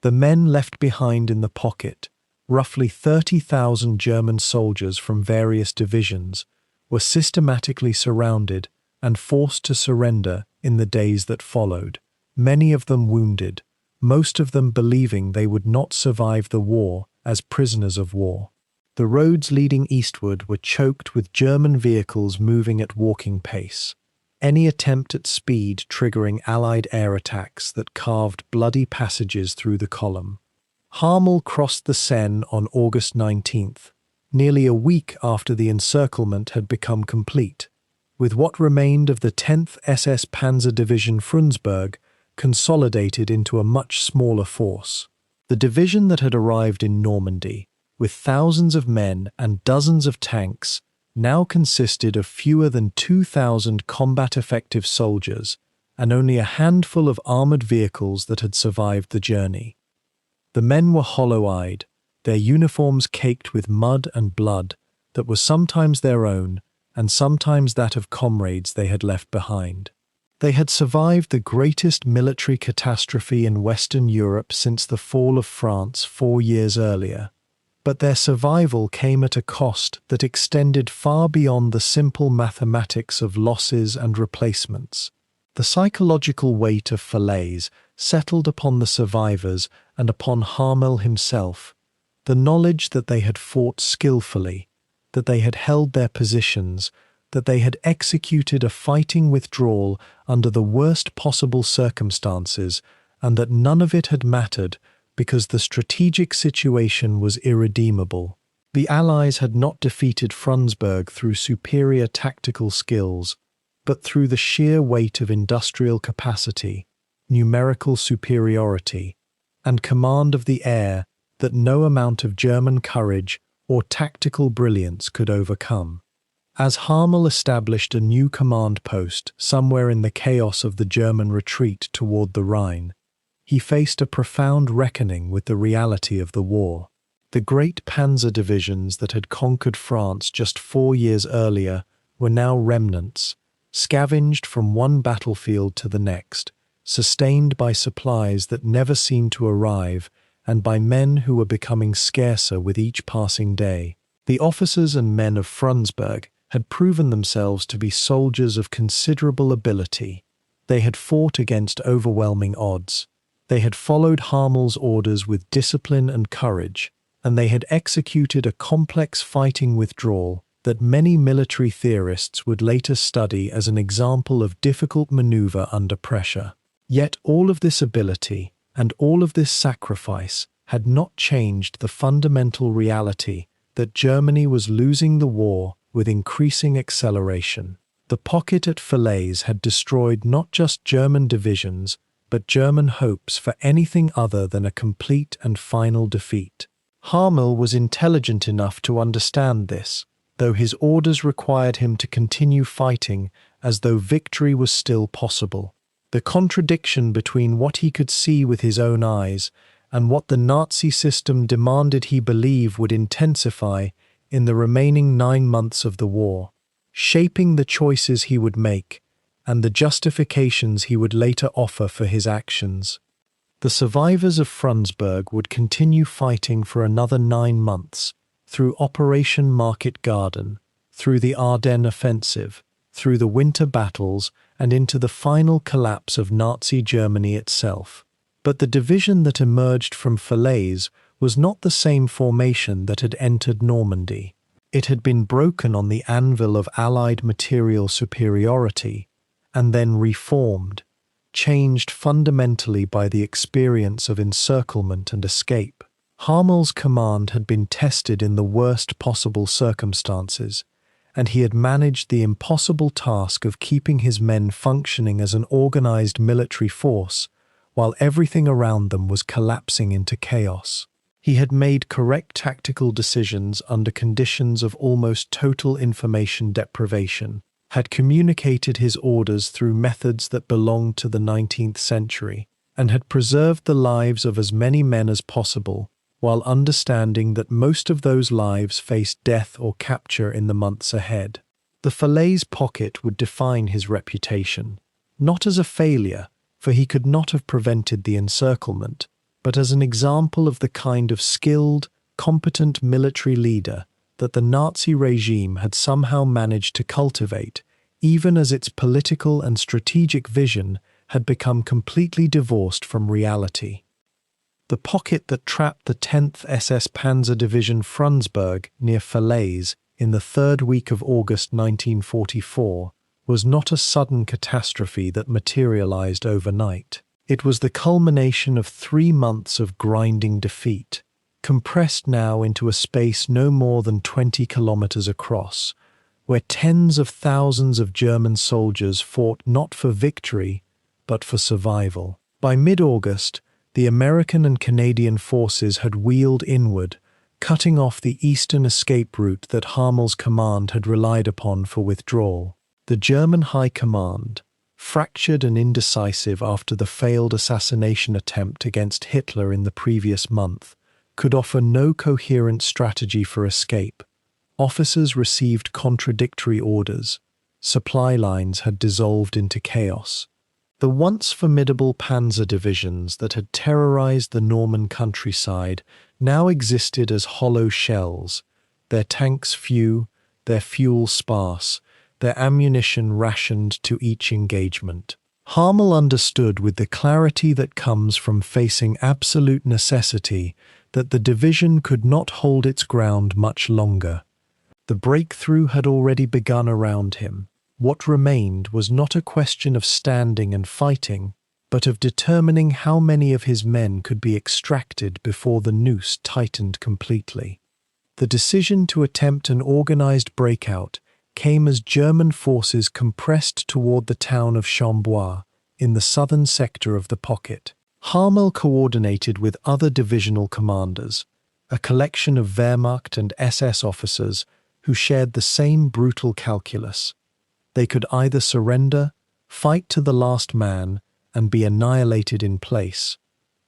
The men left behind in the pocket, roughly 30,000 German soldiers from various divisions, were systematically surrounded and forced to surrender in the days that followed, many of them wounded, most of them believing they would not survive the war as prisoners of war. The roads leading eastward were choked with German vehicles moving at walking pace, any attempt at speed triggering Allied air attacks that carved bloody passages through the column. Harmel crossed the Seine on August 19th, nearly a week after the encirclement had become complete, with what remained of the 10th SS Panzer Division Frundsberg consolidated into a much smaller force. The division that had arrived in Normandy, with thousands of men and dozens of tanks, now consisted of fewer than 2,000 combat-effective soldiers and only a handful of armoured vehicles that had survived the journey. The men were hollow-eyed, their uniforms caked with mud and blood that was sometimes their own and sometimes that of comrades they had left behind. They had survived the greatest military catastrophe in Western Europe since the fall of France 4 years earlier, but their survival came at a cost that extended far beyond the simple mathematics of losses and replacements. The psychological weight of Falaise settled upon the survivors and upon Harmel himself, the knowledge that they had fought skillfully, that they had held their positions, that they had executed a fighting withdrawal under the worst possible circumstances, and that none of it had mattered because the strategic situation was irredeemable. The Allies had not defeated Frundsberg through superior tactical skills, but through the sheer weight of industrial capacity, numerical superiority, and command of the air that no amount of German courage or tactical brilliance could overcome. As Harmel established a new command post somewhere in the chaos of the German retreat toward the Rhine, he faced a profound reckoning with the reality of the war. The great panzer divisions that had conquered France just 4 years earlier were now remnants, scavenged from one battlefield to the next, sustained by supplies that never seemed to arrive and by men who were becoming scarcer with each passing day. The officers and men of Frundsberg had proven themselves to be soldiers of considerable ability. They had fought against overwhelming odds. They had followed Harmel's orders with discipline and courage, and they had executed a complex fighting withdrawal that many military theorists would later study as an example of difficult maneuver under pressure. Yet all of this ability and all of this sacrifice had not changed the fundamental reality that Germany was losing the war with increasing acceleration. The pocket at Falaise had destroyed not just German divisions, but German hopes for anything other than a complete and final defeat. Harmel was intelligent enough to understand this, though his orders required him to continue fighting as though victory was still possible. The contradiction between what he could see with his own eyes and what the Nazi system demanded he believe would intensify in the remaining 9 months of the war, shaping the choices he would make and the justifications he would later offer for his actions. The survivors of Frundsberg would continue fighting for another 9 months, through Operation Market Garden, through the Ardennes offensive, through the winter battles, and into the final collapse of Nazi Germany itself. But the division that emerged from Falaise was not the same formation that had entered Normandy. It had been broken on the anvil of Allied material superiority, and then reformed, changed fundamentally by the experience of encirclement and escape. Harmel's command had been tested in the worst possible circumstances, and he had managed the impossible task of keeping his men functioning as an organized military force while everything around them was collapsing into chaos. He had made correct tactical decisions under conditions of almost total information deprivation, had communicated his orders through methods that belonged to the 19th century, and had preserved the lives of as many men as possible, while understanding that most of those lives faced death or capture in the months ahead. The Falaise pocket would define his reputation, not as a failure, for he could not have prevented the encirclement, but as an example of the kind of skilled, competent military leader that the Nazi regime had somehow managed to cultivate, even as its political and strategic vision had become completely divorced from reality. The pocket that trapped the 10th SS Panzer Division Frundsberg near Falaise in the 3rd week of August 1944 was not a sudden catastrophe that materialized overnight. It was the culmination of 3 months of grinding defeat, compressed now into a space no more than 20 kilometers across, where tens of thousands of German soldiers fought not for victory, but for survival. By mid-August, the American and Canadian forces had wheeled inward, cutting off the eastern escape route that Harmel's command had relied upon for withdrawal. The German High Command, fractured and indecisive after the failed assassination attempt against Hitler in the previous month, could offer no coherent strategy for escape. Officers received contradictory orders. Supply lines had dissolved into chaos. The once formidable panzer divisions that had terrorized the Norman countryside now existed as hollow shells, their tanks few, their fuel sparse, their ammunition rationed to each engagement. Harmel understood with the clarity that comes from facing absolute necessity that the division could not hold its ground much longer. The breakthrough had already begun around him. What remained was not a question of standing and fighting, but of determining how many of his men could be extracted before the noose tightened completely. The decision to attempt an organized breakout came as German forces compressed toward the town of Chambois in the southern sector of the pocket. Harmel coordinated with other divisional commanders, a collection of Wehrmacht and SS officers who shared the same brutal calculus. They could either surrender, fight to the last man, and be annihilated in place,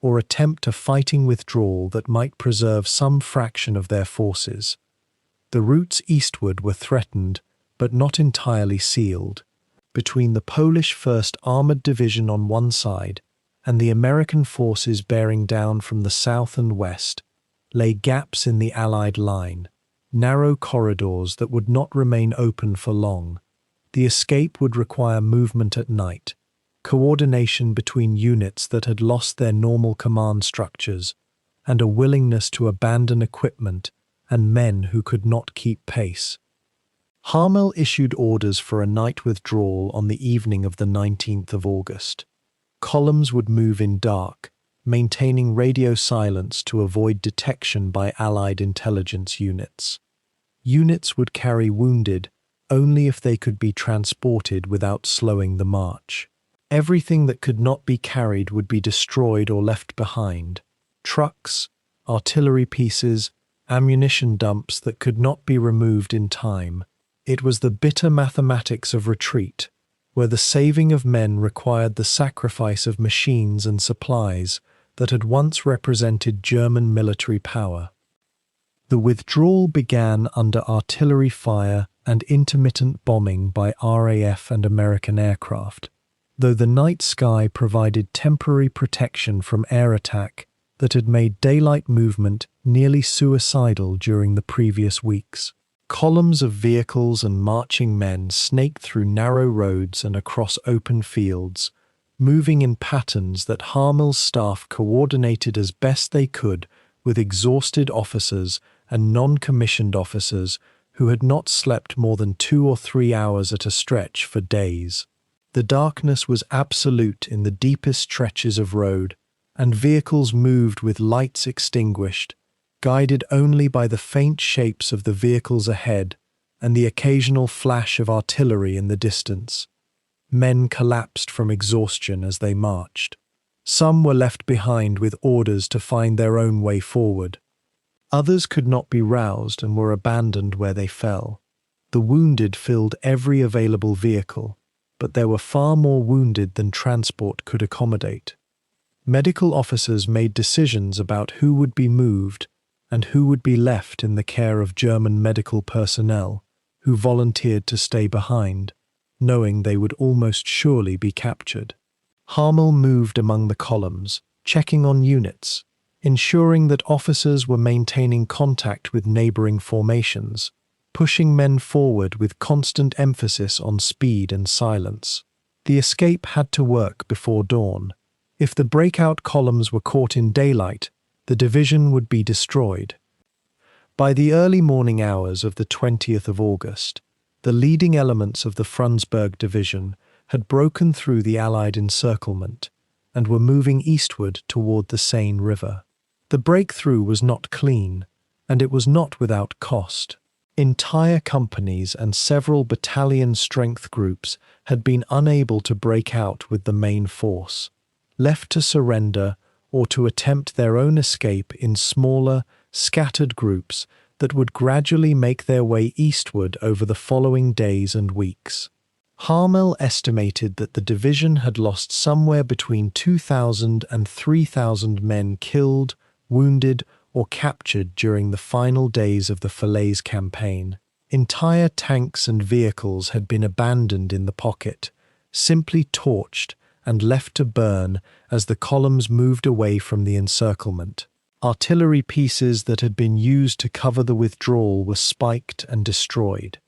or attempt a fighting withdrawal that might preserve some fraction of their forces. The routes eastward were threatened, but not entirely sealed. Between the Polish 1st Armored Division on one side and the American forces bearing down from the south and west lay gaps in the Allied line, narrow corridors that would not remain open for long. The escape would require movement at night, coordination between units that had lost their normal command structures, and a willingness to abandon equipment and men who could not keep pace. Harmel issued orders for a night withdrawal on the evening of the 19th of August. Columns would move in dark, maintaining radio silence to avoid detection by Allied intelligence units. Units would carry wounded only if they could be transported without slowing the march. Everything that could not be carried would be destroyed or left behind. Trucks, artillery pieces, ammunition dumps that could not be removed in time. It was the bitter mathematics of retreat, where the saving of men required the sacrifice of machines and supplies that had once represented German military power. The withdrawal began under artillery fire and intermittent bombing by RAF and American aircraft, though the night sky provided temporary protection from air attack that had made daylight movement nearly suicidal during the previous weeks. Columns of vehicles and marching men snaked through narrow roads and across open fields, moving in patterns that Harmel's staff coordinated as best they could with exhausted officers and non-commissioned officers who had not slept more than 2 or 3 hours at a stretch for days. The darkness was absolute in the deepest stretches of road, and vehicles moved with lights extinguished, guided only by the faint shapes of the vehicles ahead and the occasional flash of artillery in the distance. Men collapsed from exhaustion as they marched. Some were left behind with orders to find their own way forward. Others could not be roused and were abandoned where they fell. The wounded filled every available vehicle, but there were far more wounded than transport could accommodate. Medical officers made decisions about who would be moved and who would be left in the care of German medical personnel who volunteered to stay behind, knowing they would almost surely be captured. Harmel moved among the columns, checking on units, ensuring that officers were maintaining contact with neighboring formations, pushing men forward with constant emphasis on speed and silence. The escape had to work before dawn. If the breakout columns were caught in daylight, the division would be destroyed. By the early morning hours of the 20th of August, the leading elements of the Frundsberg division had broken through the Allied encirclement and were moving eastward toward the Seine River. The breakthrough was not clean, and it was not without cost. Entire companies and several battalion strength groups had been unable to break out with the main force, left to surrender or to attempt their own escape in smaller, scattered groups that would gradually make their way eastward over the following days and weeks. Harmel estimated that the division had lost somewhere between 2,000 and 3,000 men killed, wounded, or captured during the final days of the Falaise campaign. Entire tanks and vehicles had been abandoned in the pocket, simply torched and left to burn as the columns moved away from the encirclement. Artillery pieces that had been used to cover the withdrawal were spiked and destroyed.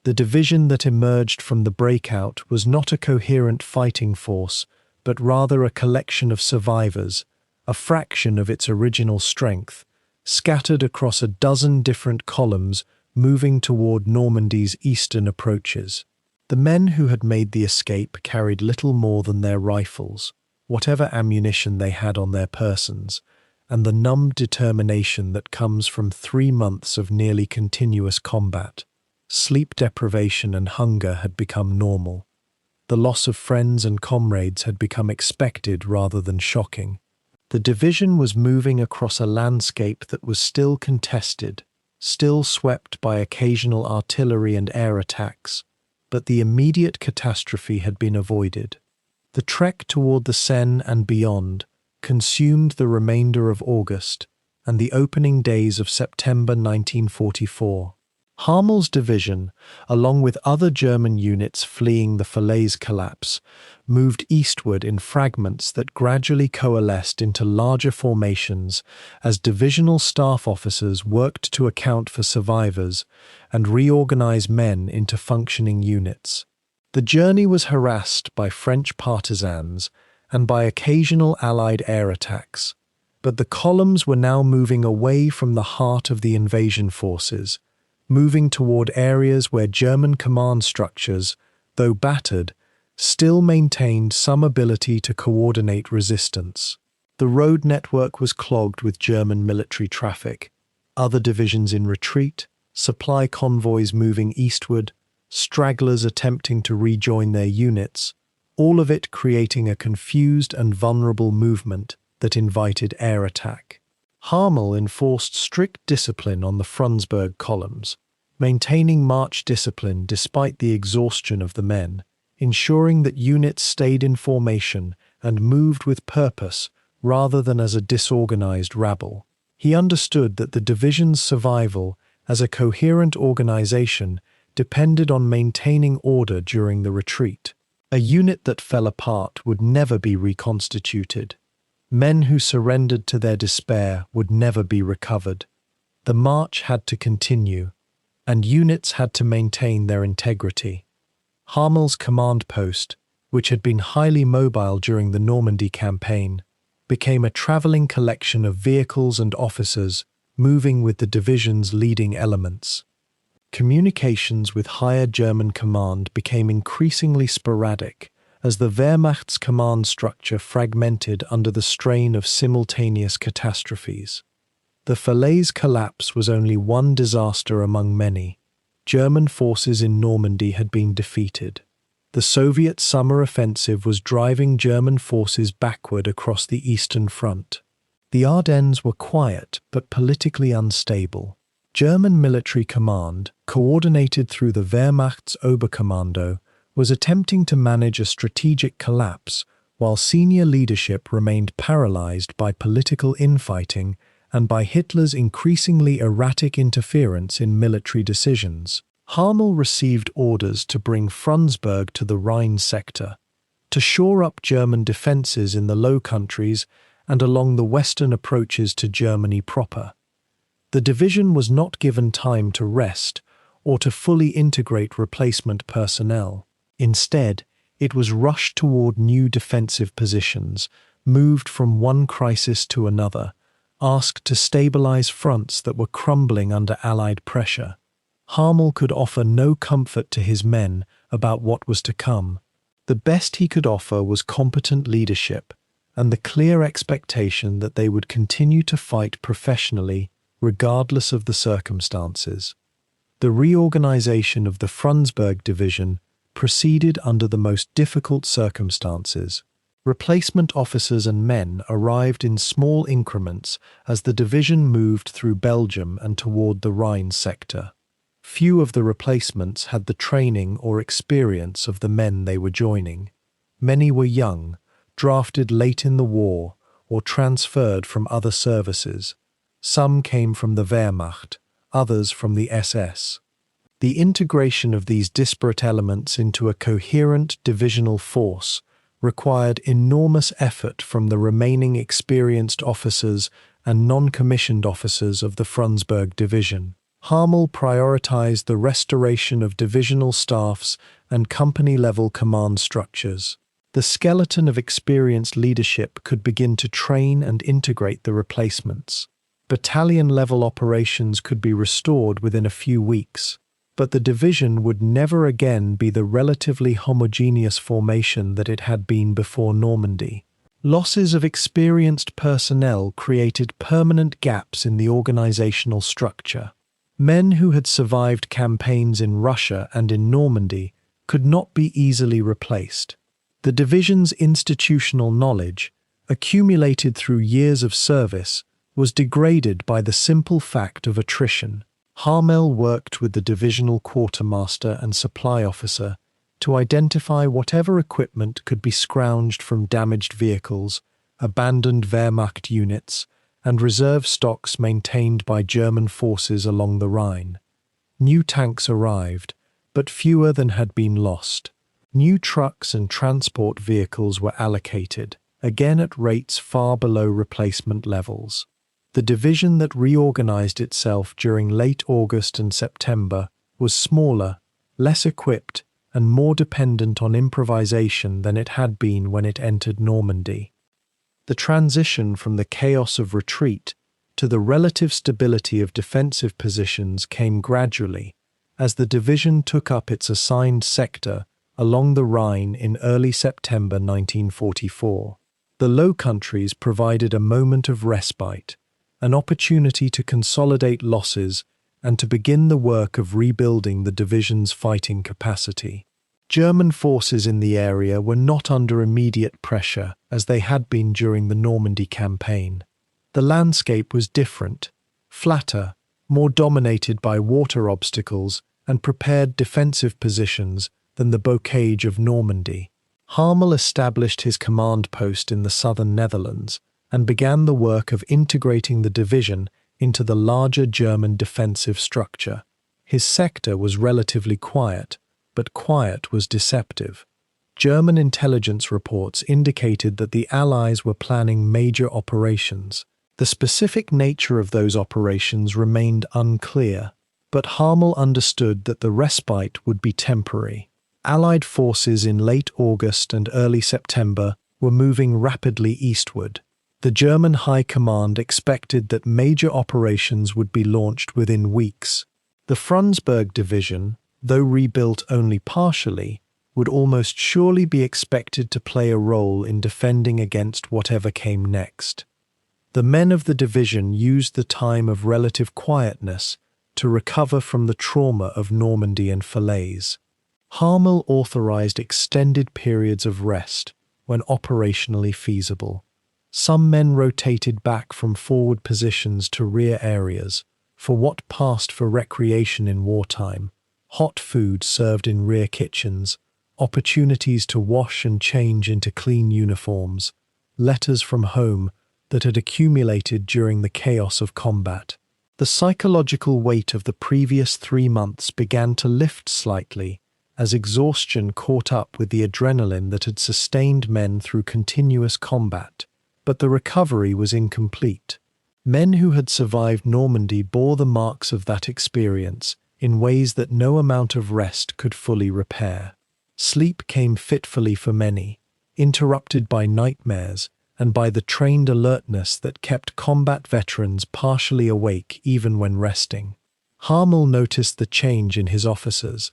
The division that emerged from the breakout was not a coherent fighting force, but rather a collection of survivors, a fraction of its original strength, scattered across a dozen different columns moving toward Normandy's eastern approaches. The men who had made the escape carried little more than their rifles, whatever ammunition they had on their persons, and the numb determination that comes from 3 months of nearly continuous combat. Sleep deprivation and hunger had become normal. The loss of friends and comrades had become expected rather than shocking. The division was moving across a landscape that was still contested, still swept by occasional artillery and air attacks, but the immediate catastrophe had been avoided. The trek toward the Seine and beyond consumed the remainder of August and the opening days of September 1944. Harmel's division, along with other German units fleeing the Falaise collapse, moved eastward in fragments that gradually coalesced into larger formations as divisional staff officers worked to account for survivors and reorganize men into functioning units. The journey was harassed by French partisans and by occasional Allied air attacks, but the columns were now moving away from the heart of the invasion forces, moving toward areas where German command structures, though battered, still maintained some ability to coordinate resistance. The road network was clogged with German military traffic, other divisions in retreat, supply convoys moving eastward, stragglers attempting to rejoin their units, all of it creating a confused and vulnerable movement that invited air attack. Harmel enforced strict discipline on the Frundsberg columns, maintaining march discipline despite the exhaustion of the men, ensuring that units stayed in formation and moved with purpose rather than as a disorganized rabble. He understood that the division's survival as a coherent organization depended on maintaining order during the retreat. A unit that fell apart would never be reconstituted. Men who surrendered to their despair would never be recovered. The march had to continue, and units had to maintain their integrity. Harmel's command post, which had been highly mobile during the Normandy campaign, became a traveling collection of vehicles and officers moving with the division's leading elements. Communications with higher German command became increasingly sporadic as the Wehrmacht's command structure fragmented under the strain of simultaneous catastrophes. The Falaise collapse was only one disaster among many. German forces in Normandy had been defeated. The Soviet summer offensive was driving German forces backward across the Eastern Front. The Ardennes were quiet but politically unstable. German military command, coordinated through the Wehrmacht's Oberkommando, was attempting to manage a strategic collapse while senior leadership remained paralyzed by political infighting and by Hitler's increasingly erratic interference in military decisions. Harmel received orders to bring Frundsberg to the Rhine sector, to shore up German defences in the Low Countries and along the western approaches to Germany proper. The division was not given time to rest or to fully integrate replacement personnel. Instead, it was rushed toward new defensive positions, moved from one crisis to another, asked to stabilize fronts that were crumbling under Allied pressure. Harmel could offer no comfort to his men about what was to come. The best he could offer was competent leadership and the clear expectation that they would continue to fight professionally regardless of the circumstances. The reorganization of the Frundsberg division proceeded under the most difficult circumstances. Replacement officers and men arrived in small increments as the division moved through Belgium and toward the Rhine sector. Few of the replacements had the training or experience of the men they were joining. Many were young, drafted late in the war, or transferred from other services. Some came from the Wehrmacht, others from the SS. The integration of these disparate elements into a coherent divisional force required enormous effort from the remaining experienced officers and non-commissioned officers of the Frundsberg division. Harmel prioritized the restoration of divisional staffs and company-level command structures. The skeleton of experienced leadership could begin to train and integrate the replacements. Battalion-level operations could be restored within a few weeks, but the division would never again be the relatively homogeneous formation that it had been before Normandy. Losses of experienced personnel created permanent gaps in the organizational structure. Men who had survived campaigns in Russia and in Normandy could not be easily replaced. The division's institutional knowledge, accumulated through years of service, was degraded by the simple fact of attrition. Harmel worked with the divisional quartermaster and supply officer to identify whatever equipment could be scrounged from damaged vehicles, abandoned Wehrmacht units, and reserve stocks maintained by German forces along the Rhine. New tanks arrived, but fewer than had been lost. New trucks and transport vehicles were allocated, again at rates far below replacement levels. The division that reorganized itself during late August and September was smaller, less equipped, and more dependent on improvisation than it had been when it entered Normandy. The transition from the chaos of retreat to the relative stability of defensive positions came gradually, as the division took up its assigned sector along the Rhine in early September 1944. The Low Countries provided a moment of respite, an opportunity to consolidate losses and to begin the work of rebuilding the division's fighting capacity. German forces in the area were not under immediate pressure as they had been during the Normandy campaign. The landscape was different, flatter, more dominated by water obstacles and prepared defensive positions than the bocage of Normandy. Harmel established his command post in the southern Netherlands and began the work of integrating the division into the larger German defensive structure. His sector was relatively quiet, but quiet was deceptive. German intelligence reports indicated that the Allies were planning major operations. The specific nature of those operations remained unclear, but Harmel understood that the respite would be temporary. Allied forces in late August and early September were moving rapidly eastward. The German High Command expected that major operations would be launched within weeks. The Frundsberg division, though rebuilt only partially, would almost surely be expected to play a role in defending against whatever came next. The men of the division used the time of relative quietness to recover from the trauma of Normandy and Falaise. Harmel authorized extended periods of rest when operationally feasible. Some men rotated back from forward positions to rear areas for what passed for recreation in wartime. Hot food served in rear kitchens, opportunities to wash and change into clean uniforms, letters from home that had accumulated during the chaos of combat. The psychological weight of the previous 3 months began to lift slightly as exhaustion caught up with the adrenaline that had sustained men through continuous combat. But the recovery was incomplete. Men who had survived Normandy bore the marks of that experience in ways that no amount of rest could fully repair. Sleep came fitfully for many, interrupted by nightmares and by the trained alertness that kept combat veterans partially awake even when resting. Harmel noticed the change in his officers.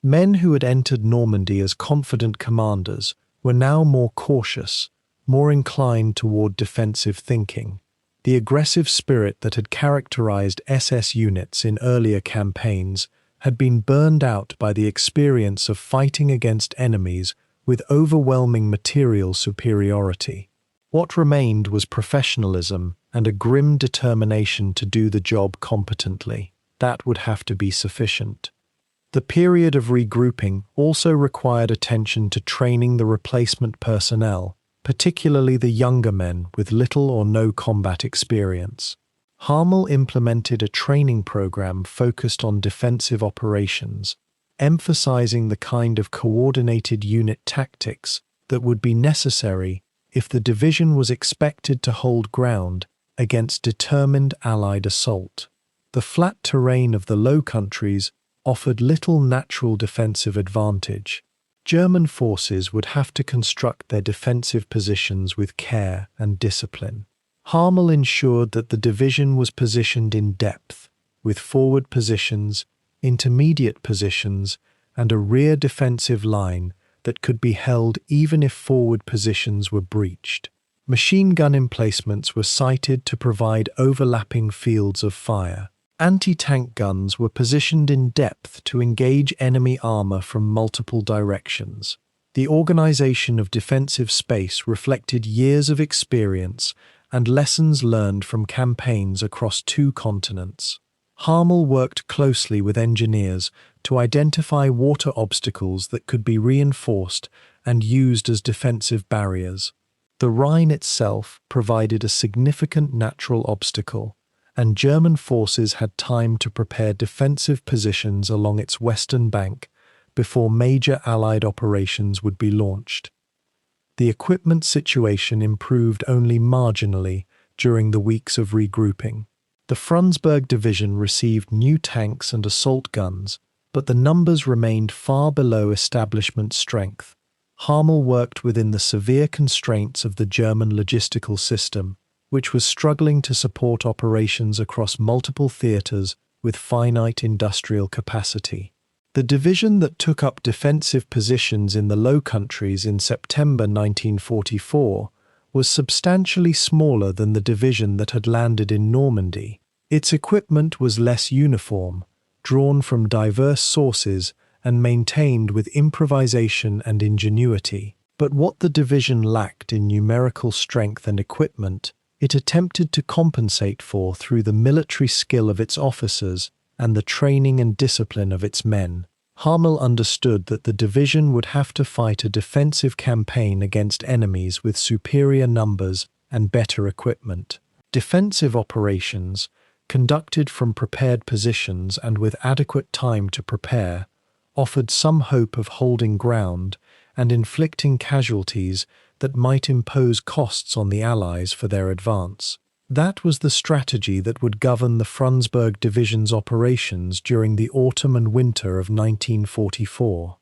Men who had entered Normandy as confident commanders were now more cautious, more inclined toward defensive thinking. The aggressive spirit that had characterized SS units in earlier campaigns had been burned out by the experience of fighting against enemies with overwhelming material superiority. What remained was professionalism and a grim determination to do the job competently. That would have to be sufficient. The period of regrouping also required attention to training the replacement personnel, particularly the younger men with little or no combat experience. Harmel implemented a training program focused on defensive operations, emphasizing the kind of coordinated unit tactics that would be necessary if the division was expected to hold ground against determined Allied assault. The flat terrain of the Low Countries offered little natural defensive advantage. German forces would have to construct their defensive positions with care and discipline. Harmel ensured that the division was positioned in depth, with forward positions, intermediate positions, and a rear defensive line that could be held even if forward positions were breached. Machine gun emplacements were sited to provide overlapping fields of fire. Anti-tank guns were positioned in depth to engage enemy armor from multiple directions. The organization of defensive space reflected years of experience and lessons learned from campaigns across 2 continents. Harmel worked closely with engineers to identify water obstacles that could be reinforced and used as defensive barriers. The Rhine itself provided a significant natural obstacle, and German forces had time to prepare defensive positions along its western bank before major Allied operations would be launched. The equipment situation improved only marginally during the weeks of regrouping. The Frundsberg division received new tanks and assault guns, but the numbers remained far below establishment strength. Harmel worked within the severe constraints of the German logistical system, which was struggling to support operations across multiple theaters with finite industrial capacity. The division that took up defensive positions in the Low Countries in September 1944 was substantially smaller than the division that had landed in Normandy. Its equipment was less uniform, drawn from diverse sources and maintained with improvisation and ingenuity. But what the division lacked in numerical strength and equipment, it attempted to compensate for through the military skill of its officers and the training and discipline of its men. Harmel understood that the division would have to fight a defensive campaign against enemies with superior numbers and better equipment. Defensive operations, conducted from prepared positions and with adequate time to prepare, offered some hope of holding ground and inflicting casualties that might impose costs on the Allies for their advance. That was the strategy that would govern the Frundsberg Division's operations during the autumn and winter of 1944.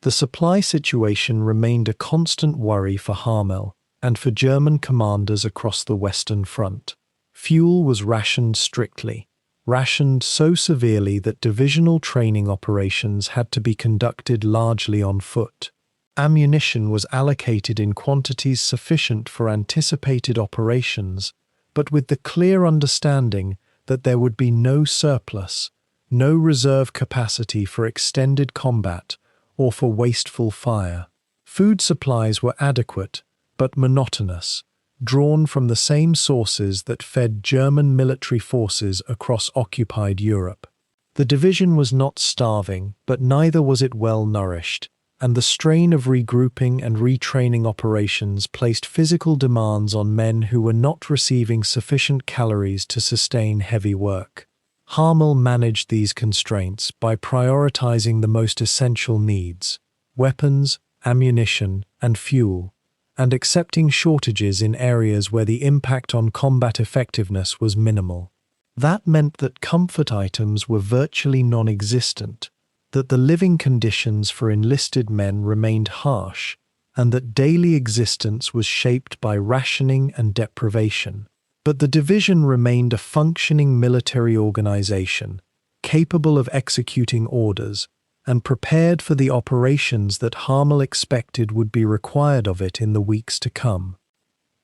The supply situation remained a constant worry for Harmel and for German commanders across the Western Front. Fuel was rationed strictly, rationed so severely that divisional training operations had to be conducted largely on foot. Ammunition was allocated in quantities sufficient for anticipated operations, but with the clear understanding that there would be no surplus, no reserve capacity for extended combat or for wasteful fire. Food supplies were adequate, but monotonous, drawn from the same sources that fed German military forces across occupied Europe. The division was not starving, but neither was it well nourished, and the strain of regrouping and retraining operations placed physical demands on men who were not receiving sufficient calories to sustain heavy work. Harmel managed these constraints by prioritizing the most essential needs: weapons, ammunition, and fuel, and accepting shortages in areas where the impact on combat effectiveness was minimal. That meant that comfort items were virtually non-existent, that the living conditions for enlisted men remained harsh, and that daily existence was shaped by rationing and deprivation. But the division remained a functioning military organization, capable of executing orders, and prepared for the operations that Harmel expected would be required of it in the weeks to come.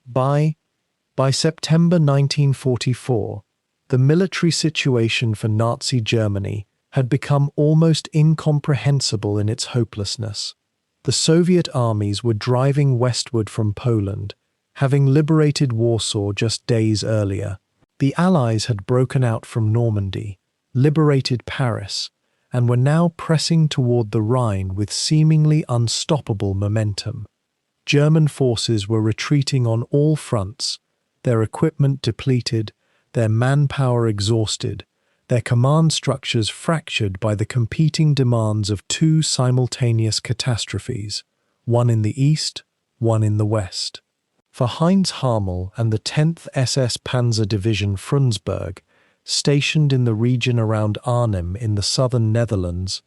By September 1944, the military situation for Nazi Germany had become almost incomprehensible in its hopelessness. The Soviet armies were driving westward from Poland, having liberated Warsaw just days earlier. The Allies had broken out from Normandy, liberated Paris, and were now pressing toward the Rhine with seemingly unstoppable momentum. German forces were retreating on all fronts, their equipment depleted, their manpower exhausted, their command structures fractured by the competing demands of 2 simultaneous catastrophes, one in the east, one in the west. For Heinz Harmel and the 10th SS Panzer Division Frundsberg, stationed in the region around Arnhem in the southern Netherlands,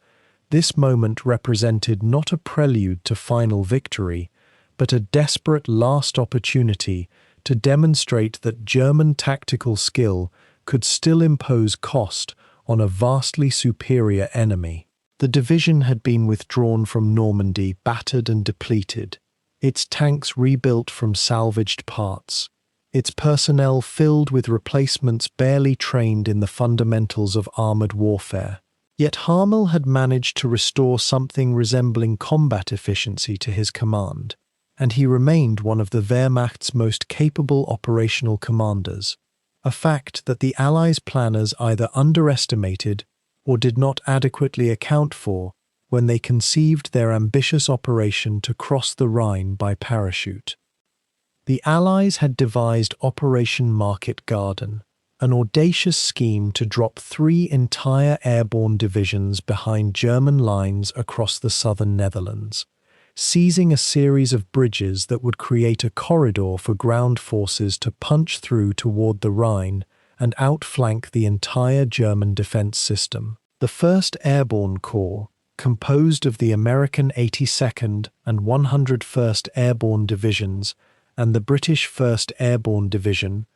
this moment represented not a prelude to final victory, but a desperate last opportunity to demonstrate that German tactical skill could still impose cost on a vastly superior enemy. The division had been withdrawn from Normandy battered and depleted, its tanks rebuilt from salvaged parts, its personnel filled with replacements barely trained in the fundamentals of armored warfare. Yet Harmel had managed to restore something resembling combat efficiency to his command, and he remained one of the Wehrmacht's most capable operational commanders, a fact that the Allies' planners either underestimated or did not adequately account for when they conceived their ambitious operation to cross the Rhine by parachute. The Allies had devised Operation Market Garden, an audacious scheme to drop 3 entire airborne divisions behind German lines across the southern Netherlands, seizing a series of bridges that would create a corridor for ground forces to punch through toward the Rhine and outflank the entire German defense system. The 1st Airborne Corps, composed of the American 82nd and 101st Airborne Divisions and the British 1st Airborne Division,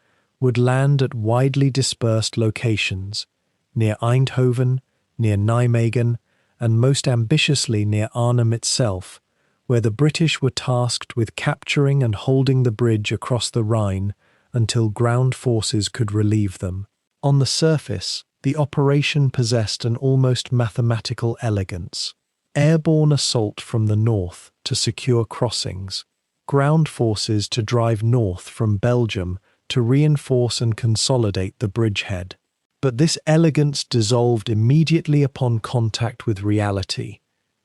would land at widely dispersed locations, near Eindhoven, near Nijmegen, and most ambitiously near Arnhem itself, where the British were tasked with capturing and holding the bridge across the Rhine until ground forces could relieve them. On the surface, the operation possessed an almost mathematical elegance. Airborne assault from the north to secure crossings, ground forces to drive north from Belgium to reinforce and consolidate the bridgehead. But this elegance dissolved immediately upon contact with reality,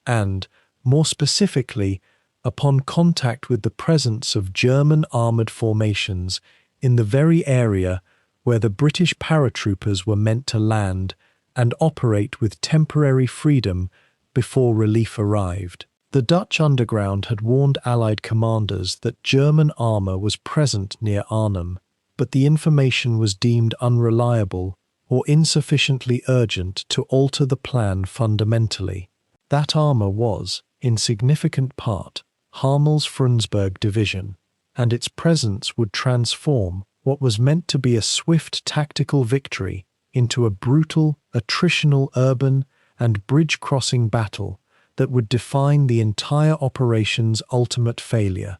and, more specifically, upon contact with the presence of German armoured formations in the very area where the British paratroopers were meant to land and operate with temporary freedom before relief arrived. The Dutch underground had warned Allied commanders that German armour was present near Arnhem, but the information was deemed unreliable or insufficiently urgent to alter the plan fundamentally. That armour was, in significant part, Harmel's Frundsberg division, and its presence would transform what was meant to be a swift tactical victory into a brutal, attritional urban and bridge-crossing battle that would define the entire operation's ultimate failure.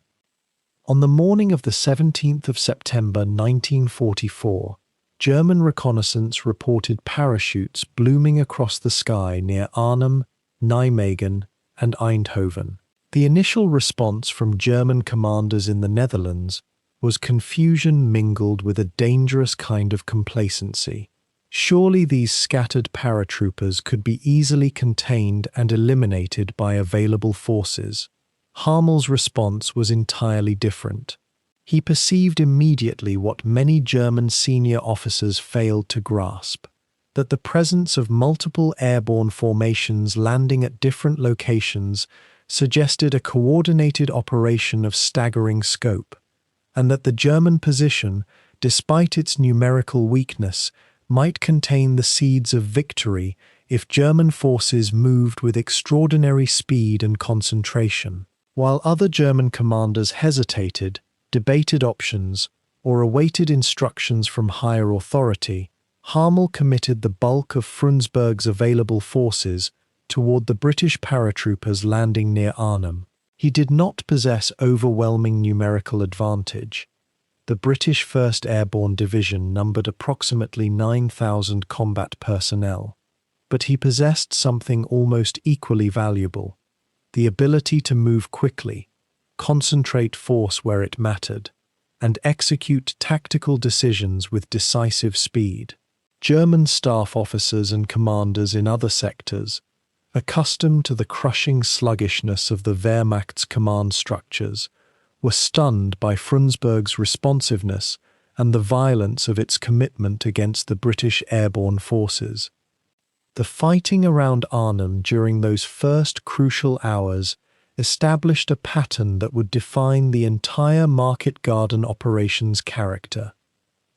On the morning of the 17th of September 1944, German reconnaissance reported parachutes blooming across the sky near Arnhem, Nijmegen, and Eindhoven. The initial response from German commanders in the Netherlands was confusion mingled with a dangerous kind of complacency. Surely these scattered paratroopers could be easily contained and eliminated by available forces. Harmel's response was entirely different. He perceived immediately what many German senior officers failed to grasp, that the presence of multiple airborne formations landing at different locations suggested a coordinated operation of staggering scope, and that the German position, despite its numerical weakness, might contain the seeds of victory if German forces moved with extraordinary speed and concentration. While other German commanders hesitated, debated options, or awaited instructions from higher authority, Harmel committed the bulk of Frundsberg's available forces toward the British paratroopers landing near Arnhem. He did not possess overwhelming numerical advantage. The British 1st Airborne Division numbered approximately 9,000 combat personnel, but he possessed something almost equally valuable: the ability to move quickly, concentrate force where it mattered, and execute tactical decisions with decisive speed. German staff officers and commanders in other sectors, accustomed to the crushing sluggishness of the Wehrmacht's command structures, were stunned by Frundsberg's responsiveness and the violence of its commitment against the British airborne forces. The fighting around Arnhem during those first crucial hours established a pattern that would define the entire Market Garden operation's character.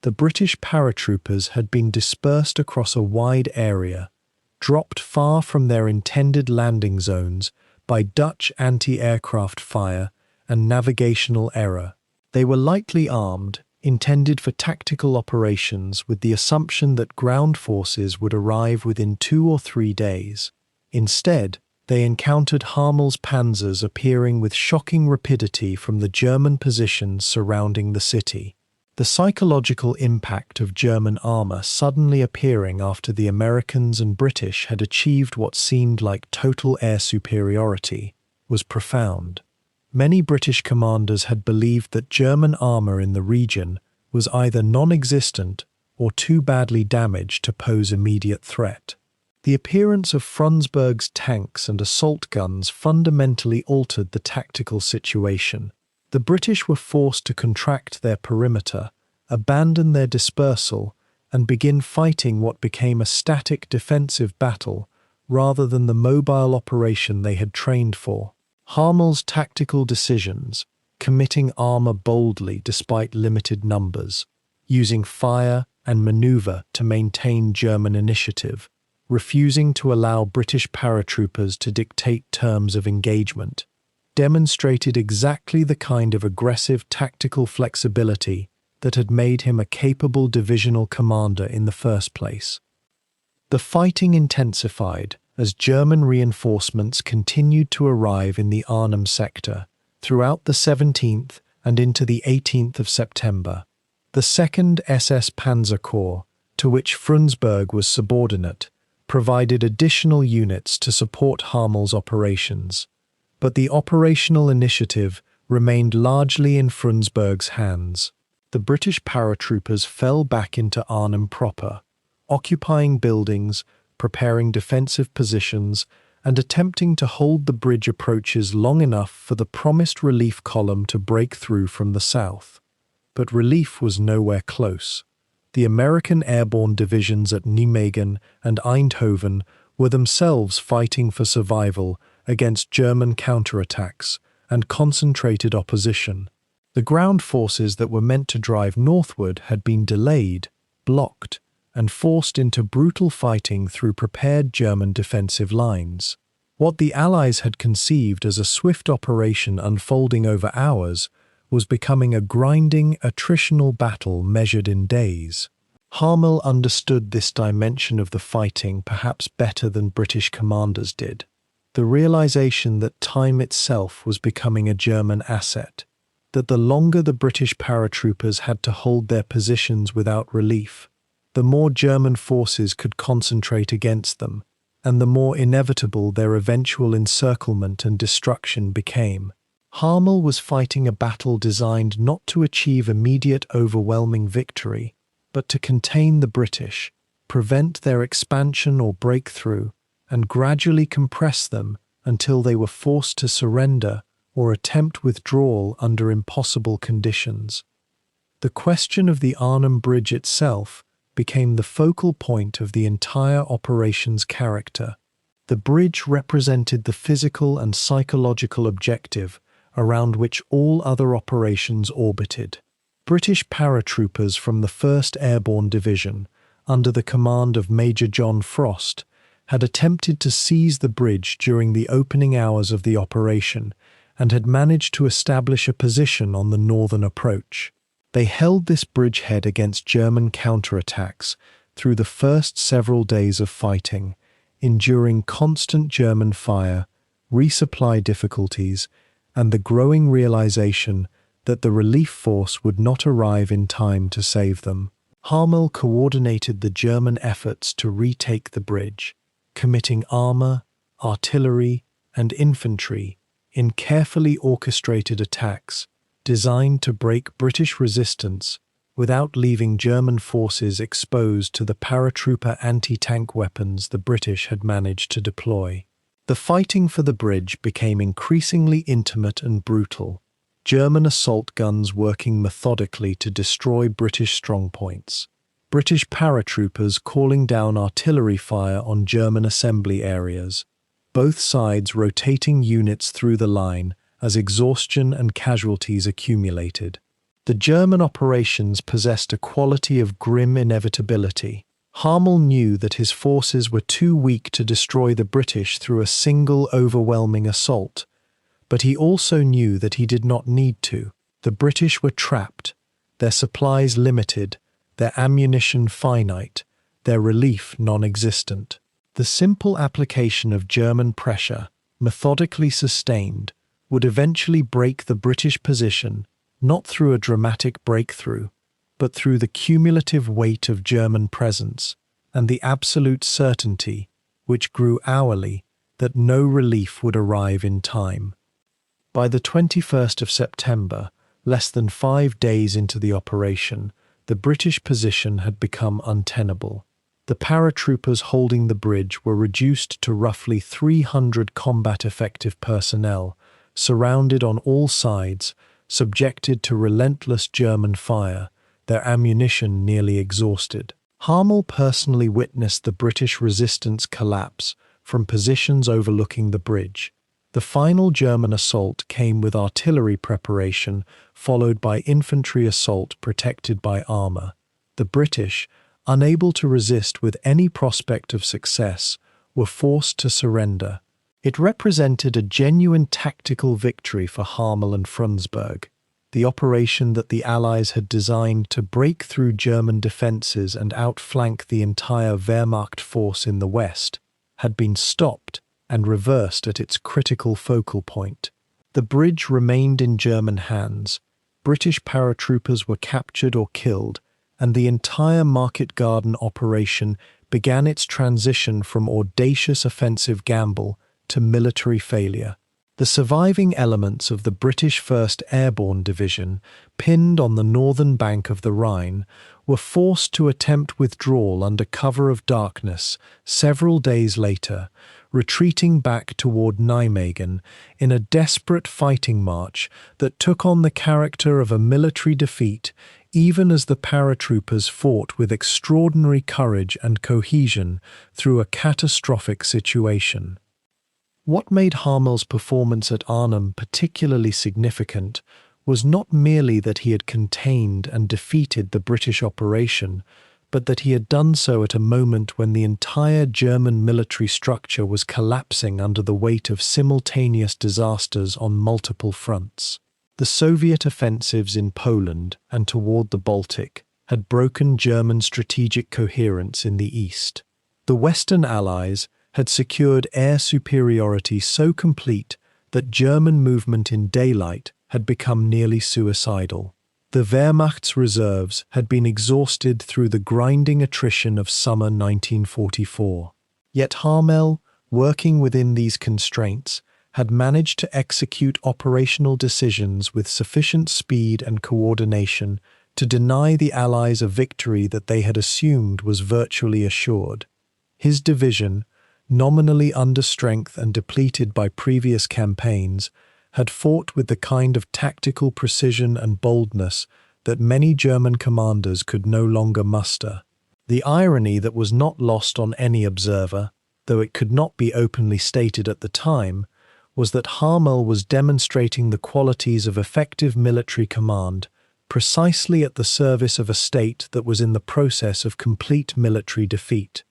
The British paratroopers had been dispersed across a wide area, dropped far from their intended landing zones by Dutch anti-aircraft fire and navigational error. They were lightly armed, intended for tactical operations with the assumption that ground forces would arrive within 2 or 3 days. Instead, they encountered Harmel's panzers appearing with shocking rapidity from the German positions surrounding the city. The psychological impact of German armor suddenly appearing after the Americans and British had achieved what seemed like total air superiority was profound. Many British commanders had believed that German armor in the region was either non-existent or too badly damaged to pose immediate threat. The appearance of Frundsberg's tanks and assault guns fundamentally altered the tactical situation. The British were forced to contract their perimeter, abandon their dispersal, and begin fighting what became a static defensive battle rather than the mobile operation they had trained for. Harmel's tactical decisions, committing armor boldly despite limited numbers, using fire and maneuver to maintain German initiative, refusing to allow British paratroopers to dictate terms of engagement, demonstrated exactly the kind of aggressive tactical flexibility that had made him a capable divisional commander in the first place. The fighting intensified as German reinforcements continued to arrive in the Arnhem sector throughout the 17th and into the 18th of September. The 2nd SS Panzer Corps, to which Frundsberg was subordinate, provided additional units to support Harmel's operations, but the operational initiative remained largely in Frundsberg's hands. The British paratroopers fell back into Arnhem proper, occupying buildings, preparing defensive positions, and attempting to hold the bridge approaches long enough for the promised relief column to break through from the south. But relief was nowhere close. The American airborne divisions at Nijmegen and Eindhoven were themselves fighting for survival against German counterattacks and concentrated opposition. The ground forces that were meant to drive northward had been delayed, blocked, and forced into brutal fighting through prepared German defensive lines. What the Allies had conceived as a swift operation unfolding over hours was becoming a grinding, attritional battle measured in days. Harmel understood this dimension of the fighting perhaps better than British commanders did. The realization that time itself was becoming a German asset, that the longer the British paratroopers had to hold their positions without relief, the more German forces could concentrate against them, and the more inevitable their eventual encirclement and destruction became. Harmel was fighting a battle designed not to achieve immediate overwhelming victory, but to contain the British, prevent their expansion or breakthrough, and gradually compress them until they were forced to surrender or attempt withdrawal under impossible conditions. The question of the Arnhem Bridge itself became the focal point of the entire operation's character. The bridge represented the physical and psychological objective around which all other operations orbited. British paratroopers from the 1st Airborne Division, under the command of Major John Frost, had attempted to seize the bridge during the opening hours of the operation and had managed to establish a position on the northern approach. They held this bridgehead against German counterattacks through the first several days of fighting, enduring constant German fire, resupply difficulties, and the growing realization that the relief force would not arrive in time to save them. Harmel coordinated the German efforts to retake the bridge, committing armor, artillery, and infantry in carefully orchestrated attacks designed to break British resistance without leaving German forces exposed to the paratrooper anti-tank weapons the British had managed to deploy. The fighting for the bridge became increasingly intimate and brutal, German assault guns working methodically to destroy British strongpoints, British paratroopers calling down artillery fire on German assembly areas, both sides rotating units through the line as exhaustion and casualties accumulated. The German operations possessed a quality of grim inevitability. Harmel knew that his forces were too weak to destroy the British through a single overwhelming assault, but he also knew that he did not need to. The British were trapped, their supplies limited, their ammunition finite, their relief non-existent. The simple application of German pressure, methodically sustained, would eventually break the British position, not through a dramatic breakthrough, but through the cumulative weight of German presence and the absolute certainty, which grew hourly, that no relief would arrive in time. By the 21st of September, less than 5 days into the operation, the British position had become untenable. The paratroopers holding the bridge were reduced to roughly 300 combat-effective personnel, surrounded on all sides, subjected to relentless German fire, their ammunition nearly exhausted. Harmel personally witnessed the British resistance collapse from positions overlooking the bridge. The final German assault came with artillery preparation, followed by infantry assault protected by armour. The British, unable to resist with any prospect of success, were forced to surrender. It represented a genuine tactical victory for Harmel and Frundsberg. The operation that the Allies had designed to break through German defences and outflank the entire Wehrmacht force in the west had been stopped and reversed at its critical focal point. The bridge remained in German hands, British paratroopers were captured or killed, and the entire Market Garden operation began its transition from audacious offensive gamble to military failure. The surviving elements of the British 1st Airborne Division, pinned on the northern bank of the Rhine, were forced to attempt withdrawal under cover of darkness several days later, retreating back toward Nijmegen in a desperate fighting march that took on the character of a military defeat, even as the paratroopers fought with extraordinary courage and cohesion through a catastrophic situation. What made Harmel's performance at Arnhem particularly significant was not merely that he had contained and defeated the British operation, but that he had done so at a moment when the entire German military structure was collapsing under the weight of simultaneous disasters on multiple fronts. The Soviet offensives in Poland and toward the Baltic had broken German strategic coherence in the east. The Western Allies had secured air superiority so complete that German movement in daylight had become nearly suicidal. The Wehrmacht's reserves had been exhausted through the grinding attrition of summer 1944. Yet Harmel, working within these constraints, had managed to execute operational decisions with sufficient speed and coordination to deny the Allies a victory that they had assumed was virtually assured. His division, nominally under strength and depleted by previous campaigns, had fought with the kind of tactical precision and boldness that many German commanders could no longer muster. The irony that was not lost on any observer, though it could not be openly stated at the time, was that Harmel was demonstrating the qualities of effective military command precisely at the service of a state that was in the process of complete military defeat.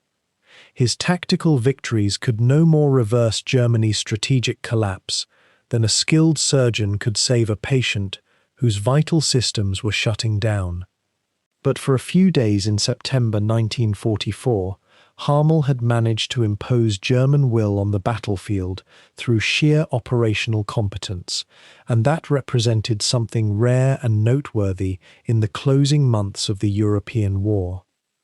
His tactical victories could no more reverse Germany's strategic collapse than a skilled surgeon could save a patient whose vital systems were shutting down. But for a few days in September 1944, Harmel had managed to impose German will on the battlefield through sheer operational competence, and that represented something rare and noteworthy in the closing months of the European war.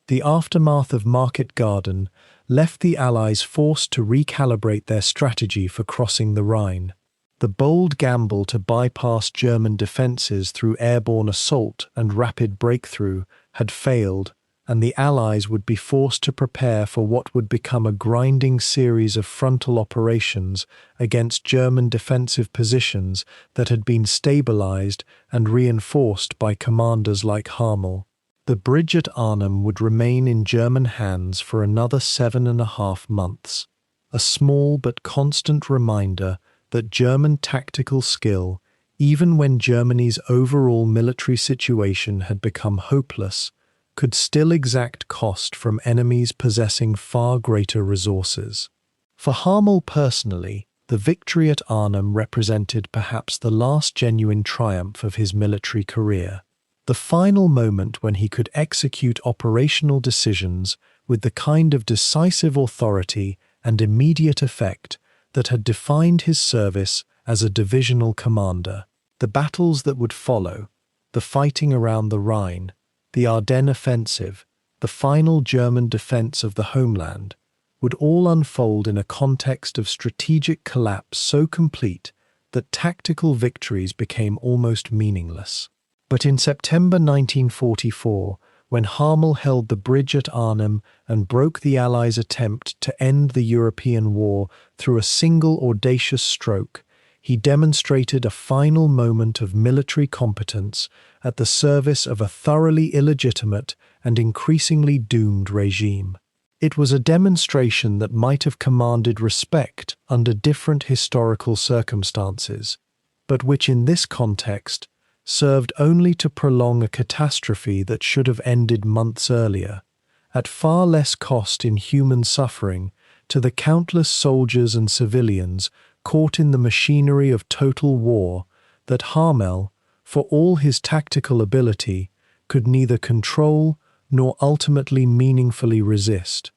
The aftermath of Market Garden left the Allies forced to recalibrate their strategy for crossing the Rhine. The bold gamble to bypass German defences through airborne assault and rapid breakthrough had failed, and the Allies would be forced to prepare for what would become a grinding series of frontal operations against German defensive positions that had been stabilized and reinforced by commanders like Harmel. The bridge at Arnhem would remain in German hands for another 7.5 months, a small but constant reminder that German tactical skill, even when Germany's overall military situation had become hopeless, could still exact cost from enemies possessing far greater resources. For Harmel personally, the victory at Arnhem represented perhaps the last genuine triumph of his military career, the final moment when he could execute operational decisions with the kind of decisive authority and immediate effect that had defined his service as a divisional commander. The battles that would follow, the fighting around the Rhine, the Ardennes offensive, the final German defense of the homeland, would all unfold in a context of strategic collapse so complete that tactical victories became almost meaningless. But in September 1944, when Harmel held the bridge at Arnhem and broke the Allies' attempt to end the European war through a single audacious stroke, he demonstrated a final moment of military competence at the service of a thoroughly illegitimate and increasingly doomed regime. It was a demonstration that might have commanded respect under different historical circumstances, but which in this context served only to prolong a catastrophe that should have ended months earlier, at far less cost in human suffering to the countless soldiers and civilians caught in the machinery of total war that Harmel, for all his tactical ability, could neither control nor ultimately meaningfully resist.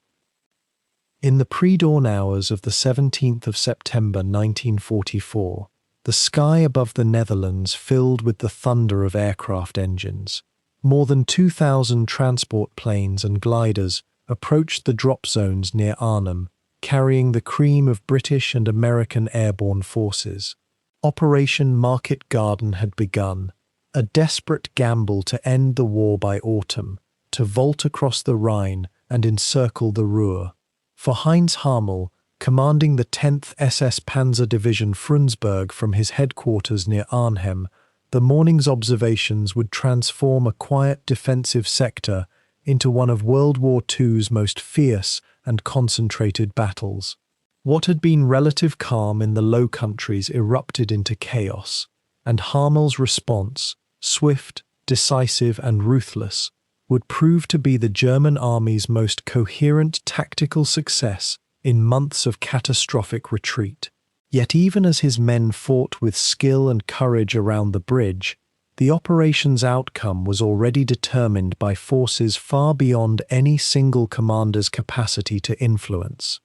In the pre-dawn hours of the 17th of September 1944, the sky above the Netherlands filled with the thunder of aircraft engines. More than 2,000 transport planes and gliders approached the drop zones near Arnhem, carrying the cream of British and American airborne forces. Operation Market Garden had begun, a desperate gamble to end the war by autumn, to vault across the Rhine and encircle the Ruhr. For Heinz Harmel, commanding the 10th SS Panzer Division Frundsberg from his headquarters near Arnhem, the morning's observations would transform a quiet defensive sector into one of World War II's most fierce and concentrated battles. What had been relative calm in the Low Countries erupted into chaos, and Harmel's response, swift, decisive and ruthless, would prove to be the German army's most coherent tactical success in months of catastrophic retreat. Yet even as his men fought with skill and courage around the bridge, the operation's outcome was already determined by forces far beyond any single commander's capacity to influence.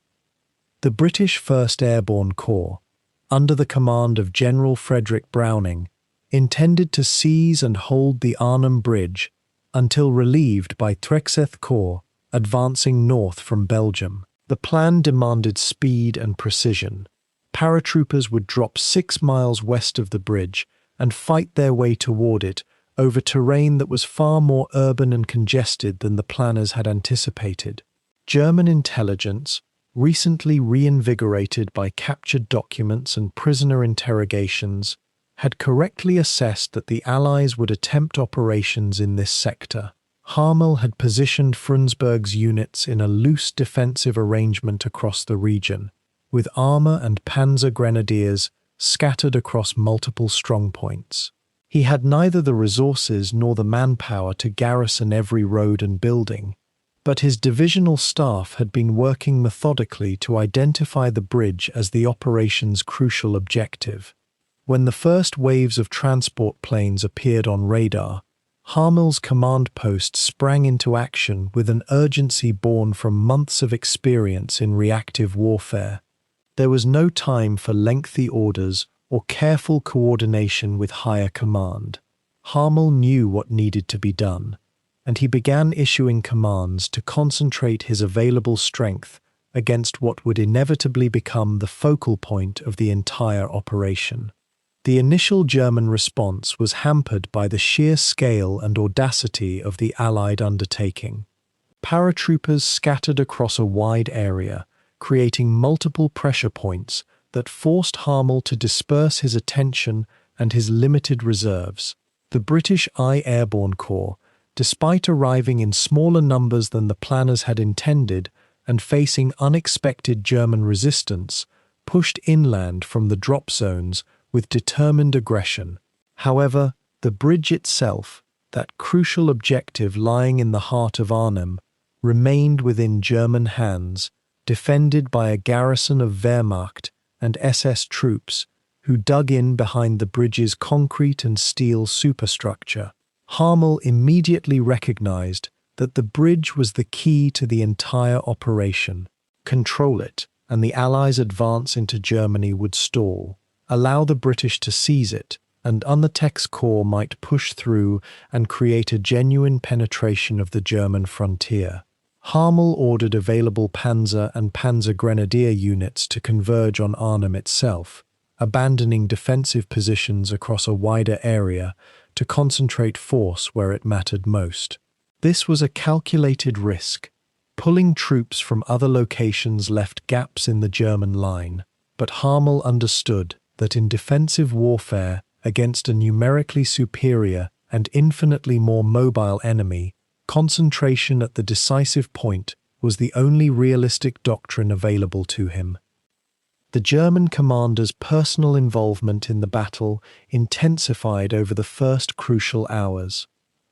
The British 1st Airborne Corps, under the command of General Frederick Browning, intended to seize and hold the Arnhem Bridge until relieved by Trexeth Corps, advancing north from Belgium. The plan demanded speed and precision. Paratroopers would drop 6 miles west of the bridge and fight their way toward it over terrain that was far more urban and congested than the planners had anticipated. German intelligence, recently reinvigorated by captured documents and prisoner interrogations, had correctly assessed that the Allies would attempt operations in this sector. Harmel had positioned Frundsberg's units in a loose defensive arrangement across the region, with armor and panzer grenadiers scattered across multiple strongpoints. He had neither the resources nor the manpower to garrison every road and building, but his divisional staff had been working methodically to identify the bridge as the operation's crucial objective. When the first waves of transport planes appeared on radar, Harmel's command post sprang into action with an urgency born from months of experience in reactive warfare. There was no time for lengthy orders or careful coordination with higher command. Harmel knew what needed to be done, and he began issuing commands to concentrate his available strength against what would inevitably become the focal point of the entire operation. The initial German response was hampered by the sheer scale and audacity of the Allied undertaking. Paratroopers scattered across a wide area, creating multiple pressure points that forced Harmel to disperse his attention and his limited reserves. The British I Airborne Corps, despite arriving in smaller numbers than the planners had intended and facing unexpected German resistance, pushed inland from the drop zones with determined aggression. However, the bridge itself, that crucial objective lying in the heart of Arnhem, remained within German hands, defended by a garrison of Wehrmacht and SS troops who dug in behind the bridge's concrete and steel superstructure. Harmel immediately recognized that the bridge was the key to the entire operation. Control it, and the Allies' advance into Germany would stall. Allow the British to seize it, and Untertech's corps might push through and create a genuine penetration of the German frontier. Harmel ordered available Panzer and Panzer Grenadier units to converge on Arnhem itself, abandoning defensive positions across a wider area to concentrate force where it mattered most. This was a calculated risk. Pulling troops from other locations left gaps in the German line, but Harmel understood that in defensive warfare against a numerically superior and infinitely more mobile enemy, concentration at the decisive point was the only realistic doctrine available to him. The German commander's personal involvement in the battle intensified over the first crucial hours.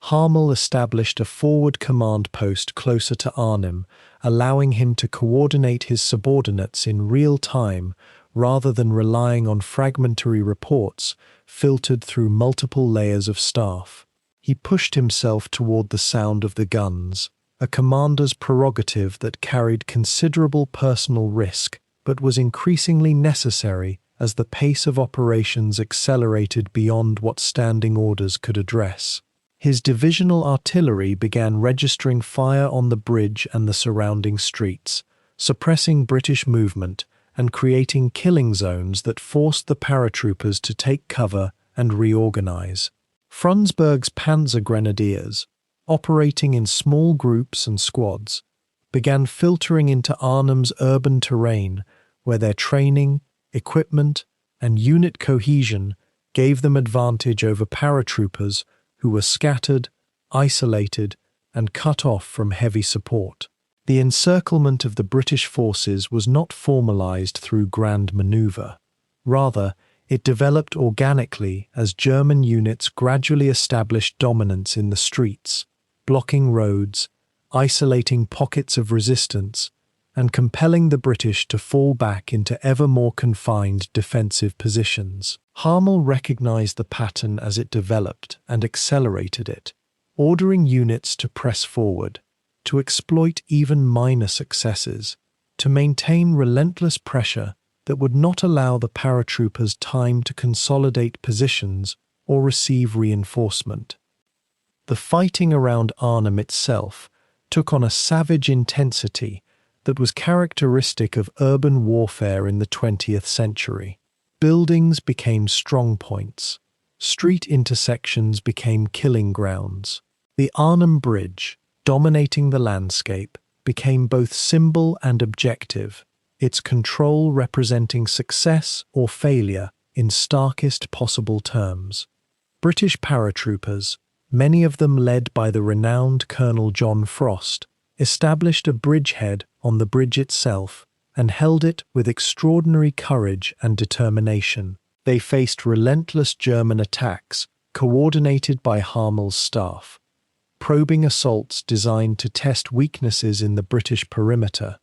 Harmel established a forward command post closer to Arnhem, allowing him to coordinate his subordinates in real time rather than relying on fragmentary reports filtered through multiple layers of staff. He pushed himself toward the sound of the guns, a commander's prerogative that carried considerable personal risk but was increasingly necessary as the pace of operations accelerated beyond what standing orders could address. His divisional artillery began registering fire on the bridge and the surrounding streets, suppressing British movement and creating killing zones that forced the paratroopers to take cover and reorganize. Frundsberg's Panzer Grenadiers, operating in small groups and squads, began filtering into Arnhem's urban terrain, where their training, equipment, and unit cohesion gave them advantage over paratroopers who were scattered, isolated, and cut off from heavy support. The encirclement of the British forces was not formalized through grand maneuver. Rather, it developed organically as German units gradually established dominance in the streets, blocking roads, isolating pockets of resistance, and compelling the British to fall back into ever more confined defensive positions. Harmel recognized the pattern as it developed and accelerated it, ordering units to press forward, to exploit even minor successes, to maintain relentless pressure that would not allow the paratroopers time to consolidate positions or receive reinforcement. The fighting around Arnhem itself took on a savage intensity that was characteristic of urban warfare in the 20th century. Buildings became strong points. Street intersections became killing grounds. The Arnhem Bridge, dominating the landscape, became both symbol and objective, its control representing success or failure in starkest possible terms. British paratroopers, many of them led by the renowned Colonel John Frost, established a bridgehead on the bridge itself and held it with extraordinary courage and determination. They faced relentless German attacks coordinated by Harmel's staff, probing assaults designed to test weaknesses in the British perimeter,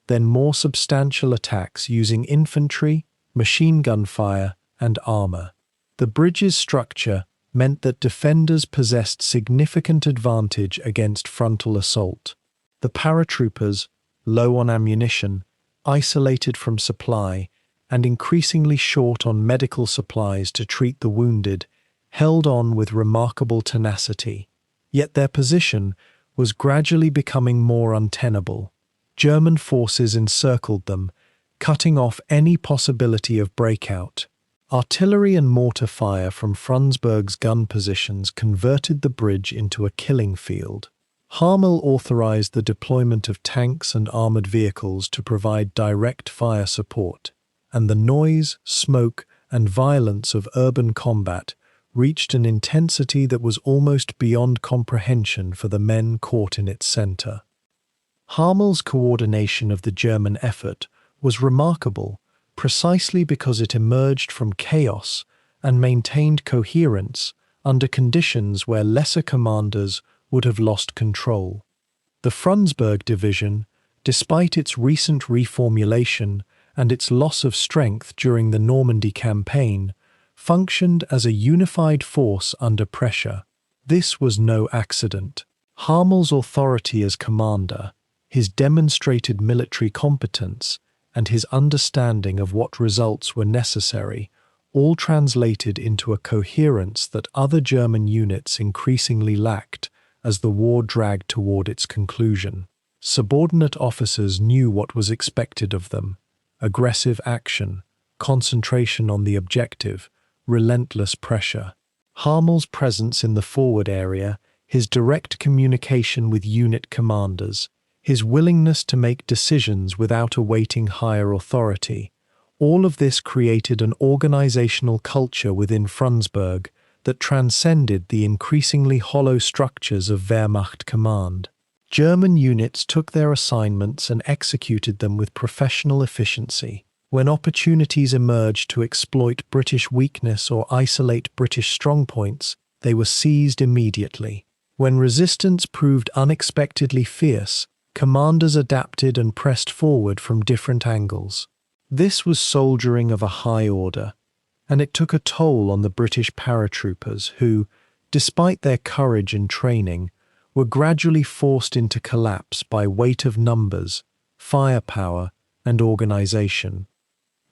then more substantial attacks using infantry, machine gun fire, and armor. The bridge's structure meant that defenders possessed significant advantage against frontal assault. The paratroopers, low on ammunition, isolated from supply, and increasingly short on medical supplies to treat the wounded, held on with remarkable tenacity. Yet their position was gradually becoming more untenable. German forces encircled them, cutting off any possibility of breakout. Artillery and mortar fire from Frundsberg's gun positions converted the bridge into a killing field. Harmel authorized the deployment of tanks and armored vehicles to provide direct fire support, and the noise, smoke, and violence of urban combat reached an intensity that was almost beyond comprehension for the men caught in its center. Harmel's coordination of the German effort was remarkable precisely because it emerged from chaos and maintained coherence under conditions where lesser commanders would have lost control. The Frundsberg Division, despite its recent reformulation and its loss of strength during the Normandy campaign, functioned as a unified force under pressure. This was no accident. Harmel's authority as commander, his demonstrated military competence, and his understanding of what results were necessary all translated into a coherence that other German units increasingly lacked as the war dragged toward its conclusion. Subordinate officers knew what was expected of them: aggressive action, concentration on the objective, relentless pressure. Harmel's presence in the forward area, his direct communication with unit commanders, his willingness to make decisions without awaiting higher authority, all of this created an organizational culture within Frundsberg that transcended the increasingly hollow structures of Wehrmacht command. German units took their assignments and executed them with professional efficiency. When opportunities emerged to exploit British weakness or isolate British strongpoints, they were seized immediately. When resistance proved unexpectedly fierce, commanders adapted and pressed forward from different angles. This was soldiering of a high order, and it took a toll on the British paratroopers who, despite their courage and training, were gradually forced into collapse by weight of numbers, firepower, and organization.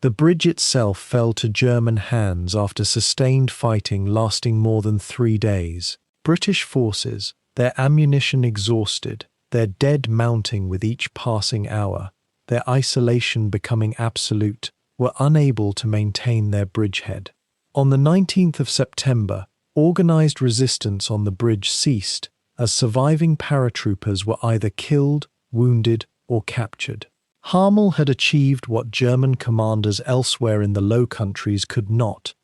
The bridge itself fell to German hands after sustained fighting lasting more than 3 days. British forces, their ammunition exhausted, their dead mounting with each passing hour, their isolation becoming absolute, were unable to maintain their bridgehead. On the 19th of September, organized resistance on the bridge ceased, as surviving paratroopers were either killed, wounded, or captured. Harmel had achieved what German commanders elsewhere in the Low Countries could not: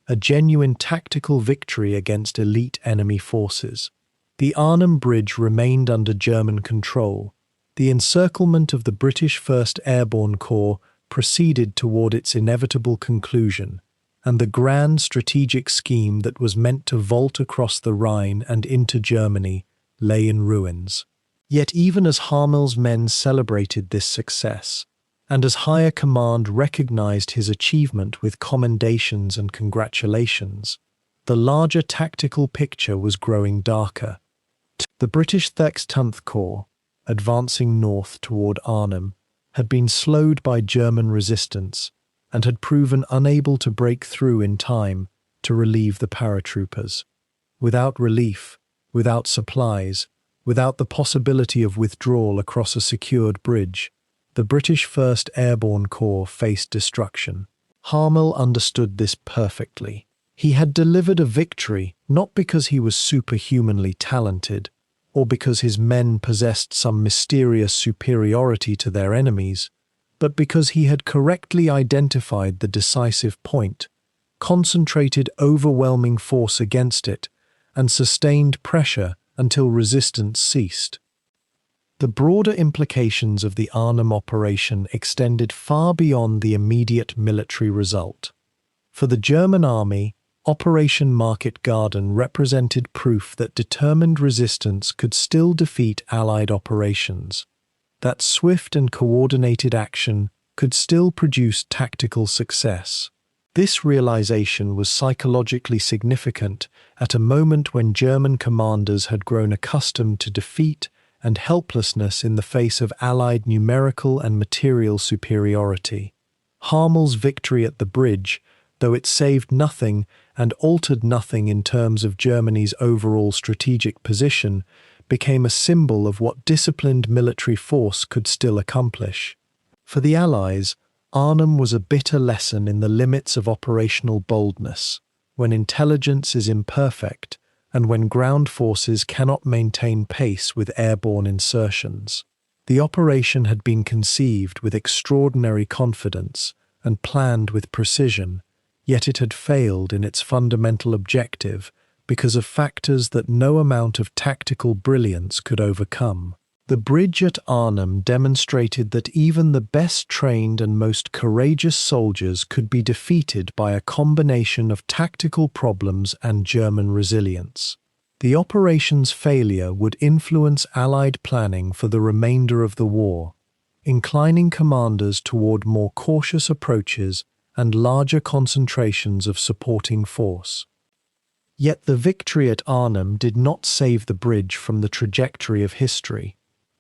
a genuine tactical victory against elite enemy forces. The Arnhem Bridge remained under German control. The encirclement of the British 1st Airborne Corps proceeded toward its inevitable conclusion, and the grand strategic scheme that was meant to vault across the Rhine and into Germany lay in ruins. Yet even as Harmel's men celebrated this success, and as higher command recognized his achievement with commendations and congratulations, the larger tactical picture was growing darker. The British 13th Corps, advancing north toward Arnhem, had been slowed by German resistance and had proven unable to break through in time to relieve the paratroopers. Without relief, without supplies, without the possibility of withdrawal across a secured bridge, the British 1st Airborne Corps faced destruction. Harmel understood this perfectly. He had delivered a victory not because he was superhumanly talented, or because his men possessed some mysterious superiority to their enemies, but because he had correctly identified the decisive point, concentrated overwhelming force against it, and sustained pressure until resistance ceased. The broader implications of the Arnhem operation extended far beyond the immediate military result. For the German army, Operation Market Garden represented proof that determined resistance could still defeat Allied operations, that swift and coordinated action could still produce tactical success. This realization was psychologically significant at a moment when German commanders had grown accustomed to defeat and helplessness in the face of Allied numerical and material superiority. Harmel's victory at the bridge, though it saved nothing and altered nothing in terms of Germany's overall strategic position, became a symbol of what disciplined military force could still accomplish. For the Allies, Arnhem was a bitter lesson in the limits of operational boldness, when intelligence is imperfect and when ground forces cannot maintain pace with airborne insertions. The operation had been conceived with extraordinary confidence and planned with precision, yet it had failed in its fundamental objective because of factors that no amount of tactical brilliance could overcome. The bridge at Arnhem demonstrated that even the best trained and most courageous soldiers could be defeated by a combination of tactical problems and German resilience. The operation's failure would influence Allied planning for the remainder of the war, inclining commanders toward more cautious approaches and larger concentrations of supporting force. Yet the victory at Arnhem did not save the bridge from the trajectory of history.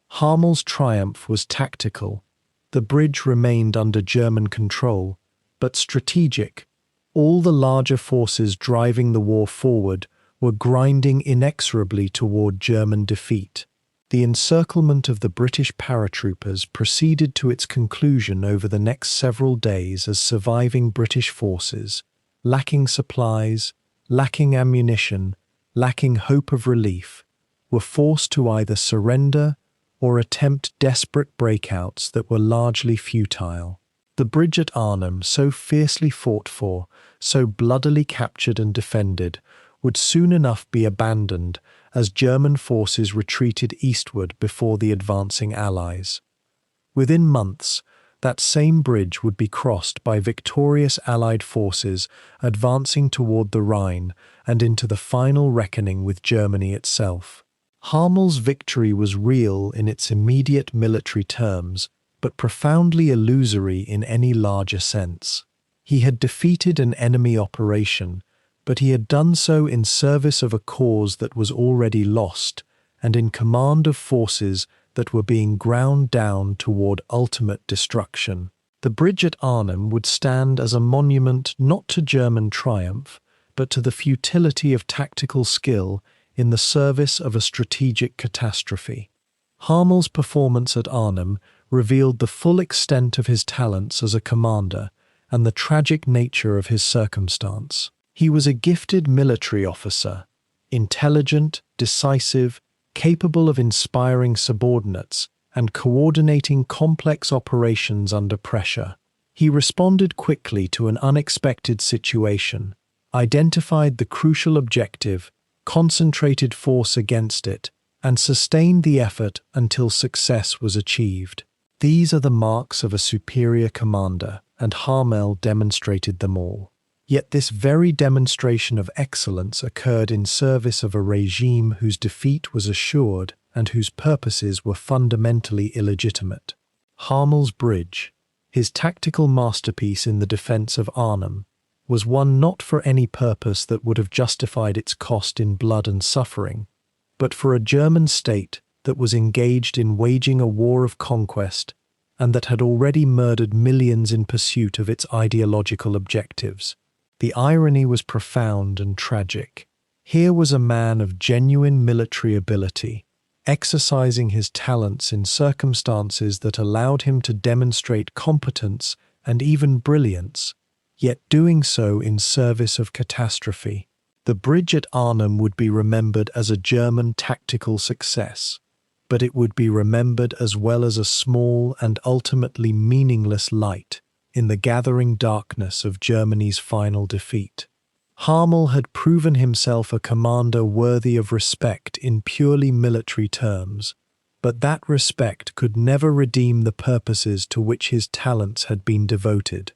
Harmel's triumph was tactical. The bridge remained under German control, but strategic. All the larger forces driving the war forward were grinding inexorably toward German defeat. The encirclement of the British paratroopers proceeded to its conclusion over the next several days as surviving British forces, lacking supplies, lacking ammunition, lacking hope of relief, were forced to either surrender or attempt desperate breakouts that were largely futile. The bridge at Arnhem, so fiercely fought for, so bloodily captured and defended, would soon enough be abandoned as German forces retreated eastward before the advancing Allies. Within months, that same bridge would be crossed by victorious Allied forces advancing toward the Rhine and into the final reckoning with Germany itself. Harmel's victory was real in its immediate military terms, but profoundly illusory in any larger sense. He had defeated an enemy operation, but he had done so in service of a cause that was already lost and in command of forces that were being ground down toward ultimate destruction. The bridge at Arnhem would stand as a monument not to German triumph, but to the futility of tactical skill in the service of a strategic catastrophe. Harmel's performance at Arnhem revealed the full extent of his talents as a commander and the tragic nature of his circumstance. He was a gifted military officer, intelligent, decisive, capable of inspiring subordinates and coordinating complex operations under pressure. He responded quickly to an unexpected situation, identified the crucial objective, concentrated force against it, and sustained the effort until success was achieved. These are the marks of a superior commander, and Harmel demonstrated them all. Yet this very demonstration of excellence occurred in service of a regime whose defeat was assured and whose purposes were fundamentally illegitimate. Harmel's bridge, his tactical masterpiece in the defense of Arnhem, was one not for any purpose that would have justified its cost in blood and suffering, but for a German state that was engaged in waging a war of conquest and that had already murdered millions in pursuit of its ideological objectives. The irony was profound and tragic. Here was a man of genuine military ability, exercising his talents in circumstances that allowed him to demonstrate competence and even brilliance, yet doing so in service of catastrophe. The bridge at Arnhem would be remembered as a German tactical success, but it would be remembered as well as a small and ultimately meaningless light in the gathering darkness of Germany's final defeat. Harmel had proven himself a commander worthy of respect in purely military terms, but that respect could never redeem the purposes to which his talents had been devoted.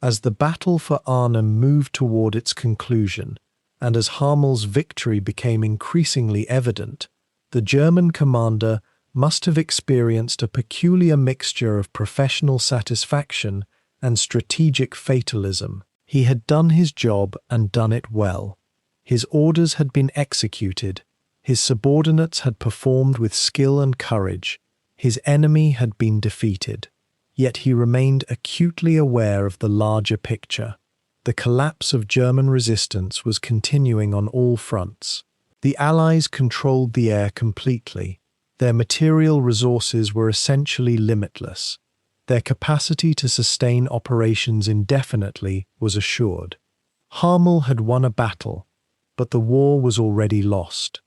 As the battle for Arnhem moved toward its conclusion, and as Harmel's victory became increasingly evident, the German commander must have experienced a peculiar mixture of professional satisfaction and strategic fatalism. He had done his job and done it well. His orders had been executed, his subordinates had performed with skill and courage, his enemy had been defeated. Yet he remained acutely aware of the larger picture. The collapse of German resistance was continuing on all fronts. The Allies controlled the air completely. Their material resources were essentially limitless. Their capacity to sustain operations indefinitely was assured. Harmel had won a battle, but the war was already lost.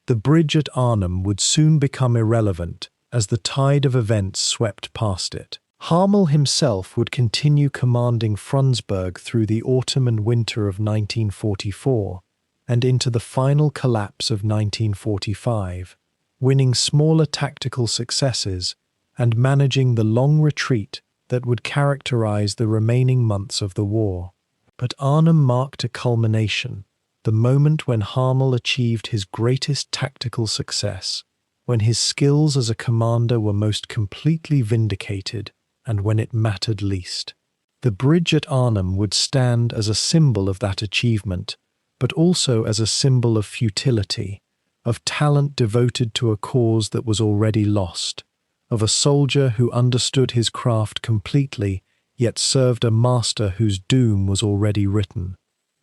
The bridge at Arnhem would soon become irrelevant as the tide of events swept past it. Harmel himself would continue commanding Frundsberg through the autumn and winter of 1944 and into the final collapse of 1945, winning smaller tactical successes and managing the long retreat that would characterize the remaining months of the war. But Arnhem marked a culmination, the moment when Harmel achieved his greatest tactical success, when his skills as a commander were most completely vindicated and when it mattered least. The bridge at Arnhem would stand as a symbol of that achievement, but also as a symbol of futility, of talent devoted to a cause that was already lost, of a soldier who understood his craft completely, yet served a master whose doom was already written.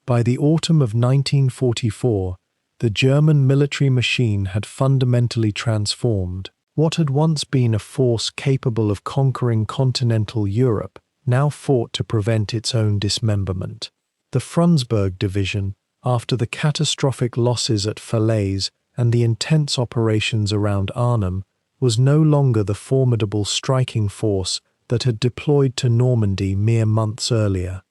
By the autumn of 1944, the German military machine had fundamentally transformed. What had once been a force capable of conquering continental Europe now fought to prevent its own dismemberment. The Frundsberg division, after the catastrophic losses at Falaise and the intense operations around Arnhem, was no longer the formidable striking force that had deployed to Normandy mere months earlier.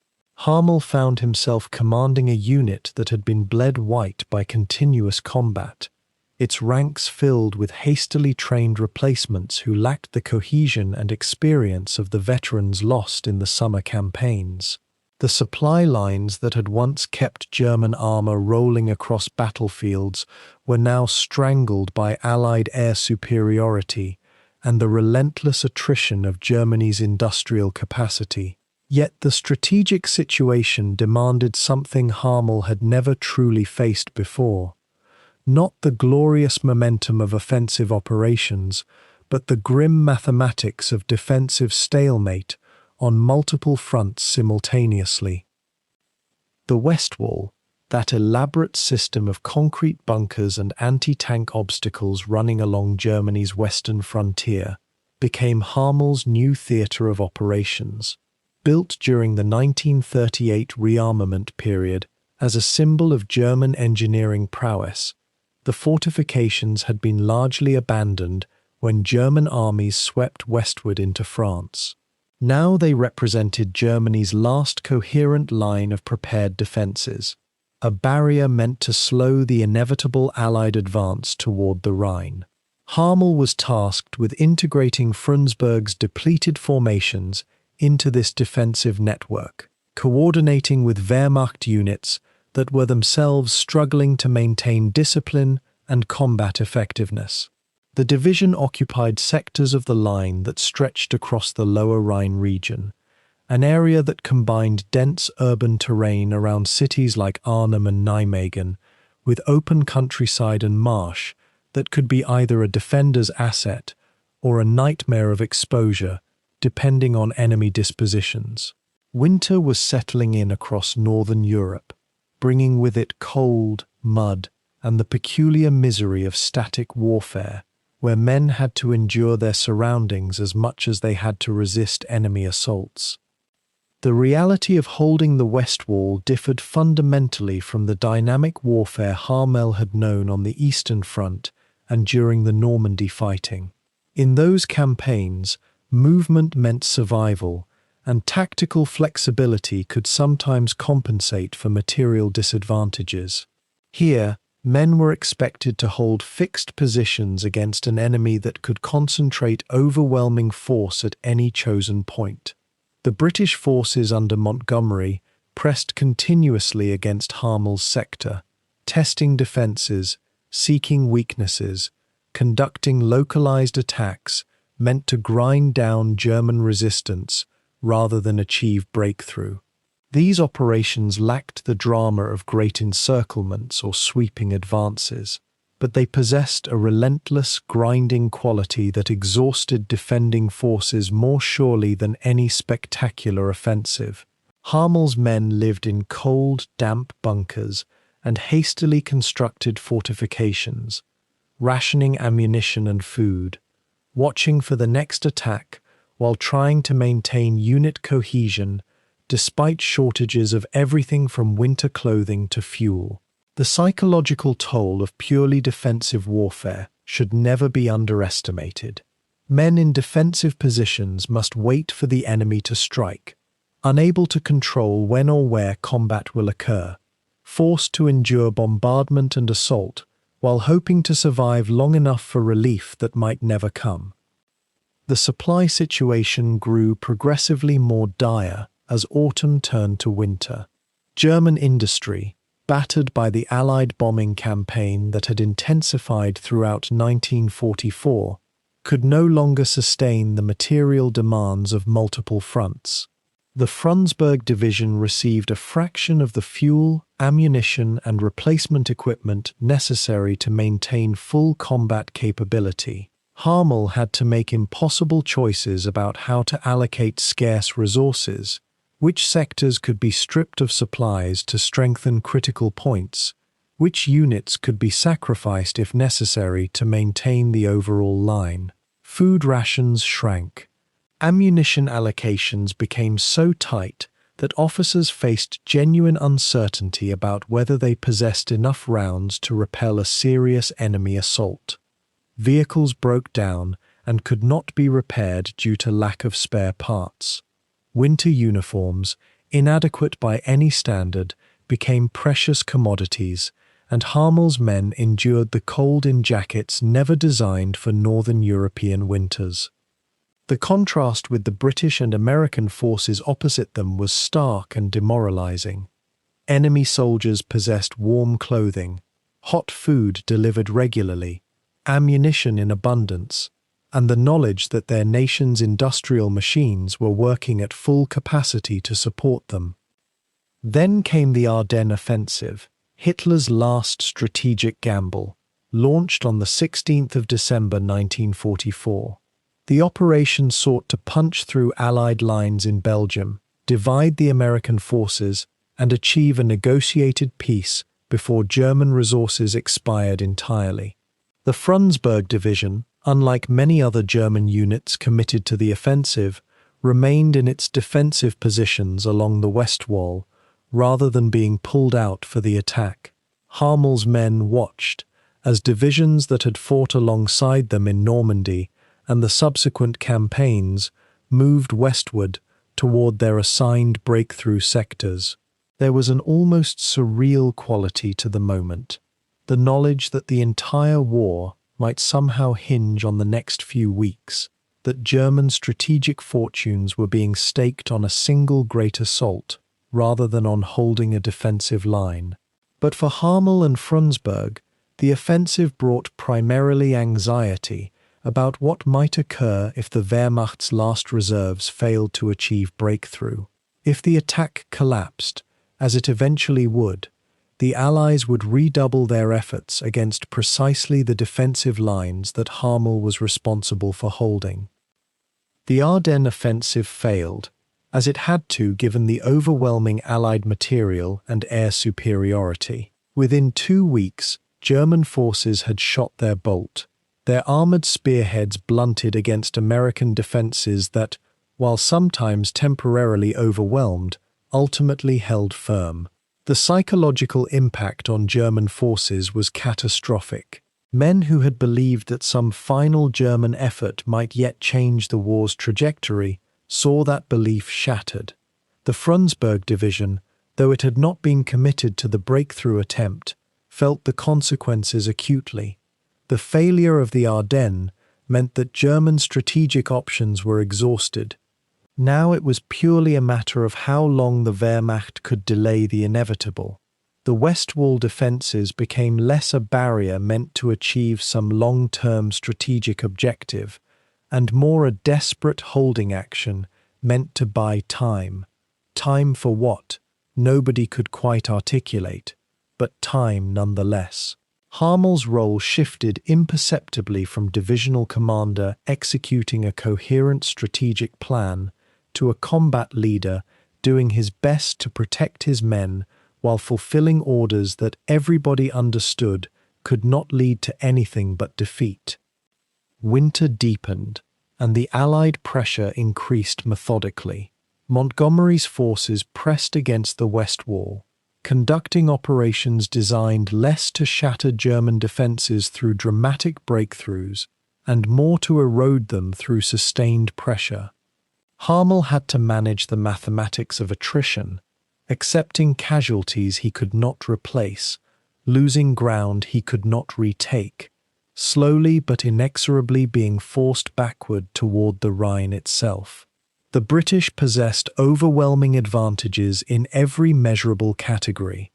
Harmel found himself commanding a unit that had been bled white by continuous combat, its ranks filled with hastily trained replacements who lacked the cohesion and experience of the veterans lost in the summer campaigns. The supply lines that had once kept German armor rolling across battlefields were now strangled by Allied air superiority and the relentless attrition of Germany's industrial capacity. Yet the strategic situation demanded something Harmel had never truly faced before. Not the glorious momentum of offensive operations, but the grim mathematics of defensive stalemate on multiple fronts simultaneously. The West Wall, that elaborate system of concrete bunkers and anti-tank obstacles running along Germany's western frontier, became Harmel's new theatre of operations. Built during the 1938 rearmament period as a symbol of German engineering prowess, the fortifications had been largely abandoned when German armies swept westward into France. Now they represented Germany's last coherent line of prepared defences, a barrier meant to slow the inevitable Allied advance toward the Rhine. Harmel was tasked with integrating Frundsberg's depleted formations into this defensive network, coordinating with Wehrmacht units that were themselves struggling to maintain discipline and combat effectiveness. The division occupied sectors of the line that stretched across the lower Rhine region, an area that combined dense urban terrain around cities like Arnhem and Nijmegen with open countryside and marsh that could be either a defender's asset or a nightmare of exposure, depending on enemy dispositions. Winter was settling in across northern Europe, bringing with it cold, mud, and the peculiar misery of static warfare, where men had to endure their surroundings as much as they had to resist enemy assaults. The reality of holding the West Wall differed fundamentally from the dynamic warfare Harmel had known on the Eastern Front and during the Normandy fighting. In those campaigns, movement meant survival, and tactical flexibility could sometimes compensate for material disadvantages. Here, men were expected to hold fixed positions against an enemy that could concentrate overwhelming force at any chosen point. The British forces under Montgomery pressed continuously against Harmel's sector, testing defences, seeking weaknesses, conducting localized attacks meant to grind down German resistance rather than achieve breakthrough. These operations lacked the drama of great encirclements or sweeping advances, but they possessed a relentless, grinding quality that exhausted defending forces more surely than any spectacular offensive. Harmel's men lived in cold, damp bunkers and hastily constructed fortifications, rationing ammunition and food, watching for the next attack while trying to maintain unit cohesion despite shortages of everything from winter clothing to fuel. The psychological toll of purely defensive warfare should never be underestimated. Men in defensive positions must wait for the enemy to strike, unable to control when or where combat will occur, forced to endure bombardment and assault, while hoping to survive long enough for relief that might never come. The supply situation grew progressively more dire as autumn turned to winter. German industry, battered by the Allied bombing campaign that had intensified throughout 1944, could no longer sustain the material demands of multiple fronts. The Frundsberg division received a fraction of the fuel, ammunition, and replacement equipment necessary to maintain full combat capability. Harmel had to make impossible choices about how to allocate scarce resources, which sectors could be stripped of supplies to strengthen critical points, which units could be sacrificed if necessary to maintain the overall line. Food rations shrank. Ammunition allocations became so tight that officers faced genuine uncertainty about whether they possessed enough rounds to repel a serious enemy assault. Vehicles broke down and could not be repaired due to lack of spare parts. Winter uniforms, inadequate by any standard, became precious commodities, and Harmel's men endured the cold in jackets never designed for northern European winters. The contrast with the British and American forces opposite them was stark and demoralizing. Enemy soldiers possessed warm clothing, hot food delivered regularly, ammunition in abundance, and the knowledge that their nation's industrial machines were working at full capacity to support them. Then came the Ardennes offensive, Hitler's last strategic gamble, launched on the 16th of December 1944. The operation sought to punch through Allied lines in Belgium, divide the American forces, and achieve a negotiated peace before German resources expired entirely. The Frundsberg division, unlike many other German units committed to the offensive, remained in its defensive positions along the West Wall, rather than being pulled out for the attack. Harmel's men watched, as divisions that had fought alongside them in Normandy and the subsequent campaigns moved westward toward their assigned breakthrough sectors. There was an almost surreal quality to the moment, the knowledge that the entire war might somehow hinge on the next few weeks, that German strategic fortunes were being staked on a single great assault, rather than on holding a defensive line. But for Harmel and Frundsberg, the offensive brought primarily anxiety about what might occur if the Wehrmacht's last reserves failed to achieve breakthrough. If the attack collapsed, as it eventually would, the Allies would redouble their efforts against precisely the defensive lines that Harmel was responsible for holding. The Ardennes offensive failed, as it had to given the overwhelming Allied material and air superiority. Within 2 weeks, German forces had shot their bolt, their armored spearheads blunted against American defenses that, while sometimes temporarily overwhelmed, ultimately held firm. The psychological impact on German forces was catastrophic. Men who had believed that some final German effort might yet change the war's trajectory saw that belief shattered. The Frundsberg division, though it had not been committed to the breakthrough attempt, felt the consequences acutely. The failure of the Ardennes meant that German strategic options were exhausted. Now it was purely a matter of how long the Wehrmacht could delay the inevitable. The West Wall defences became less a barrier meant to achieve some long-term strategic objective, and more a desperate holding action meant to buy time. Time for what? Nobody could quite articulate, but time nonetheless. Harmel's role shifted imperceptibly from divisional commander executing a coherent strategic plan to a combat leader doing his best to protect his men while fulfilling orders that everybody understood could not lead to anything but defeat. Winter deepened, and the Allied pressure increased methodically. Montgomery's forces pressed against the West Wall, conducting operations designed less to shatter German defences through dramatic breakthroughs and more to erode them through sustained pressure. Harmel had to manage the mathematics of attrition, accepting casualties he could not replace, losing ground he could not retake, slowly but inexorably being forced backward toward the Rhine itself. The British possessed overwhelming advantages in every measurable category.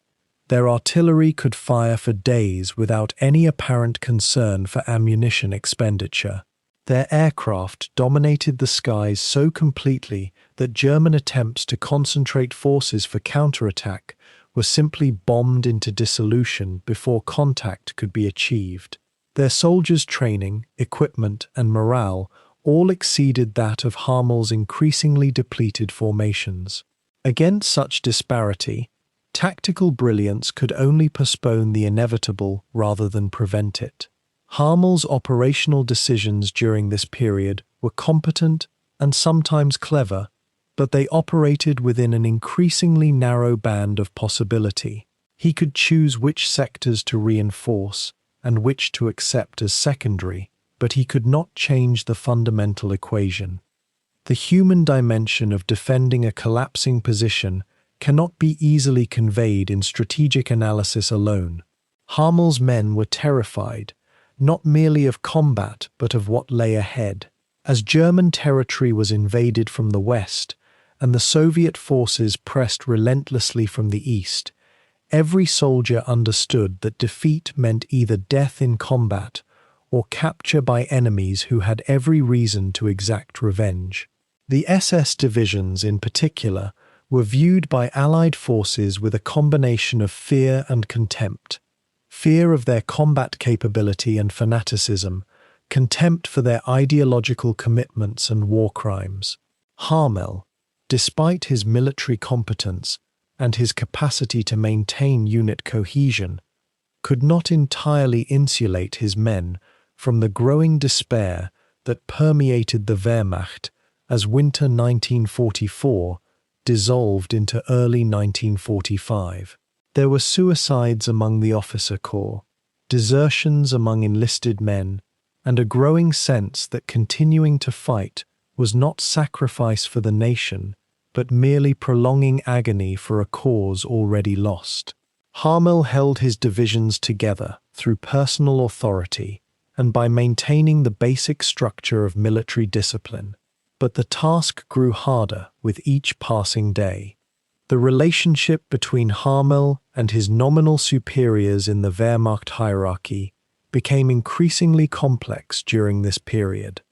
Their artillery could fire for days without any apparent concern for ammunition expenditure. Their aircraft dominated the skies so completely that German attempts to concentrate forces for counterattack were simply bombed into dissolution before contact could be achieved. Their soldiers' training, equipment, and morale all exceeded that of Harmel's increasingly depleted formations. Against such disparity, tactical brilliance could only postpone the inevitable rather than prevent it. Harmel's operational decisions during this period were competent and sometimes clever, but they operated within an increasingly narrow band of possibility. He could choose which sectors to reinforce and which to accept as secondary, but he could not change the fundamental equation. The human dimension of defending a collapsing position cannot be easily conveyed in strategic analysis alone. Harmel's men were terrified, not merely of combat but of what lay ahead. As German territory was invaded from the west and the Soviet forces pressed relentlessly from the east, every soldier understood that defeat meant either death in combat or capture by enemies who had every reason to exact revenge. The SS divisions, in particular, were viewed by Allied forces with a combination of fear and contempt. Fear of their combat capability and fanaticism, contempt for their ideological commitments and war crimes. Harmel, despite his military competence and his capacity to maintain unit cohesion, could not entirely insulate his men from the growing despair that permeated the Wehrmacht as winter 1944 dissolved into early 1945. There were suicides among the officer corps, desertions among enlisted men, and a growing sense that continuing to fight was not sacrifice for the nation, but merely prolonging agony for a cause already lost. Harmel held his divisions together through personal authority and by maintaining the basic structure of military discipline. But the task grew harder with each passing day. The relationship between Harmel and his nominal superiors in the Wehrmacht hierarchy became increasingly complex during this period.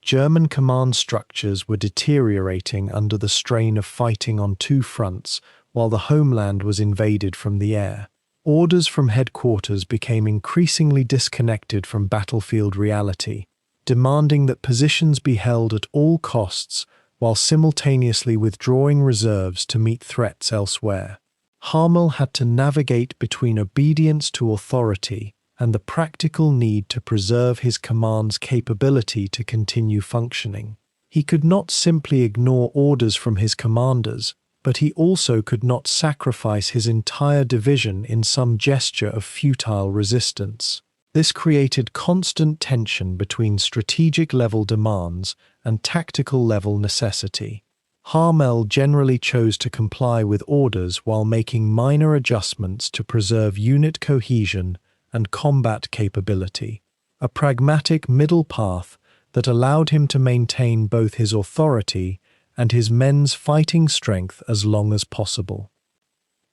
German command structures were deteriorating under the strain of fighting on two fronts while the homeland was invaded from the air. Orders from headquarters became increasingly disconnected from battlefield reality, demanding that positions be held at all costs while simultaneously withdrawing reserves to meet threats elsewhere. Harmel had to navigate between obedience to authority and the practical need to preserve his command's capability to continue functioning. He could not simply ignore orders from his commanders, but he also could not sacrifice his entire division in some gesture of futile resistance. This created constant tension between strategic-level demands and tactical-level necessity. Harmel generally chose to comply with orders while making minor adjustments to preserve unit cohesion and combat capability, a pragmatic middle path that allowed him to maintain both his authority and his men's fighting strength as long as possible.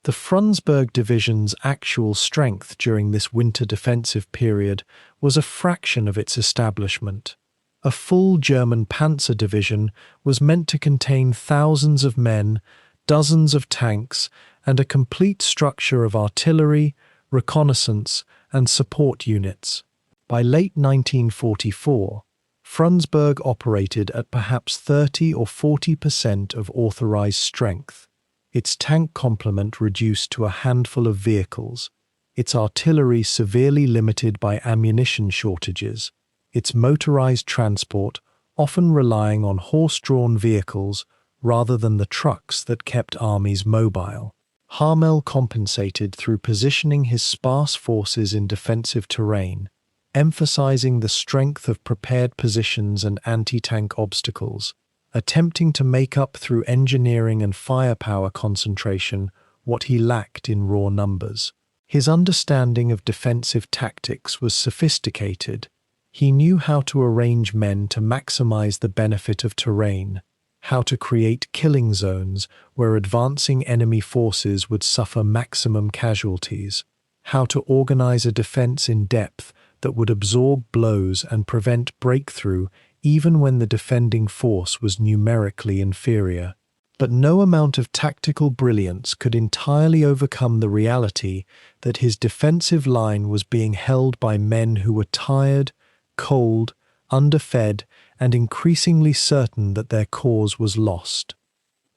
The Frundsberg Division's actual strength during this winter defensive period was a fraction of its establishment. A full German Panzer Division was meant to contain thousands of men, dozens of tanks, and a complete structure of artillery, reconnaissance, and support units. By late 1944, Frundsberg operated at perhaps 30 or 40% of authorized strength, its tank complement reduced to a handful of vehicles, its artillery severely limited by ammunition shortages, its motorized transport often relying on horse-drawn vehicles rather than the trucks that kept armies mobile. Harmel compensated through positioning his sparse forces in defensive terrain, emphasizing the strength of prepared positions and anti-tank obstacles, attempting to make up through engineering and firepower concentration what he lacked in raw numbers. His understanding of defensive tactics was sophisticated. He knew how to arrange men to maximize the benefit of terrain, how to create killing zones where advancing enemy forces would suffer maximum casualties, how to organize a defense in depth that would absorb blows and prevent breakthrough even when the defending force was numerically inferior. But no amount of tactical brilliance could entirely overcome the reality that his defensive line was being held by men who were tired, cold, underfed, and increasingly certain that their cause was lost.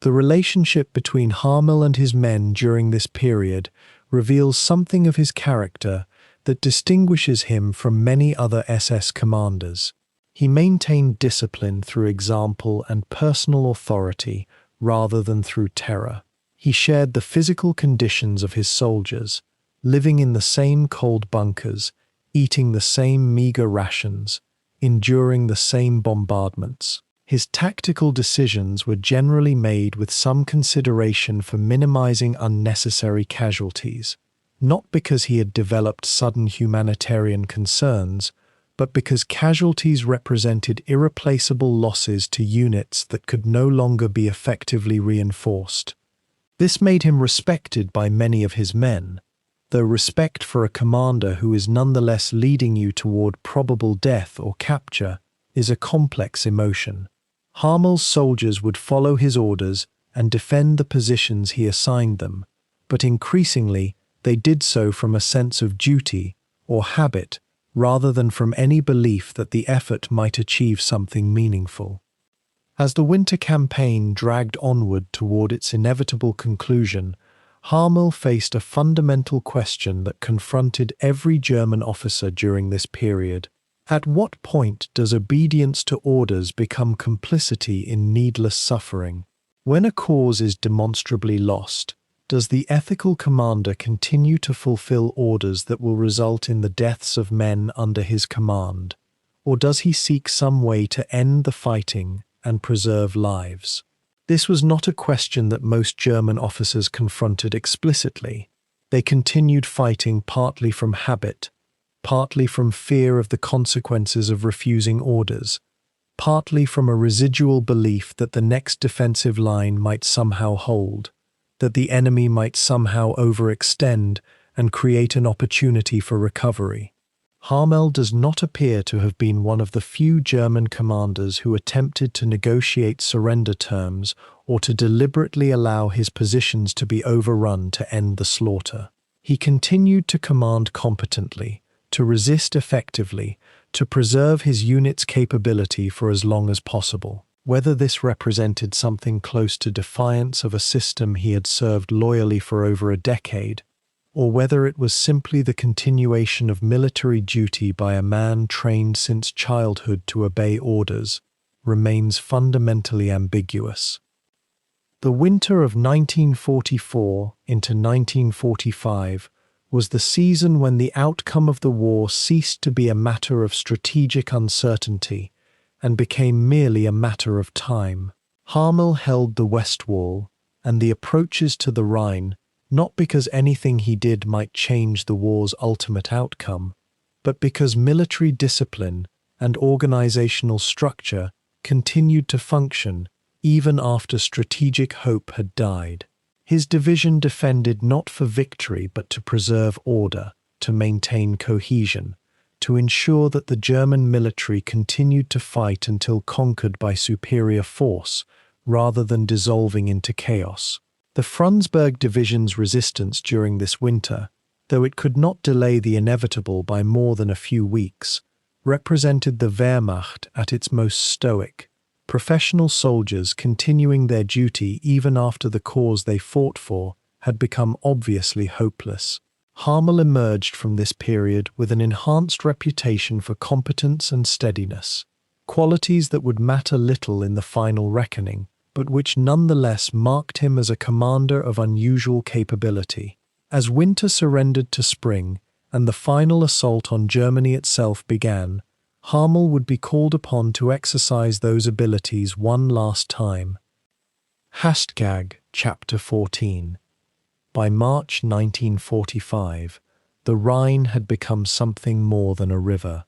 The relationship between Harmel and his men during this period reveals something of his character that distinguishes him from many other SS commanders. He maintained discipline through example and personal authority rather than through terror. He shared the physical conditions of his soldiers, living in the same cold bunkers, eating the same meager rations, enduring the same bombardments. His tactical decisions were generally made with some consideration for minimizing unnecessary casualties, not because he had developed sudden humanitarian concerns, but because casualties represented irreplaceable losses to units that could no longer be effectively reinforced. This made him respected by many of his men, though respect for a commander who is nonetheless leading you toward probable death or capture is a complex emotion. Harmel's soldiers would follow his orders and defend the positions he assigned them, but increasingly they did so from a sense of duty or habit rather than from any belief that the effort might achieve something meaningful. As the winter campaign dragged onward toward its inevitable conclusion, Harmel faced a fundamental question that confronted every German officer during this period. At what point does obedience to orders become complicity in needless suffering? When a cause is demonstrably lost, does the ethical commander continue to fulfill orders that will result in the deaths of men under his command? Or does he seek some way to end the fighting and preserve lives? This was not a question that most German officers confronted explicitly. They continued fighting partly from habit, partly from fear of the consequences of refusing orders, partly from a residual belief that the next defensive line might somehow hold, that the enemy might somehow overextend and create an opportunity for recovery. Harmel does not appear to have been one of the few German commanders who attempted to negotiate surrender terms or to deliberately allow his positions to be overrun to end the slaughter. He continued to command competently, to resist effectively, to preserve his unit's capability for as long as possible. Whether this represented something close to defiance of a system he had served loyally for over a decade, or whether it was simply the continuation of military duty by a man trained since childhood to obey orders, remains fundamentally ambiguous. The winter of 1944 into 1945 was the season when the outcome of the war ceased to be a matter of strategic uncertainty and became merely a matter of time. Harmel held the West Wall and the approaches to the Rhine, not because anything he did might change the war's ultimate outcome, but because military discipline and organizational structure continued to function even after strategic hope had died. His division defended not for victory but to preserve order, to maintain cohesion, to ensure that the German military continued to fight until conquered by superior force, rather than dissolving into chaos. The Frundsberg division's resistance during this winter, though it could not delay the inevitable by more than a few weeks, represented the Wehrmacht at its most stoic, professional soldiers continuing their duty even after the cause they fought for had become obviously hopeless. Harmel emerged from this period with an enhanced reputation for competence and steadiness, qualities that would matter little in the final reckoning, but which nonetheless marked him as a commander of unusual capability. As winter surrendered to spring and the final assault on Germany itself began, Harmel would be called upon to exercise those abilities one last time. Chapter 14. By March 1945, the Rhine had become something more than a river.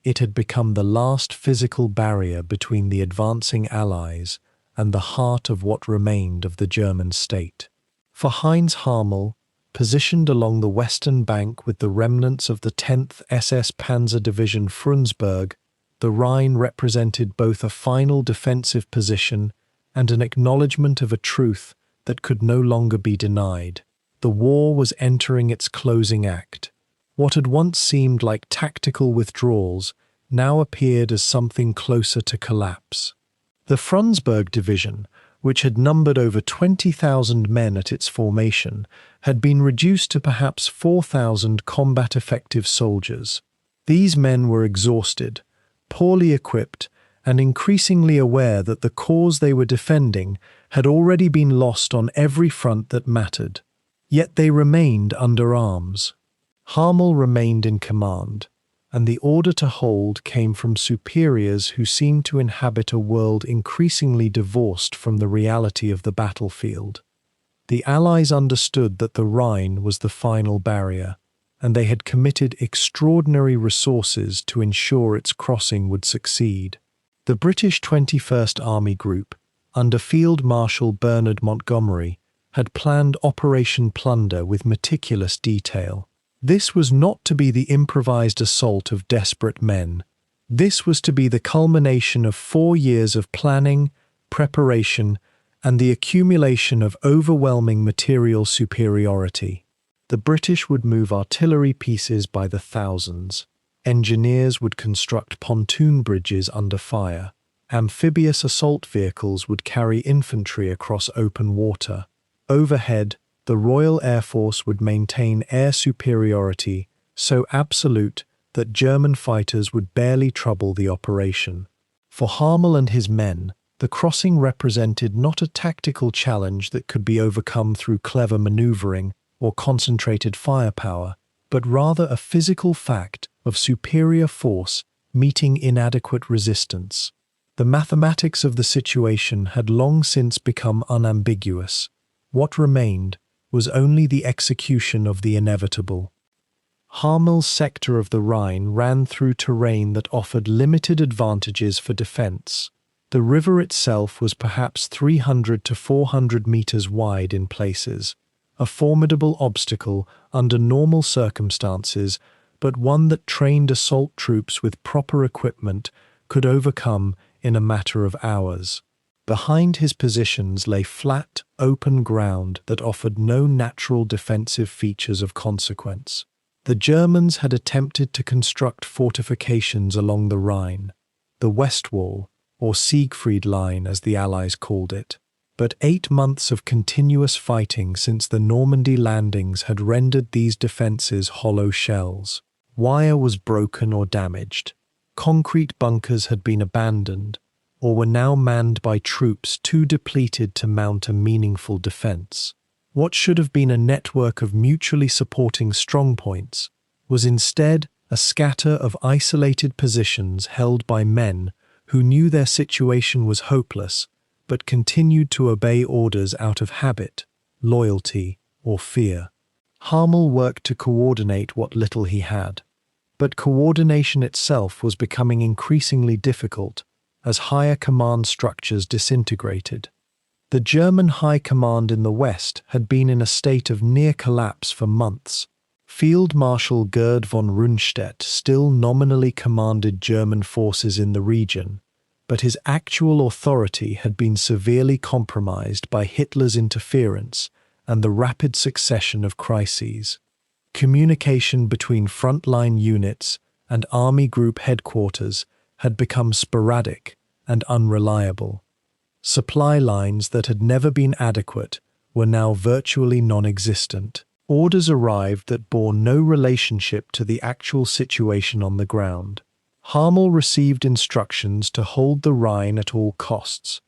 It had become the last physical barrier between the advancing Allies and the heart of what remained of the German state. For Heinz Harmel, positioned along the western bank with the remnants of the 10th SS Panzer Division Frundsberg, the Rhine represented both a final defensive position and an acknowledgement of a truth that could no longer be denied. The war was entering its closing act. What had once seemed like tactical withdrawals now appeared as something closer to collapse. The Frundsberg division, which had numbered over 20,000 men at its formation, had been reduced to perhaps 4,000 combat-effective soldiers. These men were exhausted, poorly equipped, and increasingly aware that the cause they were defending had already been lost on every front that mattered. Yet they remained under arms. Harmel remained in command, and the order to hold came from superiors who seemed to inhabit a world increasingly divorced from the reality of the battlefield. The Allies understood that the Rhine was the final barrier, and they had committed extraordinary resources to ensure its crossing would succeed. The British 21st Army Group, under Field Marshal Bernard Montgomery, had planned Operation Plunder with meticulous detail. This was not to be the improvised assault of desperate men. This was to be the culmination of 4 years of planning, preparation, and the accumulation of overwhelming material superiority. The British would move artillery pieces by the thousands. Engineers would construct pontoon bridges under fire. Amphibious assault vehicles would carry infantry across open water. Overhead, the Royal Air Force would maintain air superiority so absolute that German fighters would barely trouble the operation. For Harmel and his men, the crossing represented not a tactical challenge that could be overcome through clever maneuvering or concentrated firepower, but rather a physical fact of superior force meeting inadequate resistance. The mathematics of the situation had long since become unambiguous. What remained was only the execution of the inevitable. Harmel's sector of the Rhine ran through terrain that offered limited advantages for defense. The river itself was perhaps 300 to 400 meters wide in places, a formidable obstacle under normal circumstances, but one that trained assault troops with proper equipment could overcome in a matter of hours. Behind his positions lay flat, open ground that offered no natural defensive features of consequence. The Germans had attempted to construct fortifications along the Rhine, the West Wall, or Siegfried Line as the Allies called it. But 8 months of continuous fighting since the Normandy landings had rendered these defences hollow shells. Wire was broken or damaged. Concrete bunkers had been abandoned, or were now manned by troops too depleted to mount a meaningful defense. What should have been a network of mutually supporting strongpoints was instead a scatter of isolated positions held by men who knew their situation was hopeless but continued to obey orders out of habit, loyalty, or fear. Harmel worked to coordinate what little he had, but coordination itself was becoming increasingly difficult as higher command structures disintegrated. The German high command in the West had been in a state of near collapse for months. Field Marshal Gerd von Rundstedt still nominally commanded German forces in the region, but his actual authority had been severely compromised by Hitler's interference and the rapid succession of crises. Communication between frontline units and Army Group headquarters had become sporadic and unreliable. Supply lines that had never been adequate were now virtually non-existent. Orders arrived that bore no relationship to the actual situation on the ground. Harmel received instructions to hold the Rhine at all costs,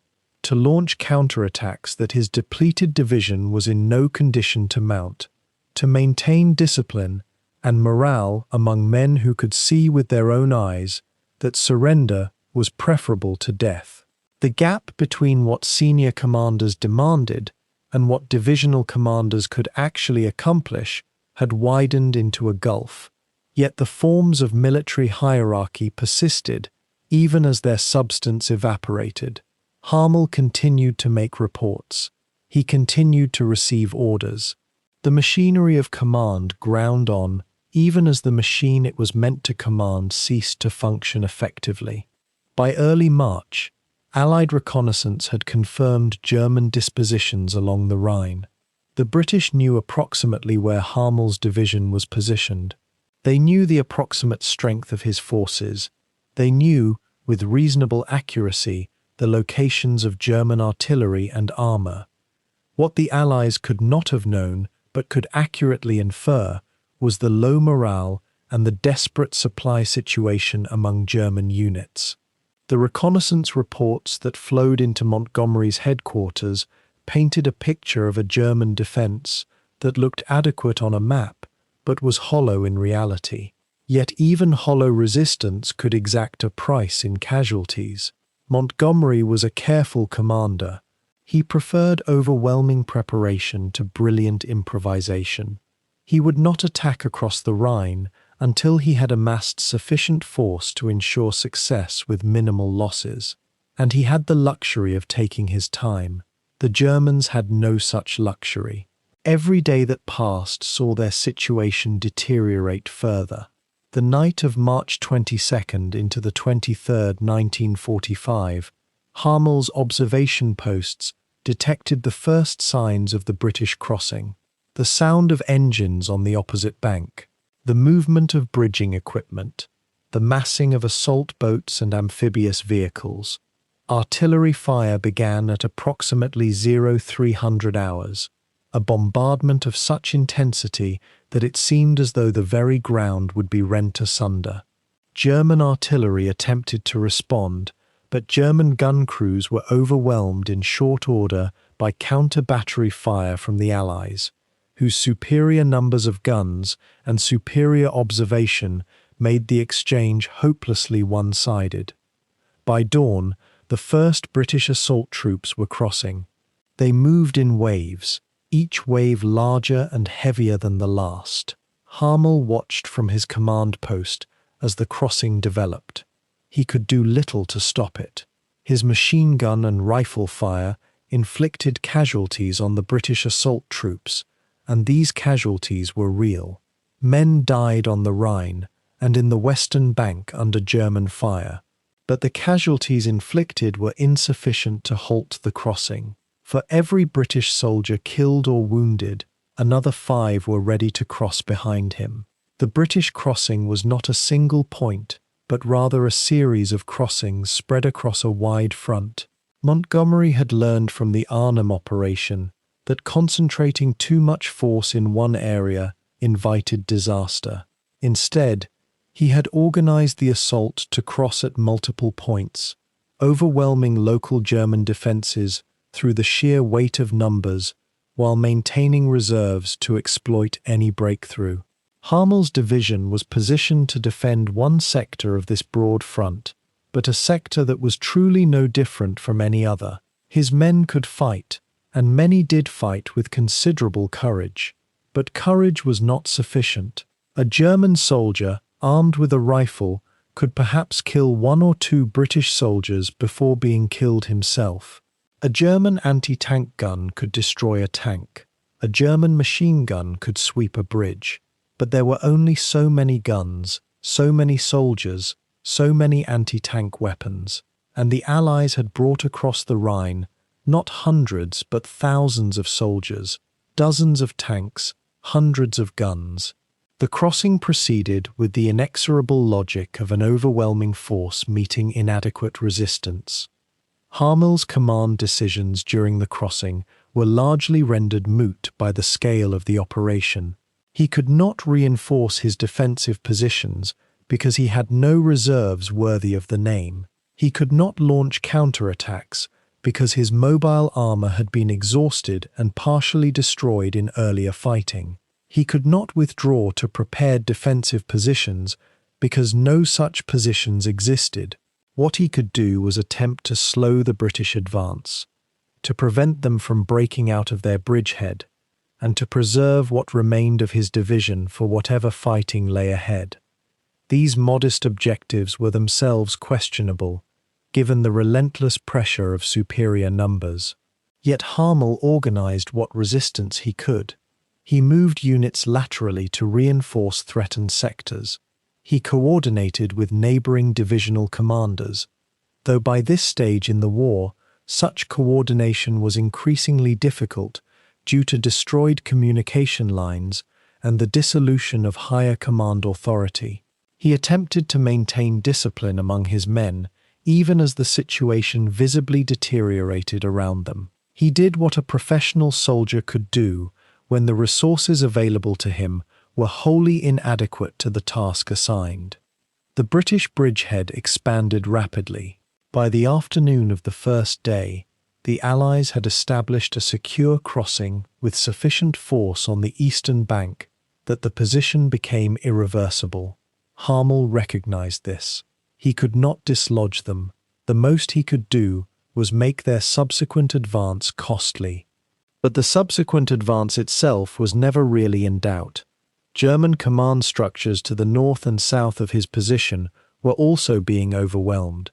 to launch counterattacks that his depleted division was in no condition to mount, to maintain discipline and morale among men who could see with their own eyes that surrender was preferable to death. The gap between what senior commanders demanded and what divisional commanders could actually accomplish had widened into a gulf. Yet the forms of military hierarchy persisted, even as their substance evaporated. Harmel continued to make reports. He continued to receive orders. The machinery of command ground on, even as the machine it was meant to command ceased to function effectively. By early March, Allied reconnaissance had confirmed German dispositions along the Rhine. The British knew approximately where Harmel's division was positioned. They knew the approximate strength of his forces. They knew, with reasonable accuracy, the locations of German artillery and armour. What the Allies could not have known, but could accurately infer, was the low morale and the desperate supply situation among German units. The reconnaissance reports that flowed into Montgomery's headquarters painted a picture of a German defence that looked adequate on a map, but was hollow in reality. Yet even hollow resistance could exact a price in casualties. Montgomery was a careful commander. He preferred overwhelming preparation to brilliant improvisation. He would not attack across the Rhine until he had amassed sufficient force to ensure success with minimal losses. And he had the luxury of taking his time. The Germans had no such luxury. Every day that passed saw their situation deteriorate further. The night of March 22nd into the 23rd, 1945, Harmel's observation posts detected the first signs of the British crossing. The sound of engines on the opposite bank, the movement of bridging equipment, the massing of assault boats and amphibious vehicles. Artillery fire began at approximately 0300 hours, a bombardment of such intensity that it seemed as though the very ground would be rent asunder. German artillery attempted to respond, but German gun crews were overwhelmed in short order by counter-battery fire from the Allies, whose superior numbers of guns and superior observation made the exchange hopelessly one-sided. By dawn, the first British assault troops were crossing. They moved in waves, each wave larger and heavier than the last. Harmel watched from his command post as the crossing developed. He could do little to stop it. His machine gun and rifle fire inflicted casualties on the British assault troops, and these casualties were real. Men died on the Rhine and in the western bank under German fire. But the casualties inflicted were insufficient to halt the crossing. For every British soldier killed or wounded, another 5 were ready to cross behind him. The British crossing was not a single point, but rather a series of crossings spread across a wide front. Montgomery had learned from the Arnhem operation that concentrating too much force in one area invited disaster. Instead, he had organized the assault to cross at multiple points, overwhelming local German defenses through the sheer weight of numbers, while maintaining reserves to exploit any breakthrough. Harmel's division was positioned to defend one sector of this broad front, but a sector that was truly no different from any other. His men could fight, and many did fight with considerable courage. But courage was not sufficient. A German soldier, armed with a rifle, could perhaps kill 1 or 2 British soldiers before being killed himself. A German anti-tank gun could destroy a tank. A German machine gun could sweep a bridge. But there were only so many guns, so many soldiers, so many anti-tank weapons, and the Allies had brought across the Rhine not hundreds but thousands of soldiers, dozens of tanks, hundreds of guns. The crossing proceeded with the inexorable logic of an overwhelming force meeting inadequate resistance. Harmel's command decisions during the crossing were largely rendered moot by the scale of the operation. He could not reinforce his defensive positions because he had no reserves worthy of the name. He could not launch counterattacks because his mobile armor had been exhausted and partially destroyed in earlier fighting. He could not withdraw to prepared defensive positions because no such positions existed. What he could do was attempt to slow the British advance, to prevent them from breaking out of their bridgehead, and to preserve what remained of his division for whatever fighting lay ahead. These modest objectives were themselves questionable, given the relentless pressure of superior numbers. Yet Harmel organized what resistance he could. He moved units laterally to reinforce threatened sectors. He coordinated with neighboring divisional commanders. though by this stage in the war, such coordination was increasingly difficult due to destroyed communication lines and the dissolution of higher command authority. He attempted to maintain discipline among his men, even as the situation visibly deteriorated around them. He did what a professional soldier could do when the resources available to him were wholly inadequate to the task assigned. The British bridgehead expanded rapidly. By the afternoon of the first day, the Allies had established a secure crossing with sufficient force on the eastern bank that the position became irreversible. Harmel recognized this. He could not dislodge them. The most he could do was make their subsequent advance costly. But the subsequent advance itself was never really in doubt. German command structures to the north and south of his position were also being overwhelmed.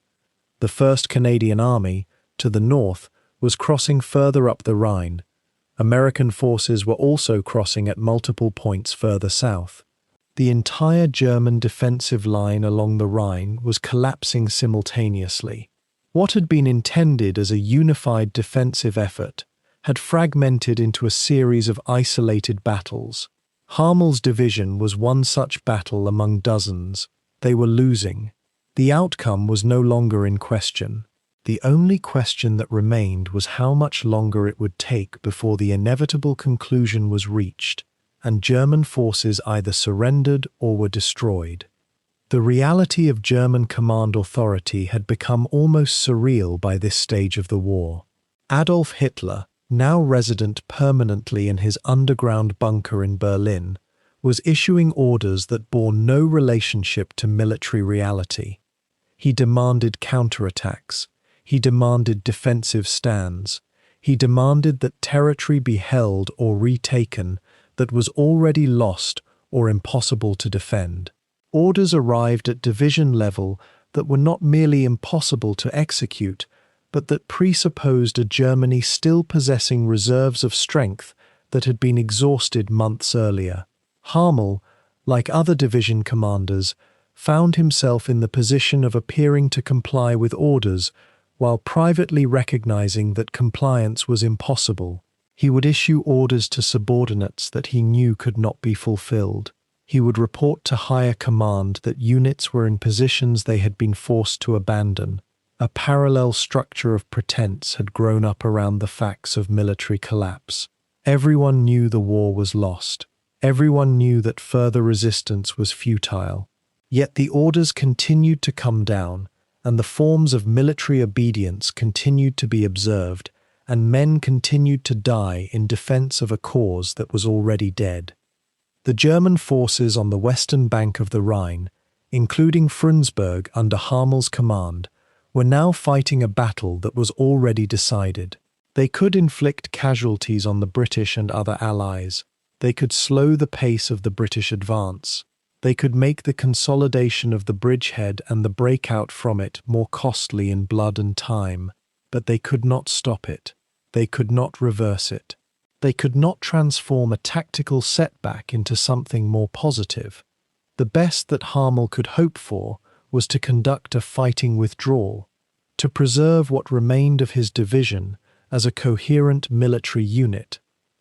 The 1st Canadian Army, to the north, was crossing further up the Rhine. American forces were also crossing at multiple points further south. The entire German defensive line along the Rhine was collapsing simultaneously. What had been intended as a unified defensive effort had fragmented into a series of isolated battles. Harmel's division was one such battle among dozens. They were losing. The outcome was no longer in question. The only question that remained was how much longer it would take before the inevitable conclusion was reached, and German forces either surrendered or were destroyed. The reality of German command authority had become almost surreal by this stage of the war. Adolf Hitler, now resident permanently in his underground bunker in Berlin, was issuing orders that bore no relationship to military reality. He demanded counterattacks. He demanded defensive stands. He demanded that territory be held or retaken that was already lost or impossible to defend. Orders arrived at division level that were not merely impossible to execute, but that presupposed a Germany still possessing reserves of strength that had been exhausted months earlier. Harmel, like other division commanders, found himself in the position of appearing to comply with orders while privately recognizing that compliance was impossible. He would issue orders to subordinates that he knew could not be fulfilled. He would report to higher command that units were in positions they had been forced to abandon. A parallel structure of pretense had grown up around the facts of military collapse. Everyone knew the war was lost. Everyone knew that further resistance was futile. Yet the orders continued to come down, and the forms of military obedience continued to be observed, and men continued to die in defense of a cause that was already dead. The German forces on the western bank of the Rhine, including Frundsberg under Harmel's command, were now fighting a battle that was already decided. They could inflict casualties on the British and other allies. They could slow the pace of the British advance. They could make the consolidation of the bridgehead and the breakout from it more costly in blood and time, but they could not stop it. They could not reverse it. They could not transform a tactical setback into something more positive. The best that Harmel could hope for was to conduct a fighting withdrawal, to preserve what remained of his division as a coherent military unit,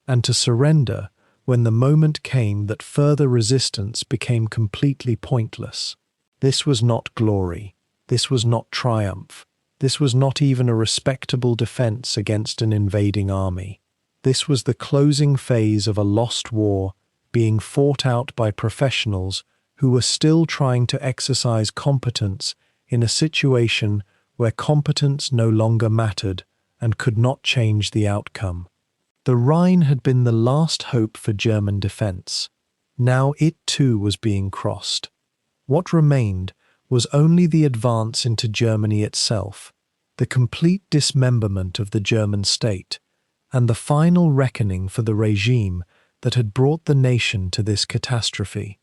and to surrender when the moment came that further resistance became completely pointless. This was not glory. This was not triumph. This was not even a respectable defense against an invading army. This was the closing phase of a lost war being fought out by professionals who were still trying to exercise competence in a situation where competence no longer mattered and could not change the outcome. The Rhine had been the last hope for German defense. Now it too was being crossed. What remained was only the advance into Germany itself, the complete dismemberment of the German state, and the final reckoning for the regime that had brought the nation to this catastrophe.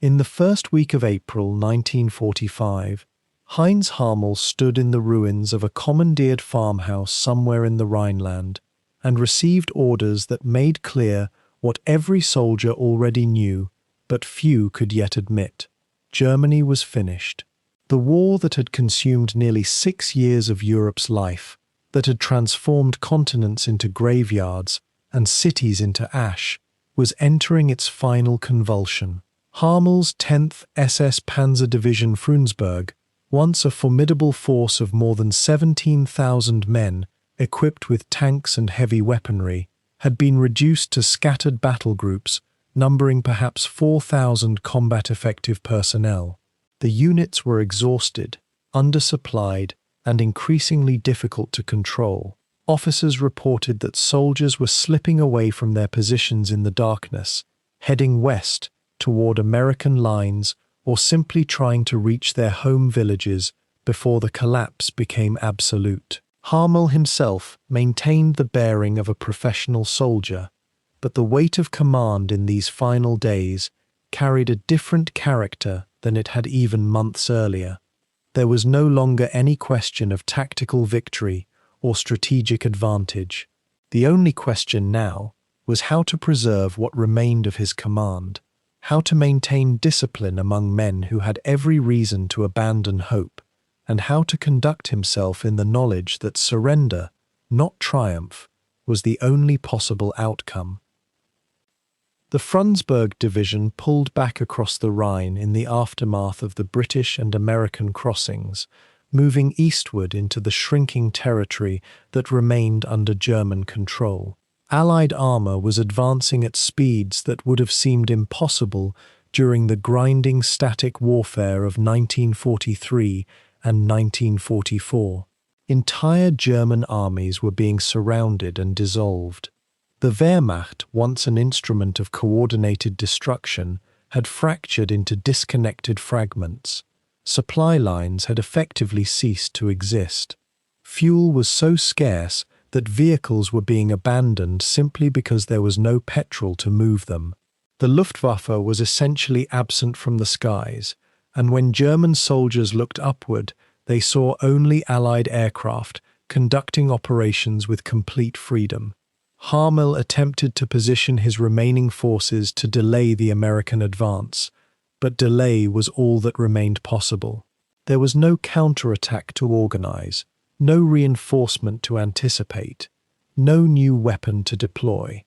In the first week of April 1945, Heinz Harmel stood in the ruins of a commandeered farmhouse somewhere in the Rhineland and received orders that made clear what every soldier already knew, but few could yet admit. Germany was finished. The war that had consumed nearly 6 years of Europe's life, that had transformed continents into graveyards and cities into ash, was entering its final convulsion. Harmel's 10th SS Panzer Division Frundsberg, once a formidable force of more than 17,000 men, equipped with tanks and heavy weaponry, had been reduced to scattered battle groups, numbering perhaps 4,000 combat-effective personnel. The units were exhausted, undersupplied, and increasingly difficult to control. Officers reported that soldiers were slipping away from their positions in the darkness, heading west toward American lines or simply trying to reach their home villages before the collapse became absolute. Harmel himself maintained the bearing of a professional soldier, but the weight of command in these final days carried a different character than it had even months earlier. There was no longer any question of tactical victory or strategic advantage. The only question now was how to preserve what remained of his command, how to maintain discipline among men who had every reason to abandon hope, and how to conduct himself in the knowledge that surrender, not triumph, was the only possible outcome. The Frundsberg Division pulled back across the Rhine in the aftermath of the British and American crossings, moving eastward into the shrinking territory that remained under German control. Allied armour was advancing at speeds that would have seemed impossible during the grinding static warfare of 1943 and 1944. Entire German armies were being surrounded and dissolved. The Wehrmacht, once an instrument of coordinated destruction, had fractured into disconnected fragments. Supply lines had effectively ceased to exist. Fuel was so scarce that vehicles were being abandoned simply because there was no petrol to move them. The Luftwaffe was essentially absent from the skies, and when German soldiers looked upward, they saw only Allied aircraft conducting operations with complete freedom. Harmel attempted to position his remaining forces to delay the American advance, but delay was all that remained possible. There was no counterattack to organize, no reinforcement to anticipate, no new weapon to deploy.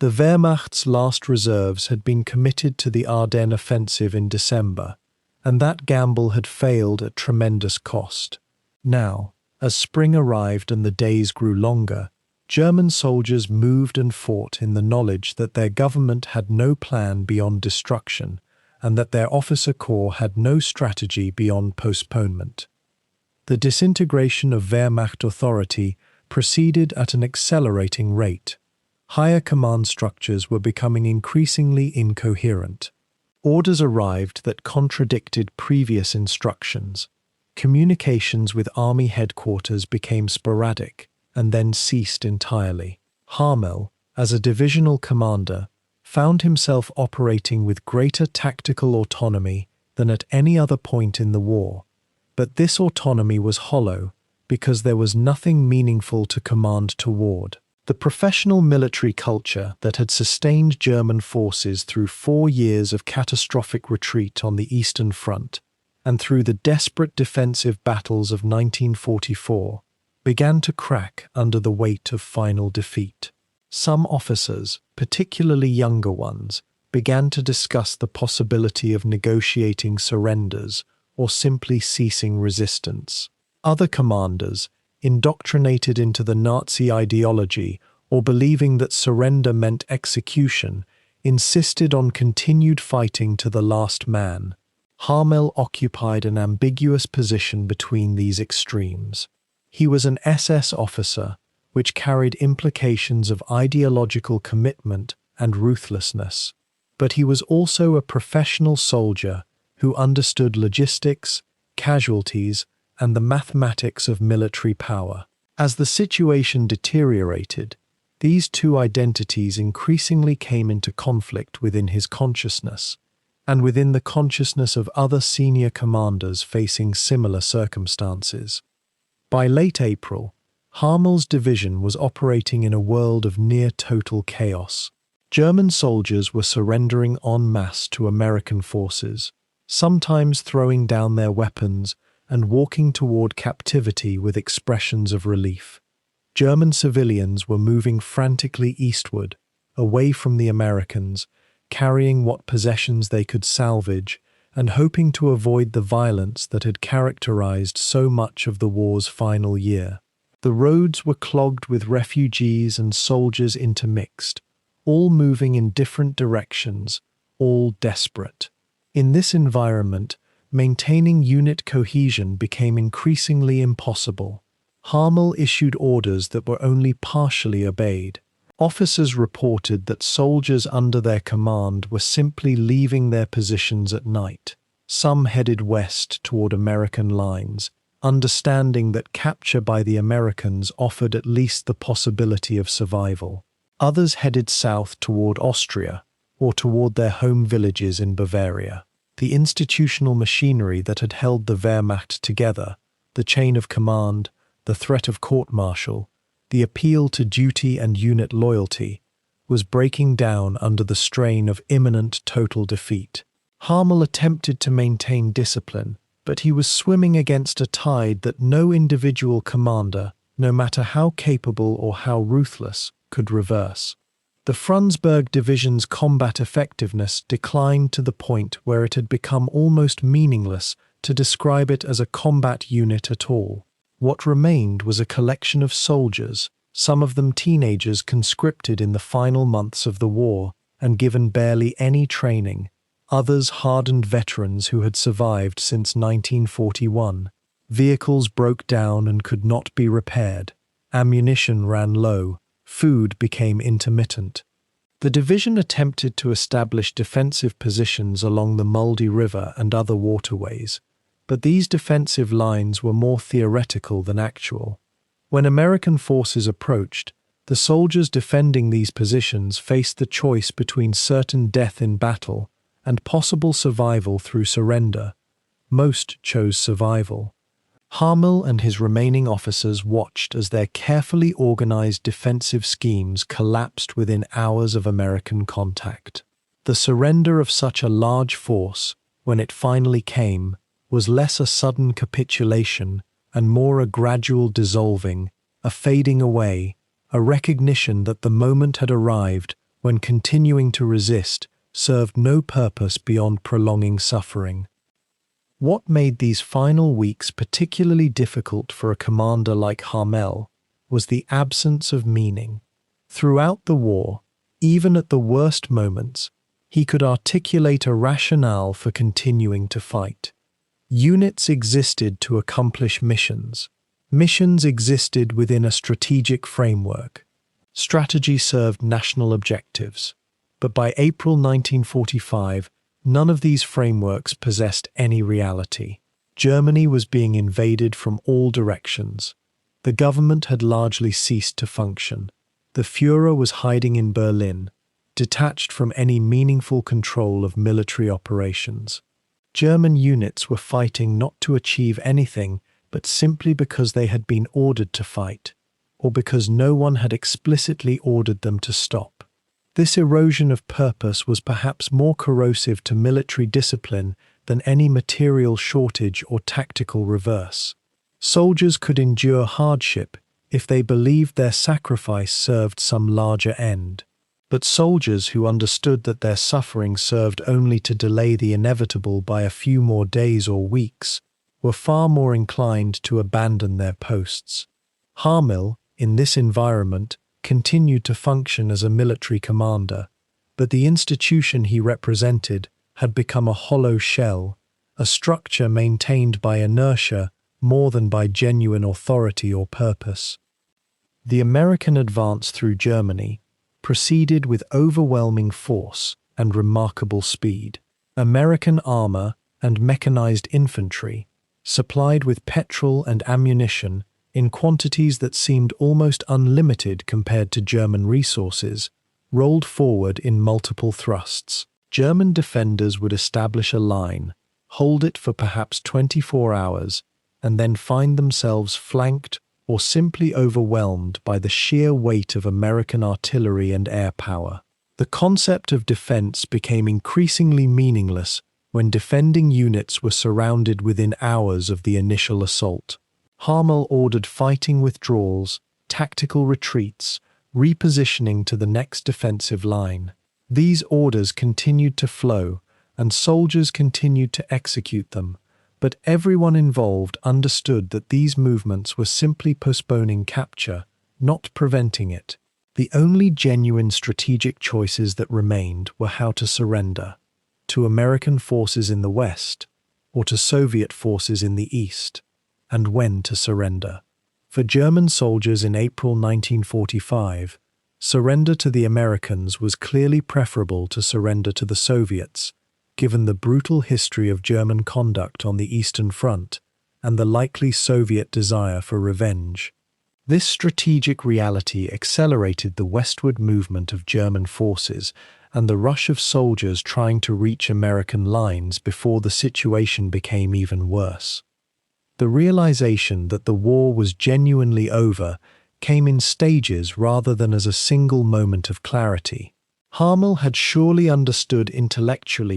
The Wehrmacht's last reserves had been committed to the Ardennes offensive in December, and that gamble had failed at tremendous cost. Now, as spring arrived and the days grew longer, German soldiers moved and fought in the knowledge that their government had no plan beyond destruction and that their officer corps had no strategy beyond postponement. The disintegration of Wehrmacht authority proceeded at an accelerating rate. Higher command structures were becoming increasingly incoherent. Orders arrived that contradicted previous instructions. Communications with army headquarters became sporadic and then ceased entirely. Harmel, as a divisional commander, found himself operating with greater tactical autonomy than at any other point in the war. But this autonomy was hollow because there was nothing meaningful to command toward. The professional military culture that had sustained German forces through 4 years of catastrophic retreat on the Eastern Front and through the desperate defensive battles of 1944 began to crack under the weight of final defeat. Some officers, particularly younger ones, began to discuss the possibility of negotiating surrenders or simply ceasing resistance. Other commanders, indoctrinated into the Nazi ideology or believing that surrender meant execution, insisted on continued fighting to the last man. Harmel occupied an ambiguous position between these extremes. He was an SS officer, which carried implications of ideological commitment and ruthlessness. But he was also a professional soldier who understood logistics, casualties, and the mathematics of military power. As the situation deteriorated, these two identities increasingly came into conflict within his consciousness, and within the consciousness of other senior commanders facing similar circumstances. By late April, Harmel's division was operating in a world of near-total chaos. German soldiers were surrendering en masse to American forces. sometimes throwing down their weapons and walking toward captivity with expressions of relief. German civilians were moving frantically eastward, away from the Americans, carrying what possessions they could salvage and hoping to avoid the violence that had characterized so much of the war's final year. The roads were clogged with refugees and soldiers intermixed, all moving in different directions, all desperate. In this environment, maintaining unit cohesion became increasingly impossible. Harmel issued orders that were only partially obeyed. Officers reported that soldiers under their command were simply leaving their positions at night. Some headed west toward American lines, understanding that capture by the Americans offered at least the possibility of survival. Others headed south toward Austria, or toward their home villages in Bavaria. The institutional machinery that had held the Wehrmacht together, the chain of command, the threat of court-martial, the appeal to duty and unit loyalty, was breaking down under the strain of imminent total defeat. Harmel attempted to maintain discipline, but he was swimming against a tide that no individual commander, no matter how capable or how ruthless, could reverse. The Frundsberg division's combat effectiveness declined to the point where it had become almost meaningless to describe it as a combat unit at all. What remained was a collection of soldiers, some of them teenagers conscripted in the final months of the war and given barely any training, others hardened veterans who had survived since 1941. Vehicles broke down and could not be repaired. Ammunition ran low. Food became intermittent. The division attempted to establish defensive positions along the Mulde River and other waterways, but these defensive lines were more theoretical than actual. When American forces approached, the soldiers defending these positions faced the choice between certain death in battle and possible survival through surrender. Most chose survival. Harmel and his remaining officers watched as their carefully organized defensive schemes collapsed within hours of American contact. The surrender of such a large force, when it finally came, was less a sudden capitulation and more a gradual dissolving, a fading away, a recognition that the moment had arrived when continuing to resist served no purpose beyond prolonging suffering. What made these final weeks particularly difficult for a commander like Harmel was the absence of meaning. Throughout the war, even at the worst moments, he could articulate a rationale for continuing to fight. Units existed to accomplish missions. Missions existed within a strategic framework. Strategy served national objectives. But by April 1945, none of these frameworks possessed any reality. Germany was being invaded from all directions. The government had largely ceased to function. The Führer was hiding in Berlin, detached from any meaningful control of military operations. German units were fighting not to achieve anything, but simply because they had been ordered to fight, or because no one had explicitly ordered them to stop. This erosion of purpose was perhaps more corrosive to military discipline than any material shortage or tactical reverse. Soldiers could endure hardship if they believed their sacrifice served some larger end. But soldiers who understood that their suffering served only to delay the inevitable by a few more days or weeks were far more inclined to abandon their posts. Harmel, in this environment, continued to function as a military commander, but the institution he represented had become a hollow shell, a structure maintained by inertia more than by genuine authority or purpose. The American advance through Germany proceeded with overwhelming force and remarkable speed. American armor and mechanized infantry, supplied with petrol and ammunition in quantities that seemed almost unlimited compared to German resources, rolled forward in multiple thrusts. German defenders would establish a line, hold it for perhaps 24 hours, and then find themselves flanked or simply overwhelmed by the sheer weight of American artillery and air power. The concept of defense became increasingly meaningless when defending units were surrounded within hours of the initial assault. Harmel ordered fighting withdrawals, tactical retreats, repositioning to the next defensive line. These orders continued to flow, and soldiers continued to execute them, but everyone involved understood that these movements were simply postponing capture, not preventing it. The only genuine strategic choices that remained were how to surrender, to American forces in the West, or to Soviet forces in the East, and when to surrender. For German soldiers in April 1945, surrender to the Americans was clearly preferable to surrender to the Soviets, given the brutal history of German conduct on the Eastern Front and the likely Soviet desire for revenge. This strategic reality accelerated the westward movement of German forces and the rush of soldiers trying to reach American lines before the situation became even worse. The realization that the war was genuinely over came in stages rather than as a single moment of clarity. Harmel had surely understood intellectually